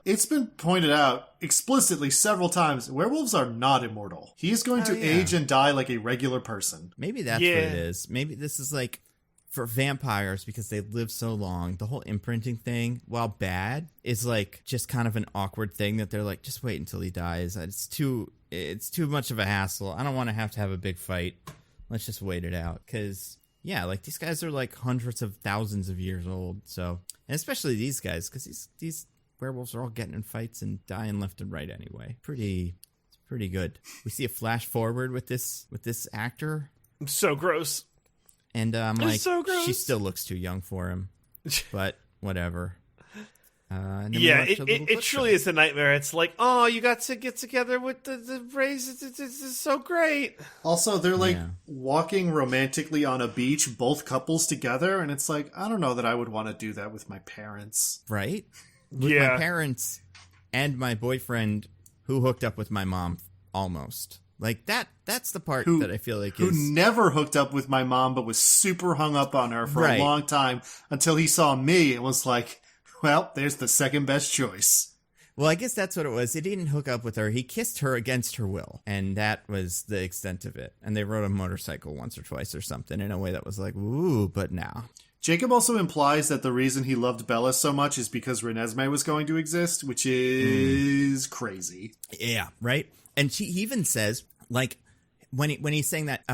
[SPEAKER 3] It's been pointed out explicitly several times, werewolves are not immortal. He is going to age and die like a regular person.
[SPEAKER 1] Maybe that's what it is. Maybe this is like for vampires, because they live so long, the whole imprinting thing, while bad, is like just kind of an awkward thing that they're like, just wait until he dies. It's too much of a hassle. I don't want to have a big fight. Let's just wait it out. Because, yeah, like these guys are like hundreds of thousands of years old. So, and especially these guys, because these werewolves are all getting in fights and dying left and right anyway. It's pretty good. We see a flash forward with this actor.
[SPEAKER 2] So gross.
[SPEAKER 1] And I'm like,
[SPEAKER 2] so gross.
[SPEAKER 1] She still looks too young for him, but whatever.
[SPEAKER 2] It truly is a nightmare. It's like, oh, you got to get together with the Rays. It's so great.
[SPEAKER 3] Also, they're like walking romantically on a beach, both couples together, and it's like, I don't know that I would want to do that with my parents.
[SPEAKER 1] Right? With my parents and my boyfriend who hooked up with my mom almost. Like, that's the part that I feel like
[SPEAKER 3] who never hooked up with my mom, but was super hung up on her for a long time until he saw me and was like, well, there's the second best choice.
[SPEAKER 1] Well, I guess that's what it was. He didn't hook up with her. He kissed her against her will. And that was the extent of it. And they rode a motorcycle once or twice or something in a way that was like, ooh, but now.
[SPEAKER 3] Jacob also implies that the reason he loved Bella so much is because Renesmee was going to exist, which is crazy.
[SPEAKER 1] Yeah, right? And he even says, like, when he's saying that,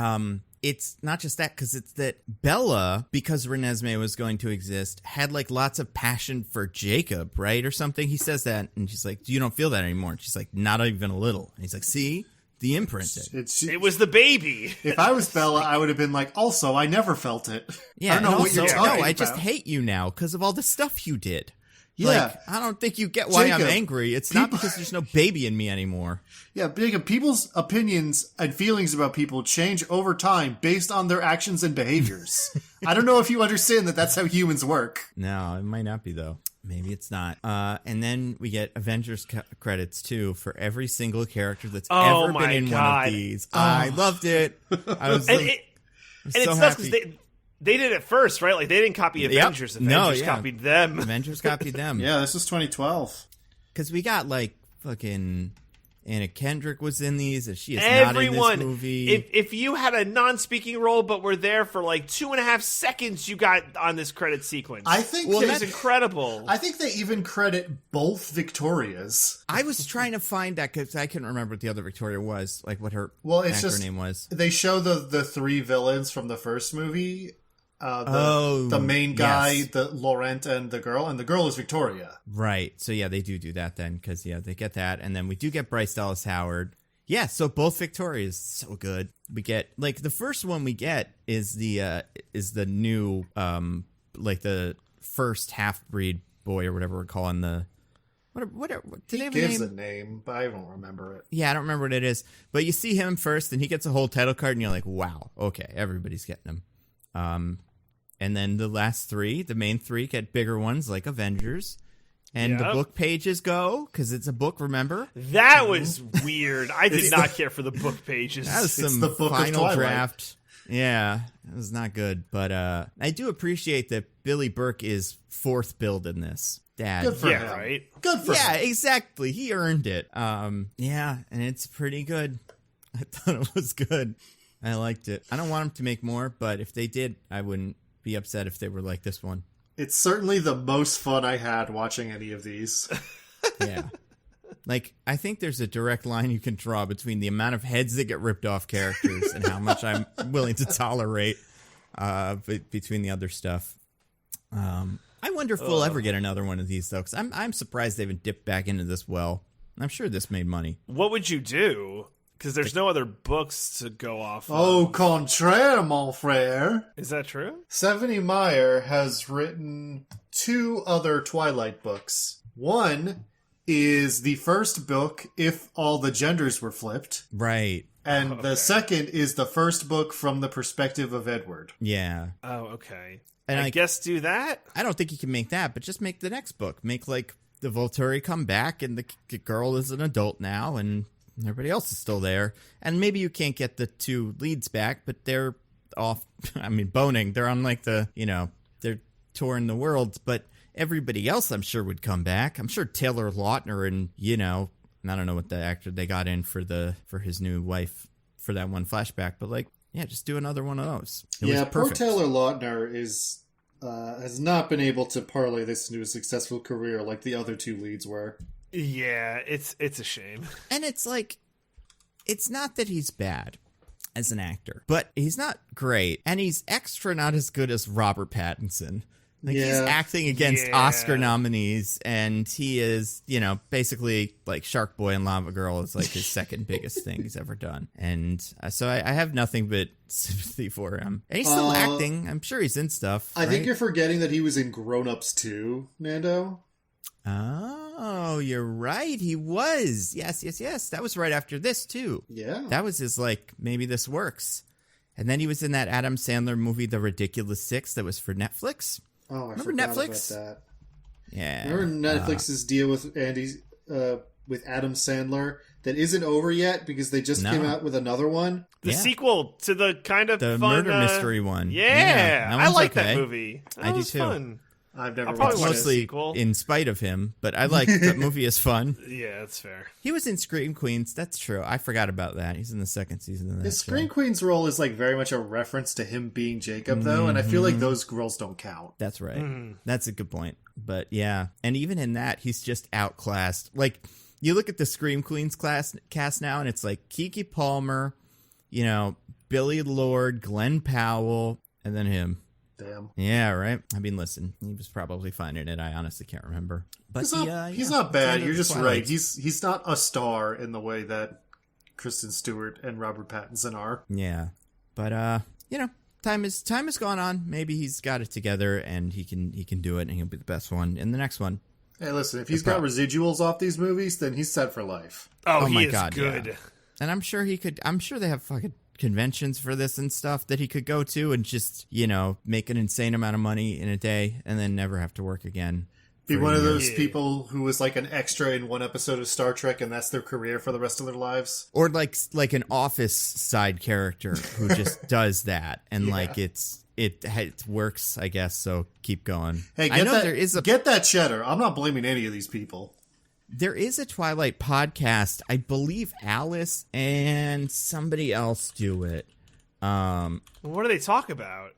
[SPEAKER 1] it's not just that, because it's that Bella, because Renesmee was going to exist, had, like, lots of passion for Jacob, right? Or something. He says that, and she's like, you don't feel that anymore. And she's like, not even a little. And he's like, see? The imprinting.
[SPEAKER 2] It was the baby.
[SPEAKER 3] If I was Bella, I would have been like, also, I never felt it.
[SPEAKER 1] Yeah,
[SPEAKER 3] I don't know what you're talking about.
[SPEAKER 1] No, I just hate you now because of all the stuff you did.
[SPEAKER 3] Yeah.
[SPEAKER 1] Like, I don't think you get why I'm angry. It's not because there's no baby in me anymore.
[SPEAKER 3] Yeah, Jacob, people's opinions and feelings about people change over time based on their actions and behaviors. I don't know if you understand that that's how humans work.
[SPEAKER 1] No, it might not be, though. Maybe it's not. And then we get Avengers credits, too, for every single character that's ever been in one of these. I loved it. I was
[SPEAKER 2] it's nuts because they did it first, right? Like, they didn't copy Avengers. Avengers copied them.
[SPEAKER 1] Avengers copied them.
[SPEAKER 3] Yeah, this was 2012.
[SPEAKER 1] Because we got, like, fucking Anna Kendrick was in these, and she is not in this movie.
[SPEAKER 2] If you had a non-speaking role but were there for like 2.5 seconds, you got on this credit sequence.
[SPEAKER 3] I think
[SPEAKER 2] it was incredible.
[SPEAKER 3] I think they even credit both Victorias.
[SPEAKER 1] I was trying to find that because I couldn't remember what the other Victoria was, like what her actor name was.
[SPEAKER 3] They show the three villains from the first movie. The main guy, the Laurent, and the girl is Victoria.
[SPEAKER 1] Right. So yeah, they do that then, because they get that, and then we do get Bryce Dallas Howard. Yeah. So both Victorias, so good. We get like the first one we get is the new like the first half breed boy or whatever we're calling the. What did
[SPEAKER 3] he gives a name, but I don't remember it.
[SPEAKER 1] Yeah, I don't remember what it is. But you see him first, and he gets a whole title card, and you're like, wow, okay, everybody's getting him. And then the last three, the main three, get bigger ones like Avengers. And the book pages go, because it's a book, remember?
[SPEAKER 2] That was weird. I did not care for the book pages.
[SPEAKER 1] That was some
[SPEAKER 3] the book
[SPEAKER 1] final draft. Yeah, it was not good. But I do appreciate that Billy Burke is fourth billed in this. Dad.
[SPEAKER 3] Good for him.
[SPEAKER 2] Right?
[SPEAKER 3] Good for him.
[SPEAKER 1] Yeah, exactly. He earned it. Yeah, and it's pretty good. I thought it was good. I liked it. I don't want them to make more, but if they did, I wouldn't be upset if they were like this one.
[SPEAKER 3] It's certainly the most fun I had watching any of these.
[SPEAKER 1] Yeah. Like, I think there's a direct line you can draw between the amount of heads that get ripped off characters and how much I'm willing to tolerate between the other stuff. I wonder if we'll ever get another one of these, though, because I'm surprised they haven't dipped back into this well. I'm sure this made money.
[SPEAKER 2] What would you do? Because there's no other books to go off
[SPEAKER 3] Au
[SPEAKER 2] of.
[SPEAKER 3] contraire, mon frère.
[SPEAKER 2] Is that true?
[SPEAKER 3] Stephanie Meyer has written 2 other Twilight books. One is the first book, If All the Genders Were Flipped.
[SPEAKER 1] Right.
[SPEAKER 3] And the second is the first book from the perspective of Edward.
[SPEAKER 1] Yeah.
[SPEAKER 2] Oh, okay.
[SPEAKER 1] And
[SPEAKER 2] I guess do that?
[SPEAKER 1] I don't think you can make that, but just make the next book. Make, like, the Volturi come back, and the girl is an adult now, and everybody else is still there. And maybe you can't get the 2 leads back, but they're off, boning. They're on, like, they're touring the world, but everybody else, I'm sure, would come back. I'm sure Taylor Lautner and, I don't know what the actor they got in for his new wife for that one flashback, but, like, yeah, just do another one of those.
[SPEAKER 3] Poor Taylor Lautner has not been able to parlay this into a successful career like the other 2 leads were.
[SPEAKER 2] Yeah, it's a shame.
[SPEAKER 1] And it's like, it's not that he's bad as an actor, but he's not great, and he's extra not as good as Robert Pattinson. Like, he's acting against Oscar nominees, and he is, basically like Shark Boy and Lava Girl is like his second biggest thing he's ever done. And so I have nothing but sympathy for him. And he's still acting. I'm sure he's in stuff.
[SPEAKER 3] I think you're forgetting that he was in Grown Ups too, Nando.
[SPEAKER 1] Oh, you're right. He was. Yes. That was right after this, too.
[SPEAKER 3] Yeah.
[SPEAKER 1] That was his, like, maybe this works. And then he was in that Adam Sandler movie, The Ridiculous Six, that was for Netflix.
[SPEAKER 3] Oh, I
[SPEAKER 1] remember
[SPEAKER 3] forgot
[SPEAKER 1] Netflix?
[SPEAKER 3] about that.
[SPEAKER 1] Yeah.
[SPEAKER 3] Remember Netflix's deal with with Adam Sandler that isn't over yet because they just came out with another one?
[SPEAKER 2] The sequel to the kind of
[SPEAKER 1] the
[SPEAKER 2] fun,
[SPEAKER 1] murder mystery one.
[SPEAKER 2] Yeah,
[SPEAKER 1] that
[SPEAKER 2] I like
[SPEAKER 1] okay.
[SPEAKER 2] that movie.
[SPEAKER 1] I do
[SPEAKER 2] was
[SPEAKER 1] too.
[SPEAKER 2] Fun.
[SPEAKER 3] I've never
[SPEAKER 2] probably
[SPEAKER 3] watched
[SPEAKER 2] watch
[SPEAKER 3] it.
[SPEAKER 1] Mostly
[SPEAKER 2] sequel.
[SPEAKER 1] in spite of him, but I like that movie is fun.
[SPEAKER 2] Yeah, that's fair.
[SPEAKER 1] He was in Scream Queens. That's true. I forgot about that. He's in the second season of that
[SPEAKER 3] His
[SPEAKER 1] show.
[SPEAKER 3] Scream Queen's role is like very much a reference to him being Jacob, though, and I feel like those roles don't count.
[SPEAKER 1] That's right. That's a good point. But yeah, and even in that, he's just outclassed. Like, you look at the Scream Queens cast now, and it's like Keke Palmer, Billy Lord, Glenn Powell, and then him.
[SPEAKER 3] Damn.
[SPEAKER 1] Yeah, right. Listen, he was probably finding it. I honestly can't remember. But
[SPEAKER 3] he's not bad. You're just
[SPEAKER 1] Twilight.
[SPEAKER 3] right. He's not a star in the way that Kristen Stewart and Robert Pattinson are.
[SPEAKER 1] Yeah, but time has gone on. Maybe he's got it together, and he can do it, and he'll be the best one in the next one.
[SPEAKER 3] Hey, listen, if he's got residuals off these movies, then he's set for life.
[SPEAKER 2] Oh,
[SPEAKER 1] my
[SPEAKER 2] he is
[SPEAKER 1] God,
[SPEAKER 2] good.
[SPEAKER 1] yeah. And I'm sure they have fucking conventions for this and stuff that he could go to and just, make an insane amount of money in a day and then never have to work again.
[SPEAKER 3] Be one of those people who was like an extra in one episode of Star Trek and that's their career for the rest of their lives.
[SPEAKER 1] Or like an Office side character who just does that and it works, I guess, so keep going.
[SPEAKER 3] Hey, get that cheddar. I'm not blaming any of these people.
[SPEAKER 1] There is a Twilight podcast. I believe Alice and somebody else do it.
[SPEAKER 2] What do they talk about?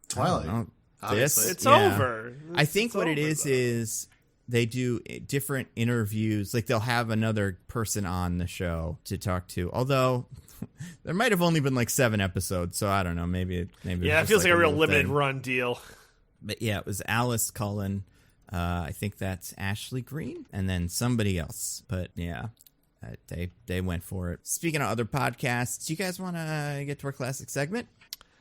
[SPEAKER 3] Twilight. Obviously.
[SPEAKER 2] It's over.
[SPEAKER 1] I think what it is they do different interviews. Like, they'll have another person on the show to talk to. Although there might have only been like 7 episodes, so I don't know. Maybe.
[SPEAKER 2] Yeah, it feels like a real limited run deal.
[SPEAKER 1] But yeah, it was Alice Cullen. I think that's Ashley Green, and then somebody else. But yeah, they went for it. Speaking of other podcasts, do you guys want to get to our classic segment?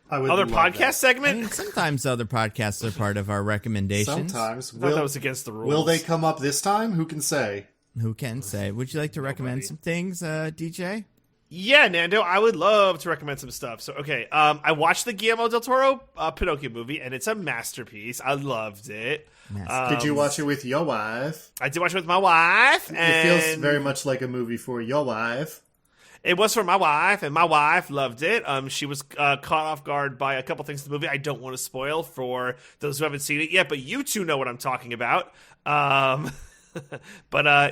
[SPEAKER 2] Other podcast segment?
[SPEAKER 1] Sometimes other podcasts are part of our recommendations.
[SPEAKER 3] Sometimes.
[SPEAKER 2] I thought that was against the rules.
[SPEAKER 3] Will they come up this time? Who can say?
[SPEAKER 1] Who can say? Would you like to recommend some things, DJ?
[SPEAKER 2] Yeah, Nando, I would love to recommend some stuff. So, okay, I watched the Guillermo del Toro Pinocchio movie, and it's a masterpiece. I loved it.
[SPEAKER 3] Did you watch it with your wife?
[SPEAKER 2] I did watch it with my wife. And
[SPEAKER 3] it feels very much like a movie for your wife.
[SPEAKER 2] It was for my wife, and my wife loved it. She was caught off guard by a couple things in the movie I don't want to spoil for those who haven't seen it yet, but you two know what I'm talking about. But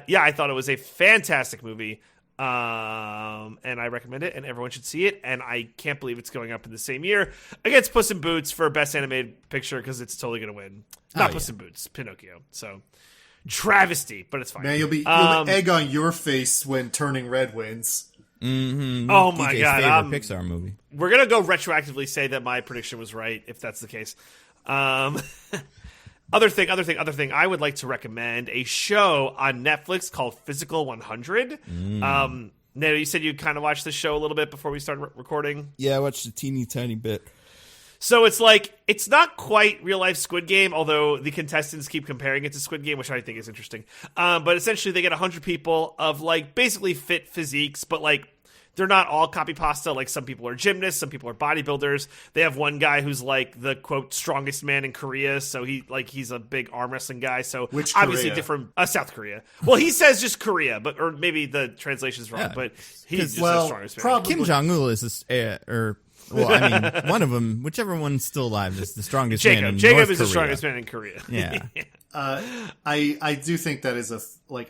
[SPEAKER 2] yeah, I thought it was a fantastic movie. And I recommend it, and everyone should see it. And I can't believe it's going up in the same year against Puss in Boots for Best Animated Picture because it's totally going to win. Not Puss in Boots, Pinocchio. So travesty, but it's fine.
[SPEAKER 3] Man, you'll be egg on your face when Turning Red wins.
[SPEAKER 1] Mm-hmm.
[SPEAKER 2] Oh my
[SPEAKER 1] DJ's
[SPEAKER 2] God!
[SPEAKER 1] favorite Pixar movie.
[SPEAKER 2] We're gonna go retroactively say that my prediction was right if that's the case. Other thing. I would like to recommend a show on Netflix called Physical 100. Nando, you said you kind of watched the show a little bit before we started recording.
[SPEAKER 4] Yeah, I watched a teeny tiny bit.
[SPEAKER 2] So it's like, it's not quite real life Squid Game, although the contestants keep comparing it to Squid Game, which I think is interesting. But essentially they get 100 people of like basically fit physiques, but like they're not all copy pasta. Like some people are gymnasts, some people are bodybuilders. They have one guy who's like the quote strongest man in Korea, so he's a big arm wrestling guy. So
[SPEAKER 3] which
[SPEAKER 2] obviously
[SPEAKER 3] Korea?
[SPEAKER 2] Different South Korea. Well, he says just Korea, or maybe the translation's wrong. But he's just the strongest man.
[SPEAKER 1] Kim Jong-un is one of them, whichever one's still alive, is the strongest man in
[SPEAKER 2] Jacob
[SPEAKER 1] North
[SPEAKER 2] is the
[SPEAKER 1] Korea.
[SPEAKER 2] strongest man in Korea.
[SPEAKER 1] Yeah.
[SPEAKER 3] I do think that is I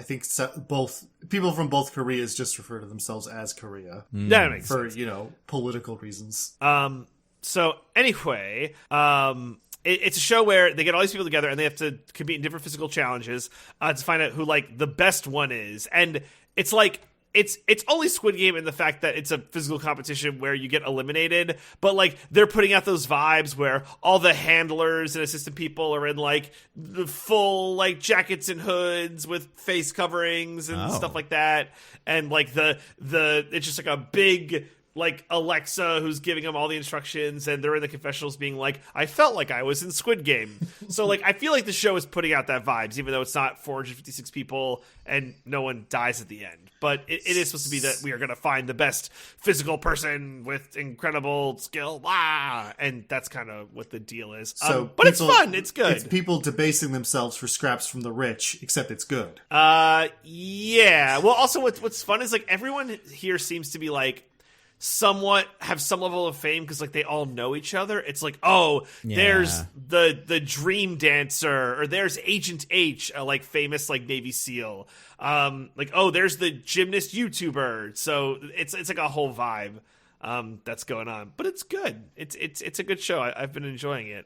[SPEAKER 3] think both people from both Koreas just refer to themselves as Korea
[SPEAKER 2] That makes
[SPEAKER 3] for
[SPEAKER 2] sense.
[SPEAKER 3] political reasons.
[SPEAKER 2] So anyway, it's a show where they get all these people together and they have to compete in different physical challenges to find out who like the best one is, and it's like. It's only Squid Game in the fact that it's a physical competition where you get eliminated, but like they're putting out those vibes where all the handlers and assistant people are in like the full like jackets and hoods with face coverings and stuff like that, and like the it's just like a big like Alexa who's giving them all the instructions, and they're in the confessionals being like, I felt like I was in Squid Game. So like I feel like the show is putting out that vibes, even though it's not 456 people and no one dies at the end. But it is supposed to be that we are going to find the best physical person with incredible skill, and that's kind of what the deal is. But it's fun. It's good.
[SPEAKER 3] It's people debasing themselves for scraps from the rich, except it's good.
[SPEAKER 2] Yeah. Well, also what's fun is like everyone here seems to be like somewhat have some level of fame because like they all know each other. It's like, there's the Dream Dancer, or there's Agent H, a like famous like Navy SEAL. There's the gymnast YouTuber. So it's like a whole vibe that's going on, but it's good. It's a good show. I've been enjoying it.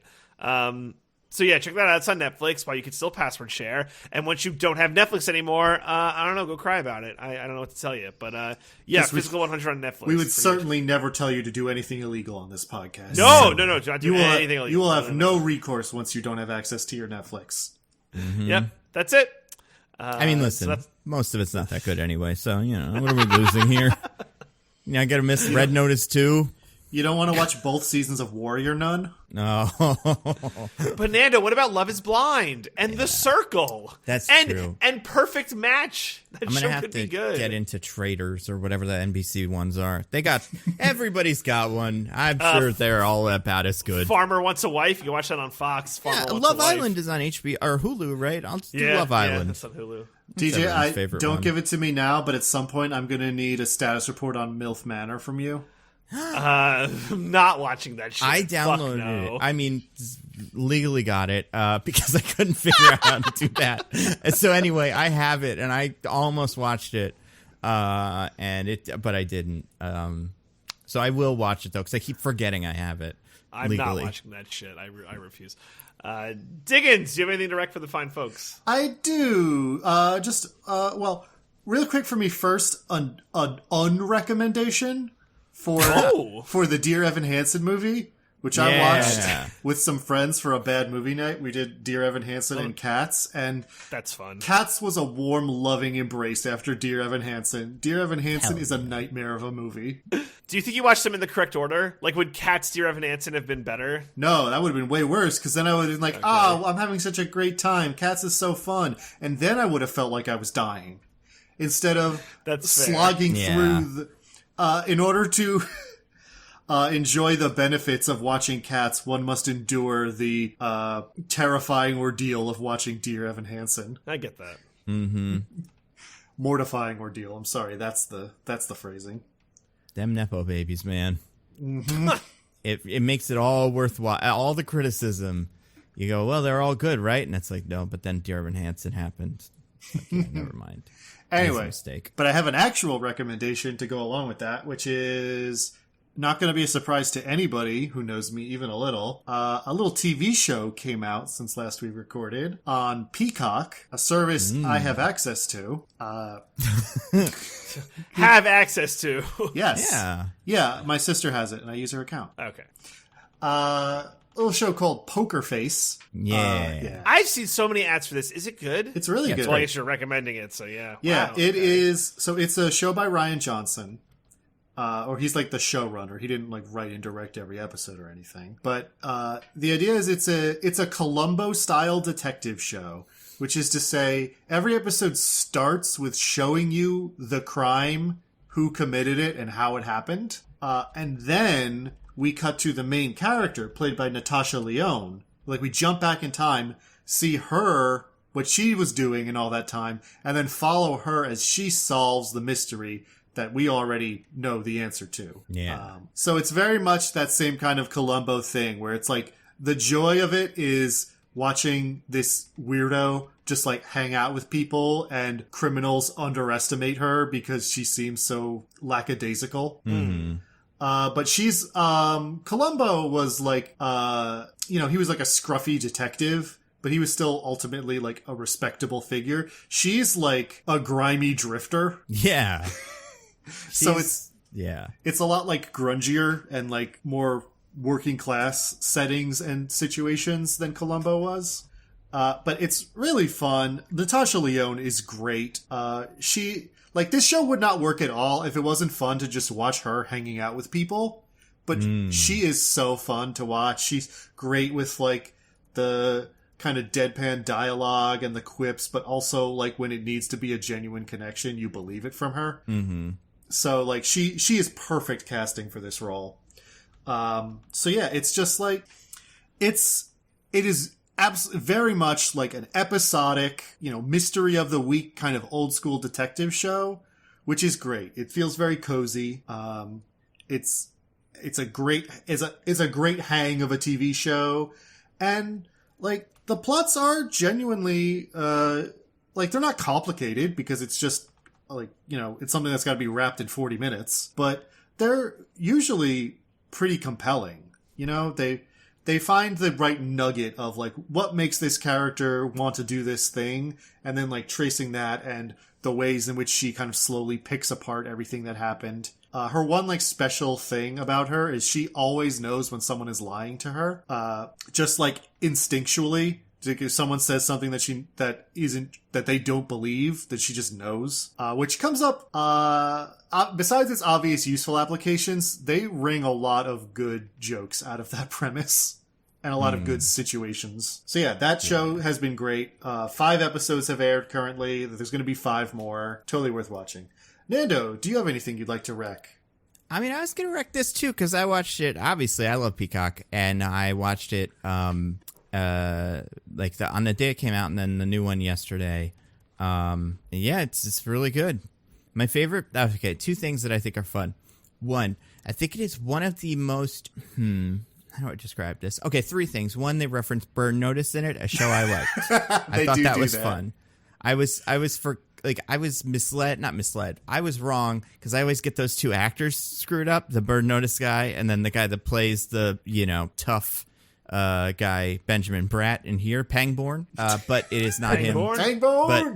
[SPEAKER 2] So yeah, check that out. It's on Netflix while you can still password share. And once you don't have Netflix anymore, I don't know, go cry about it. I don't know what to tell you. But Physical 100 on Netflix.
[SPEAKER 3] We would certainly never tell you to do anything illegal on this podcast.
[SPEAKER 2] No, do not do anything illegal.
[SPEAKER 3] You will have no recourse once you don't have access to your Netflix.
[SPEAKER 1] Mm-hmm.
[SPEAKER 2] Yep, that's it.
[SPEAKER 1] I mean, listen, most of it's not that good anyway, so, what are we losing here? I gotta miss Red Notice 2.
[SPEAKER 3] You don't want to watch both seasons of Warrior Nun?
[SPEAKER 1] No.
[SPEAKER 2] But Nando, what about Love is Blind and The Circle?
[SPEAKER 1] That's true.
[SPEAKER 2] And Perfect Match. That
[SPEAKER 1] I'm going
[SPEAKER 2] show
[SPEAKER 1] to have
[SPEAKER 2] could be
[SPEAKER 1] to
[SPEAKER 2] good.
[SPEAKER 1] get into Traitors or whatever the NBC ones are. Everybody's got one. I'm sure they're all about as good.
[SPEAKER 2] Farmer Wants a Wife. You can watch that on Fox.
[SPEAKER 1] Love Island is on HBO or Hulu, right? I'll just do Love Island.
[SPEAKER 2] Yeah, that's on Hulu.
[SPEAKER 3] DJ, don't give it to me now, but at some point I'm going to need a status report on MILF Manor from you.
[SPEAKER 2] Not watching that shit.
[SPEAKER 1] I downloaded it. I mean, legally got it because I couldn't figure out how to do that. And so anyway, I have it, and I almost watched it, but I didn't. So I will watch it though because I keep forgetting I have it.
[SPEAKER 2] I'm
[SPEAKER 1] legally.
[SPEAKER 2] not watching that shit. I refuse. Diggins, do you have anything to rec for the fine folks?
[SPEAKER 3] I do. Real quick for me first, an unrecommendation. For the Dear Evan Hansen movie, which I watched with some friends for a bad movie night. We did Dear Evan Hansen and Cats, and
[SPEAKER 2] that's fun.
[SPEAKER 3] Cats was a warm, loving embrace after Dear Evan Hansen. Dear Evan Hansen is a nightmare of a movie.
[SPEAKER 2] Do you think you watched them in the correct order? Like, would Cats, Dear Evan Hansen have been better?
[SPEAKER 3] No, that would have been way worse, because then I would have been like, I'm having such a great time. Cats is so fun. And then I would have felt like I was dying. Instead of slogging through in order to enjoy the benefits of watching Cats, one must endure the terrifying ordeal of watching Dear Evan Hansen.
[SPEAKER 2] I get that.
[SPEAKER 1] Mm-hmm.
[SPEAKER 3] Mortifying ordeal. I'm sorry. That's the phrasing.
[SPEAKER 1] Them Nepo babies, man.
[SPEAKER 3] Mm-hmm.
[SPEAKER 1] It makes it all worthwhile. All the criticism. You go, well, they're all good, right? And it's like, no, but then Dear Evan Hansen happened. Okay, never mind.
[SPEAKER 3] Anyway,
[SPEAKER 1] mistake.
[SPEAKER 3] But I have an actual recommendation to go along with that, which is not going to be a surprise to anybody who knows me even a little. A little TV show came out since last we recorded on Peacock, a service I have access to.
[SPEAKER 2] Have access to?
[SPEAKER 3] Yes.
[SPEAKER 1] Yeah.
[SPEAKER 3] Yeah, my sister has it, and I use her account.
[SPEAKER 2] Okay.
[SPEAKER 3] little show called Poker Face.
[SPEAKER 1] Yeah.
[SPEAKER 2] I've seen so many ads for this. Is it good?
[SPEAKER 3] It's really good.
[SPEAKER 2] Well, I guess you're recommending it, so yeah.
[SPEAKER 3] Yeah,
[SPEAKER 2] Wow,
[SPEAKER 3] it is. So it's a show by Ryan Johnson. Or he's like the showrunner. He didn't like write and direct every episode or anything. But the idea is it's a Columbo style detective show, which is to say every episode starts with showing you the crime, who committed it, and how it happened. And then we cut to the main character, played by Natasha Lyonne. Like, we jump back in time, see her, what she was doing in all that time, and then follow her as she solves the mystery that we already know the answer to.
[SPEAKER 1] Yeah.
[SPEAKER 3] So it's very much that same kind of Columbo thing, where it's like, the joy of it is watching this weirdo just like hang out with people, and criminals underestimate her because she seems so lackadaisical.
[SPEAKER 1] Mm-hmm.
[SPEAKER 3] But she's, Columbo was like, he was like a scruffy detective, but he was still ultimately like a respectable figure. She's like a grimy drifter.
[SPEAKER 1] Yeah.
[SPEAKER 3] So it's
[SPEAKER 1] yeah,
[SPEAKER 3] it's a lot like grungier and like more working class settings and situations than Columbo was. But it's really fun. Natasha Lyonne is great. This show would not work at all if it wasn't fun to just watch her hanging out with people. But she is so fun to watch. She's great with like the kind of deadpan dialogue and the quips, but also like when it needs to be a genuine connection, you believe it from her.
[SPEAKER 1] Mm-hmm.
[SPEAKER 3] So like she is perfect casting for this role. So yeah, it's just like it is very much like an episodic, mystery of the week kind of old school detective show, which is great. It feels very cozy. It's a great hang of a TV show, and like the plots are genuinely like they're not complicated because it's just like it's something that's got to be wrapped in 40 minutes, but they're usually pretty compelling. They find the right nugget of like what makes this character want to do this thing, and then like tracing that and the ways in which she kind of slowly picks apart everything that happened. Her one like special thing about her is she always knows when someone is lying to her, just like instinctually. Like if someone says something that they don't believe, that she just knows, which comes up, besides its obvious useful applications, they wring a lot of good jokes out of that premise and a lot of good situations. So yeah, that show has been great. 5 episodes have aired currently. There's going to be 5 more. Totally worth watching. Nando, do you have anything you'd like to rec?
[SPEAKER 1] I mean, I was going to rec this too, because I watched it. Obviously, I love Peacock, and I watched it, on the day it came out, and then the new one yesterday. Yeah, it's really good. My favorite. Okay, 2 things that I think are fun. One, I think it is one of the most. How do I describe this? Okay, 3 things. One, they reference Burn Notice in it, a show I liked. I thought that was fun. I was misled, not misled. I was wrong because I always get those 2 actors screwed up: the Burn Notice guy and then the guy that plays the tough. Guy Benjamin Bratt in here, Pangborn, but it is not him.
[SPEAKER 3] Pangborn!
[SPEAKER 1] But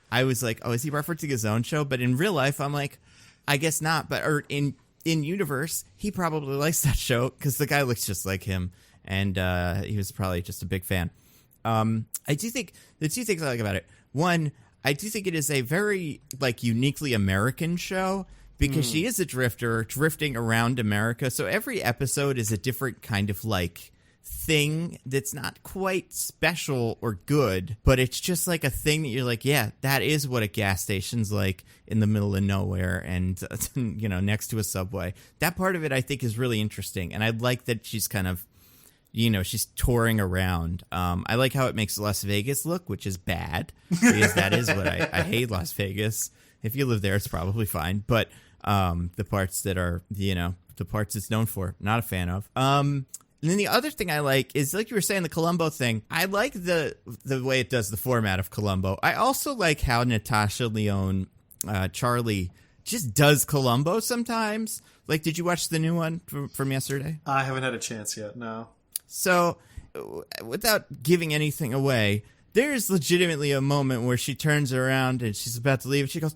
[SPEAKER 1] I was like, oh, is he referencing his own show? But in real life, I'm like, I guess not. But in universe, he probably likes that show because the guy looks just like him, and he was probably just a big fan. I do think the 2 things I like about it. One, I do think it is a very like uniquely American show. Because she is a drifter drifting around America. So every episode is a different kind of like thing that's not quite special or good, but it's just like a thing that you're like, yeah, that is what a gas station's like in the middle of nowhere and next to a subway. That part of it I think is really interesting, and I like that she's kind of she's touring around. I like how it makes Las Vegas look, which is bad because that is what I hate Las Vegas. If you live there, it's probably fine, but the parts that are the parts it's known for, not a fan of. And then the other thing I like is, like you were saying, the Columbo thing. I like the way it does the format of Columbo. I also like how Natasha Lyonne, Charlie, just does Columbo sometimes. Like, did you watch the new one from yesterday?
[SPEAKER 3] I haven't had a chance yet, no.
[SPEAKER 1] So, without giving anything away, there's legitimately a moment where she turns around and she's about to leave, and she goes,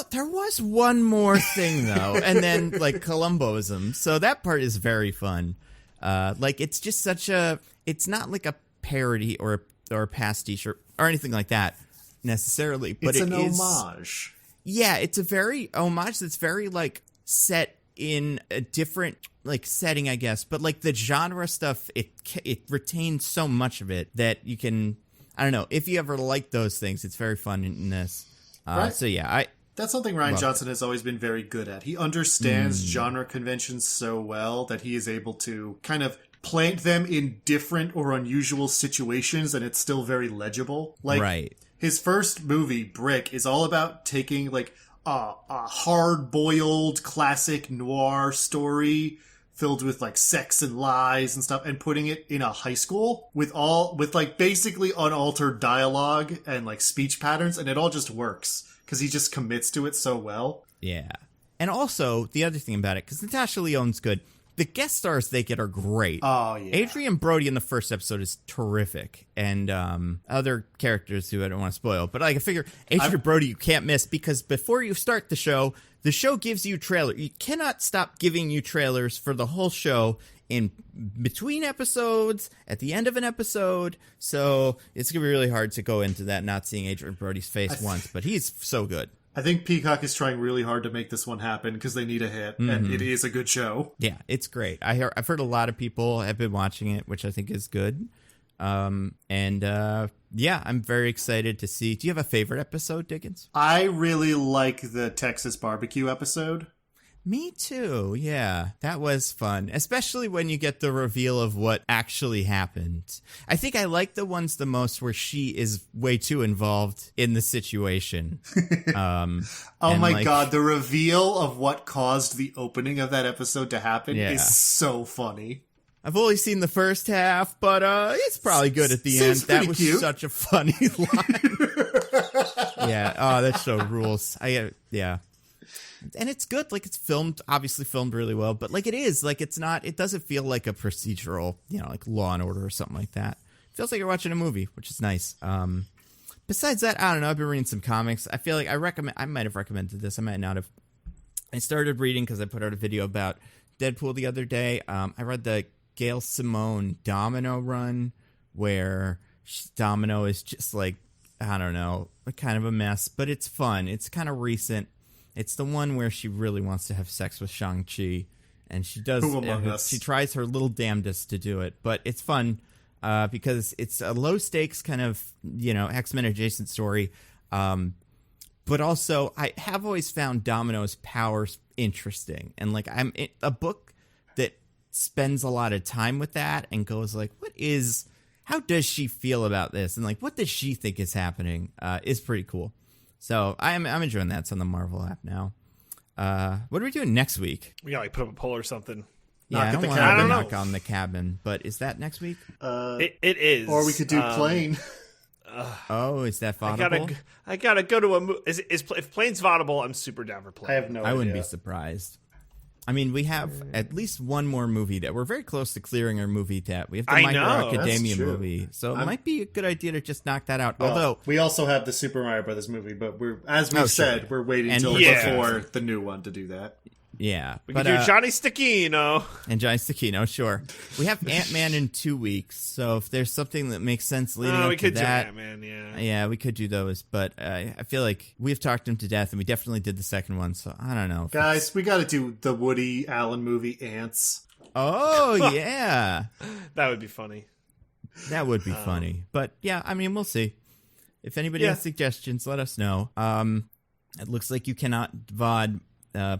[SPEAKER 1] there was one more thing, though. And then, like, Columboism. So that part is very fun. Like, it's just such a... It's not like a parody or a pastiche or anything like that necessarily, but
[SPEAKER 3] it's
[SPEAKER 1] it is...
[SPEAKER 3] homage.
[SPEAKER 1] Yeah, it's a very homage that's very, like, set in a different, like, setting, I guess. But, like, the genre stuff, it retains so much of it that you can... I don't know. If you ever like those things, it's very fun in this.
[SPEAKER 3] Right.
[SPEAKER 1] So, yeah,
[SPEAKER 3] That's something Rian Johnson has always been very good at. He understands genre conventions so well that he is able to kind of plant them in different or unusual situations, and it's still very legible. Like,
[SPEAKER 1] right.
[SPEAKER 3] His first movie, Brick, is all about taking, like, a hard-boiled classic noir story filled with, like, sex and lies and stuff, and putting it in a high school with like, basically unaltered dialogue and, like, speech patterns, and it all just works. Because he just commits to it so well.
[SPEAKER 1] Yeah. And also, the other thing about it, because Natasha Lyonne's good, the guest stars they get are great.
[SPEAKER 3] Oh, yeah.
[SPEAKER 1] Adrian Brody in the first episode is terrific. And other characters who I don't want to spoil. But like, I figure Adrian Brody you can't miss, because before you start the show gives you a trailer. You cannot stop giving you trailers for the whole show in between episodes, at the end of an episode. So it's going to be really hard to go into that not seeing Adrian Brody's face once. But he's so good.
[SPEAKER 3] I think Peacock is trying really hard to make this one happen because they need a hit, and it is a good show.
[SPEAKER 1] Yeah, it's great. I've heard a lot of people have been watching it, which I think is good. Yeah, I'm very excited to see. Do you have a favorite episode, Diggins?
[SPEAKER 3] I really like the Texas barbecue episode.
[SPEAKER 1] Me too, yeah. That was fun, especially when you get the reveal of what actually happened. I think I like the ones the most where she is way too involved in the situation.
[SPEAKER 3] Oh my god, the reveal of what caused the opening of that episode to happen is so funny.
[SPEAKER 1] I've only seen the first half, but it's probably good at the end. That was
[SPEAKER 3] cute.
[SPEAKER 1] Such a funny line. Yeah, oh, that show rules. Yeah. And it's good, like, it's obviously filmed really well, but, like, it doesn't feel like a procedural, like Law and Order or something like that. It feels like you're watching a movie, which is nice. Besides that, I don't know, I've been reading some comics. I feel like I might have recommended this, I might not have. I started reading because I put out a video about Deadpool the other day. I read the Gail Simone Domino run, where Domino is just, like, I don't know, kind of a mess, but it's fun. It's kind of recent. It's the one where she really wants to have sex with Shang-Chi, and she does.
[SPEAKER 3] Who among us?
[SPEAKER 1] She tries her little damnedest to do it, but it's fun because it's a low-stakes kind of, X-Men adjacent story. But also, I have always found Domino's powers interesting, and like a book that spends a lot of time with that and goes like, how does she feel about this, and like, what does she think is happening? Is pretty cool. So I'm enjoying that. It's on the Marvel app now. What are we doing next week?
[SPEAKER 2] We gotta put up a poll or something.
[SPEAKER 1] Yeah, I don't want to knock on the cabin, but is that next week?
[SPEAKER 2] It is.
[SPEAKER 3] Or we could do Plane.
[SPEAKER 1] Is that vaudable?
[SPEAKER 2] I gotta go to a movie. If Plane's vaudable, I'm super down for Plane.
[SPEAKER 3] I have no idea.
[SPEAKER 1] I wouldn't be surprised. I mean, we have at least one more movie that we're very close to clearing our movie debt. We have the My Hero Academia movie, so it might be a good idea to just knock that out.
[SPEAKER 3] Well,
[SPEAKER 1] although
[SPEAKER 3] we also have the Super Mario Brothers movie, but we're waiting until before the new one to do that.
[SPEAKER 1] Yeah,
[SPEAKER 2] we can do Johnny Stecchino.
[SPEAKER 1] And Johnny Stecchino, sure. We have Ant-Man in 2 weeks, so if there's something that makes sense leading up to that,
[SPEAKER 2] we could do Ant-Man,
[SPEAKER 1] yeah, we could do those. But I feel like we've talked him to death, and we definitely did the second one. So I don't know,
[SPEAKER 3] guys. We got to do the Woody Allen movie, Ants.
[SPEAKER 1] Oh yeah,
[SPEAKER 2] that would be funny.
[SPEAKER 1] That would be funny. But yeah, I mean, we'll see. If anybody has suggestions, let us know. It looks like you cannot VOD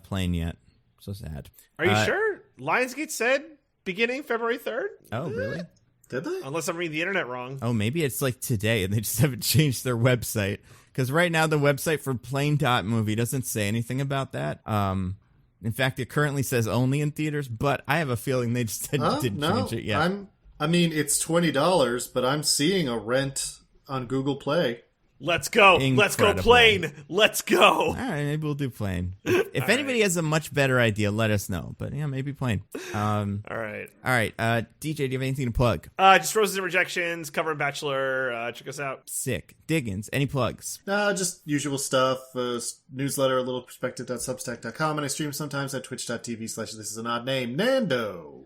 [SPEAKER 1] Plane yet. So sad.
[SPEAKER 2] Are you sure? Lionsgate said beginning February 3rd?
[SPEAKER 1] Oh, really?
[SPEAKER 3] Did they?
[SPEAKER 2] Unless I'm reading the internet wrong.
[SPEAKER 1] Oh, maybe it's like today and they just haven't changed their website. Because right now the website for Plane Movie doesn't say anything about that. In fact, it currently says only in theaters, but I have a feeling they just didn't change it yet.
[SPEAKER 3] I mean, it's $20, but I'm seeing a rent on Google Play.
[SPEAKER 2] Let's go.
[SPEAKER 1] Incredible.
[SPEAKER 2] Let's go Plane. Let's go.
[SPEAKER 1] All right, maybe we'll do Plane. If anybody has a much better idea, let us know. But yeah, maybe Plane.
[SPEAKER 2] All right.
[SPEAKER 1] DJ, do you have anything to plug?
[SPEAKER 2] Just Roses and Rejections, Cover and Bachelor. Check us out.
[SPEAKER 1] Sick. Diggins, any plugs?
[SPEAKER 3] Just usual stuff. Newsletter, littleperspective.substack.com, and I stream sometimes at twitch.tv/thisisanodname. Nando.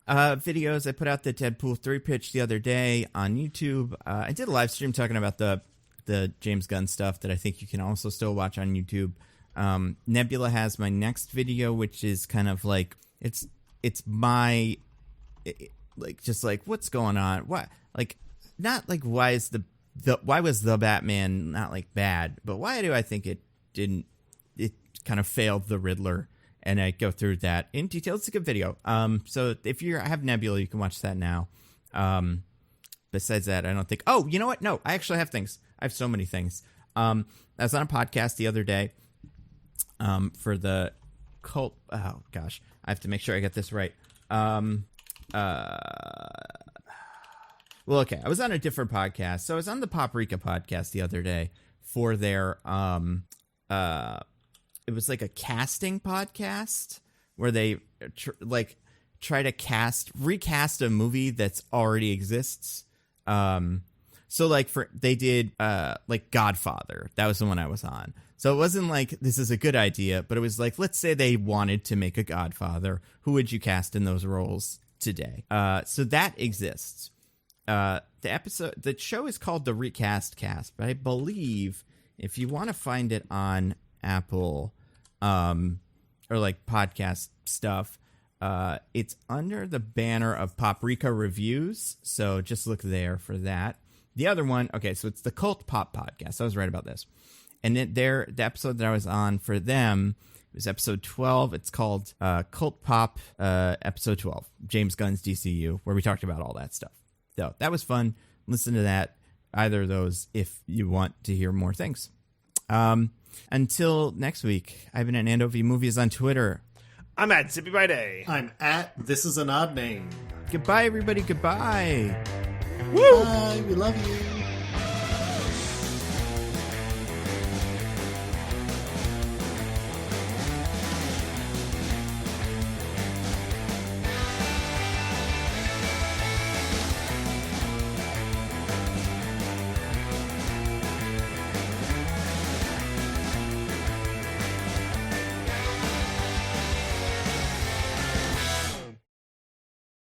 [SPEAKER 1] videos. I put out the Deadpool 3 pitch the other day on YouTube. I did a live stream talking about the James Gunn stuff that I think you can also still watch on YouTube. Nebula has my next video, which is kind of like it's my like just like what's going on. What like not like why was the Batman not like bad, but why do I think it kind of failed the Riddler? And I go through that in detail. It's a good video. So if you have Nebula, you can watch that now. Besides that, I don't think... Oh, you know what? No, I actually have things. I have so many things. I was on a podcast the other day for the cult... Oh, gosh. I have to make sure I get this right. Well, okay. I was on a different podcast. So I was on the Paprika podcast the other day for their... it was like a casting podcast where they try to recast a movie that's already exists. So like they did like Godfather. That was the one I was on. So it wasn't like this is a good idea, but it was like, let's say they wanted to make a Godfather. Who would you cast in those roles today? So that exists. The show is called The Recast Cast, but I believe if you want to find it on Apple or like podcast stuff, it's under the banner of Paprika Reviews, so just look there for that. The other one, okay, so it's the Cult Pop Podcast. I was right about this. And the episode that I was on for them was episode 12. It's called Cult Pop episode 12, James Gunn's DCU, where we talked about all that stuff. So that was fun. Listen to that, either of those, if you want to hear more things. Until next week, I've been at Nando V Movies on Twitter.
[SPEAKER 2] I'm at Zippy by Day.
[SPEAKER 3] I'm at This Is an Odd Name.
[SPEAKER 1] Goodbye, everybody. Goodbye.
[SPEAKER 3] Woo! Bye. We love you.